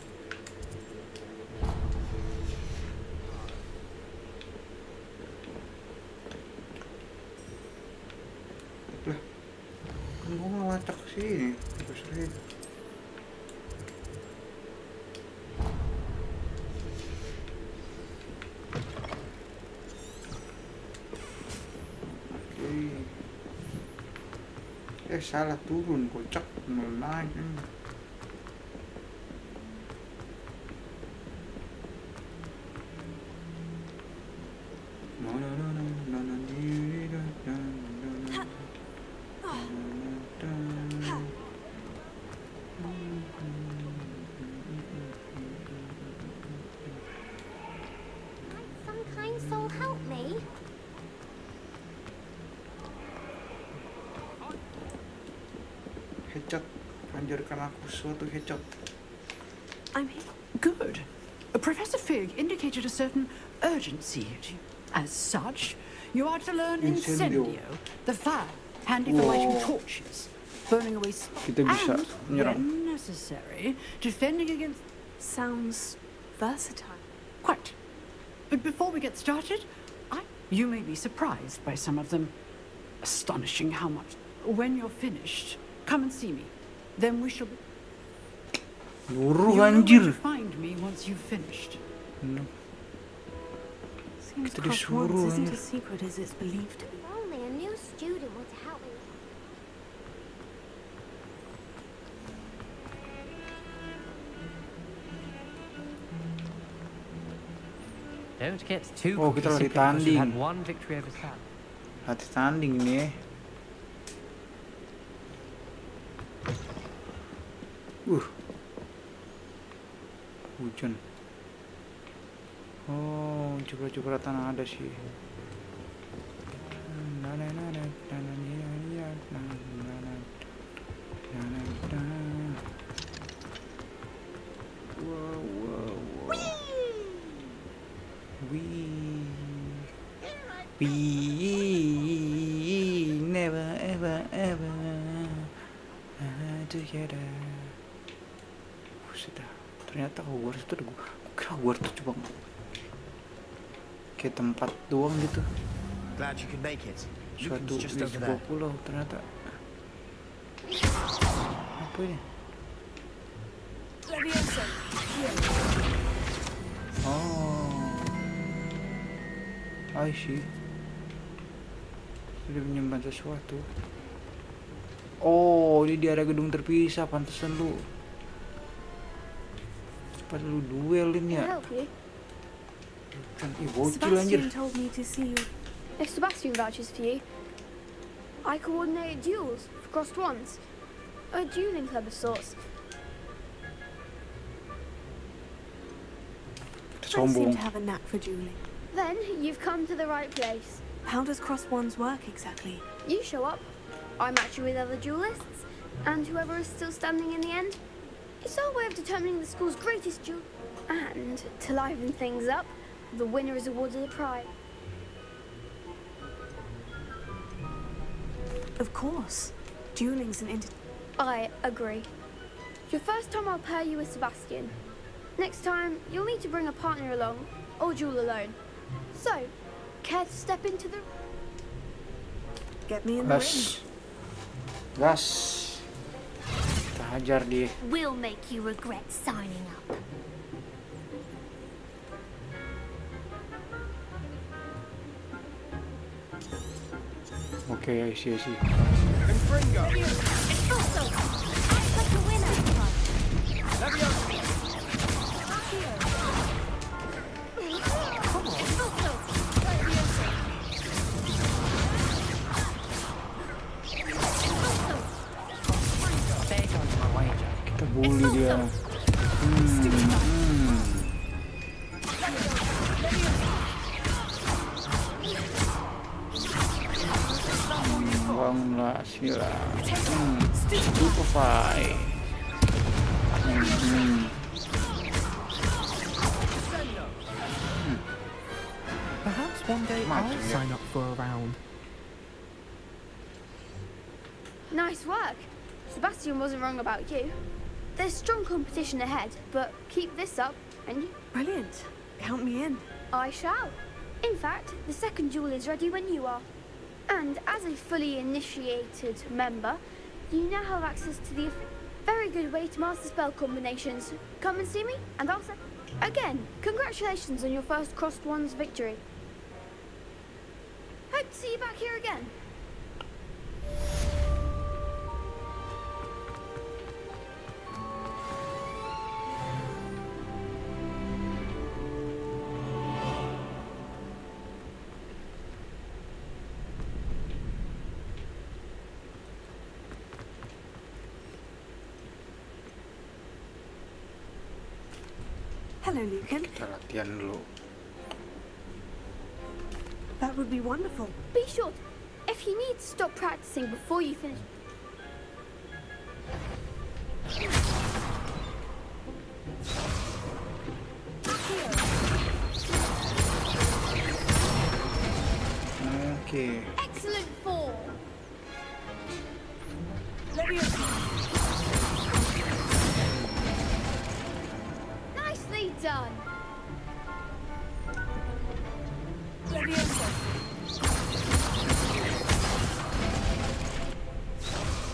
A: Lah, kan gua ngelacak sini. Terus salah turun, kocak, naik.
Q: Some kind soul help me.
A: Headshot, anjurkan aku suatu headshot.
S: I'm here. Good. Professor Fig indicated a certain urgency. As such, you are to learn Incendio, the fire handy for lighting torches, burning away smoke, and, when necessary, defending against...
G: Sounds versatile.
S: Quite. But before we get started, you may be surprised by some of them. Astonishing how much. When you're finished, come and see me. Then we shall... You'll know where to find me once you've finished.
A: No.
G: Seems Hogwarts isn't as secret as it's believed to be.
Q: Only a new student would help me.
T: Don't get too
A: kita lagi
T: complacent because we've had
A: tanding.
T: one victory over Sal.
A: Hati tanding nih. Hujan. Oh, coklat-coklatan ada sih. We never ever ever together. Sudah, ternyata Hogwarts itu gue kira Hogwarts itu cuma kayak tempat doang gitu.
I: Glad you could make it.
A: Suatu di sebuah pulau ternyata. Apa ini? Oh, I see. Sudah menyimpan sesuatu. Oh, ini di area gedung terpisah, pantesan lu. Pas lu duelin ya. Kan bocil anjir.
N: Sebastian told me to see you. If Sebastian vouches for you, I coordinate duels for crossed wands. A dueling club of sorts.
G: I seem to have a knack for dueling.
N: Then you've come to the right place.
G: How does crossed wands work exactly?
N: You show up, I match you with other duelists, and whoever is still standing in the end. It's our way of determining the school's greatest duel. And to liven things up, the winner is awarded a prize.
G: Of course. Dueling's an
N: I agree. Your first time I'll pair you with Sebastian. Next time, you'll need to bring a partner along, or duel alone. So, care to step into the...
G: Get me in the ring.
A: Gas. Kita hajar dia.
Q: We'll make you regret signing up.
A: Okay, I see.
I: Confringo.
Q: Also, act like a winner.
A: Kita bully dia. Bangunlah sila. Stupefy.
W: Perhaps one day I'll sign up for a round.
N: Nice work. Sebastian wasn't wrong about you. There's strong competition ahead, but keep this up and you...
G: Brilliant. Count me in.
N: I shall. In fact, the second duel is ready when you are. And as a fully initiated member, you now have access to the very good way to master spell combinations. Come and see me, and I'll say... Again, congratulations on your first crossed wands victory. Hope to see you back here again.
G: Hello, Lucan.
A: Kita latihan dulu.
G: That would be wonderful.
N: Be sure, if you need to stop practicing before you finish.
A: Okay.
N: Excellent form. Nicely done.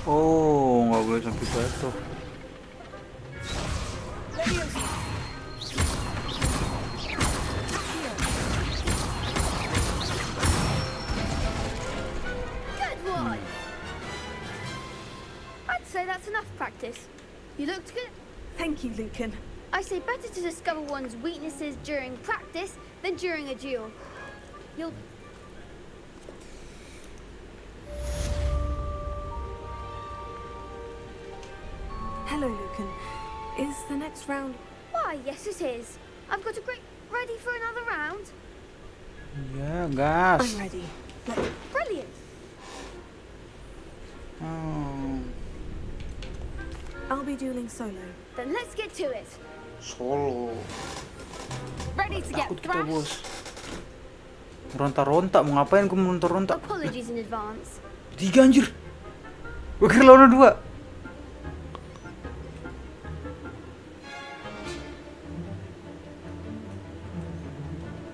A: Oh, nggak boleh sampai jatuh.
N: Good one. I'd say that's enough practice. You looked good.
G: Thank you, Lucan.
N: I say better to discover one's weaknesses during practice than during a duel. You'll...
G: Hello, Lucan. Is the next round...
N: Why, yes it is. I've got a great... Ready for another round?
A: Ya, gas.
G: I'm ready.
N: Brilliant.
A: Oh,
G: I'll be dueling solo.
N: Then let's get to it.
A: solo.
N: Ready to get
A: Takut kita,
N: thrashed?
A: bos. Ronta-ronta, mau ngapain gue meronta-ronta?
N: Apologies in advance.
A: 3 anjir. Gue kira lawan 2.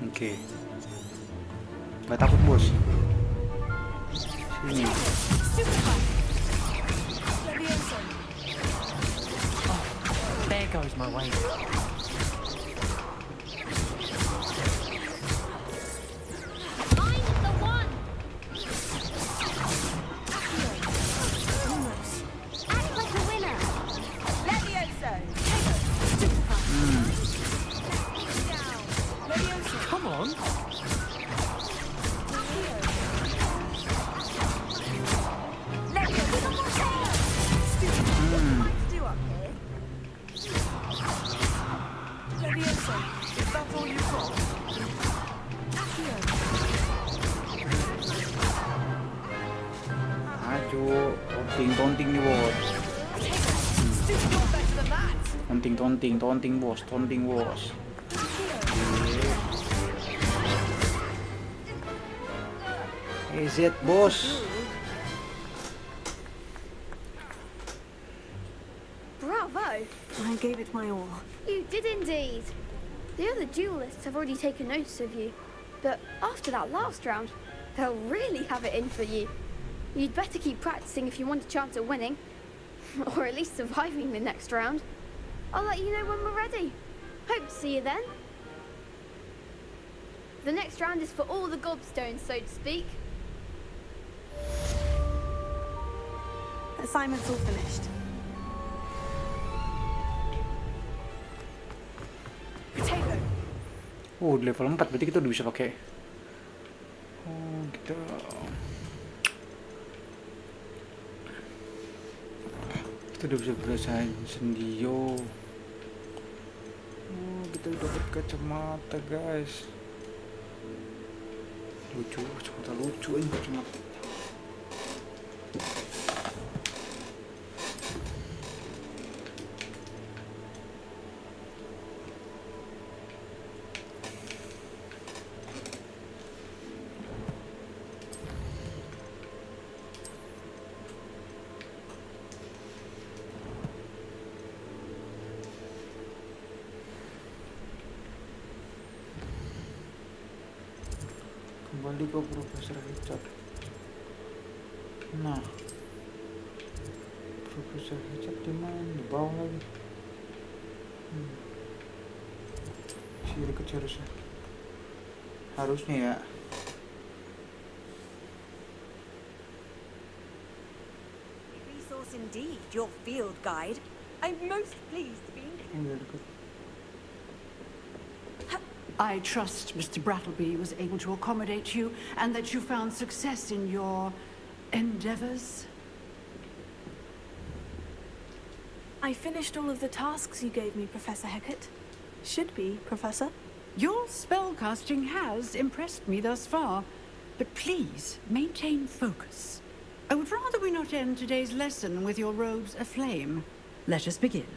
A: Oke. Gak takut, bos. Sini.
T: There goes my way.
N: I'm the one.
Q: Act like a winner.
R: Levioso.
T: Come on.
R: Do up here. Levioso. Is that all you've got?
A: Maju. Tonting nih, bos.
R: Stupid, you're better than that.
A: Tonting, bos. EZ, bos.
N: Bravo.
G: I gave it my all.
N: You did indeed. The other duelists have already taken notice of you. But after that last round, they'll really have it in for you. You'd better keep practicing if you want a chance at winning. Or at least surviving the next round. I'll let you know when we're ready. Hope to see you then. The next round is for all the gobstones, so to speak.
G: Assignment's all finished.
R: Potato.
A: Oh, di level 4 berarti kita udah bisa pakai. Oh, kita udah bisa belajar sendio. Oh, kita udah dapat kacamata, guys. Lucu, kacamata lucu ini kacamata. Kembali ke Profesor Richard. Nah, Profesor Richard di mana? Di bawah lagi. Sini dekat harusnya ya.
J: Resource indeed, your field guide. I'm most pleased to be here.
S: I trust Mr. Brattleby was able to accommodate you and that you found success in your endeavors.
G: I finished all of the tasks you gave me, Professor Hecat. Should be, Professor.
S: Your spellcasting has impressed me thus far, but please maintain focus. I would rather we not end today's lesson with your robes aflame. Let us begin.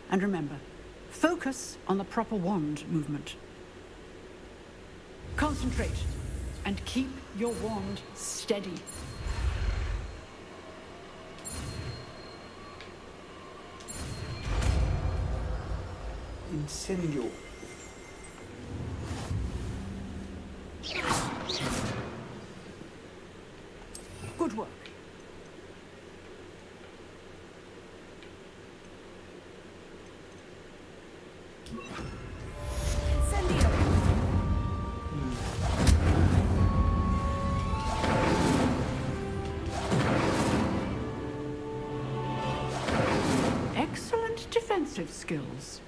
S: And remember, focus on the proper wand movement. Concentrate and keep your wand steady.
A: Incendio.
S: Good work. Excellent defensive skills.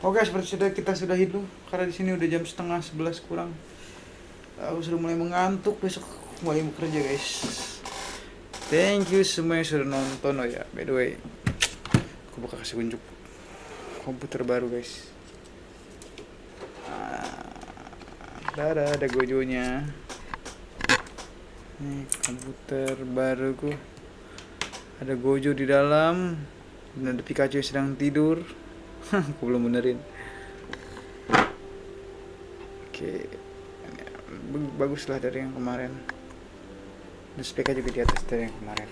A: Oke, seperti kita sudahi dulu karena di sini udah jam 10:30 kurang. Aku sudah mulai mengantuk, besok mulai bekerja guys. Thank you semua yang sudah nonton. Oh ya, by the way, aku bakal kasih unjuk komputer baru guys. Ada gojonya. Nih komputer baruku. Ada gojo di dalam. Dan ada Pikachu yang sedang tidur. Aku belum benerin. Oke. Bagus lah dari yang kemarin. Dan spek juga di atas dari yang kemarin.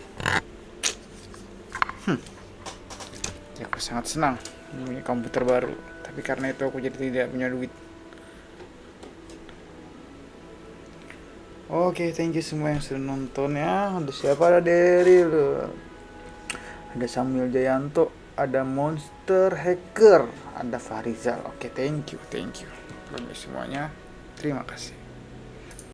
A: Ya, aku sangat senang punya komputer baru. Tapi karena itu aku jadi tidak punya duit. Oke, thank you semua yang sudah nonton ya. Ada siapa? Ada Daryl, ada Samuel Jayanto, ada Monster Hacker, ada Farizal. Oke, thank you. Bagi semuanya. Terima kasih.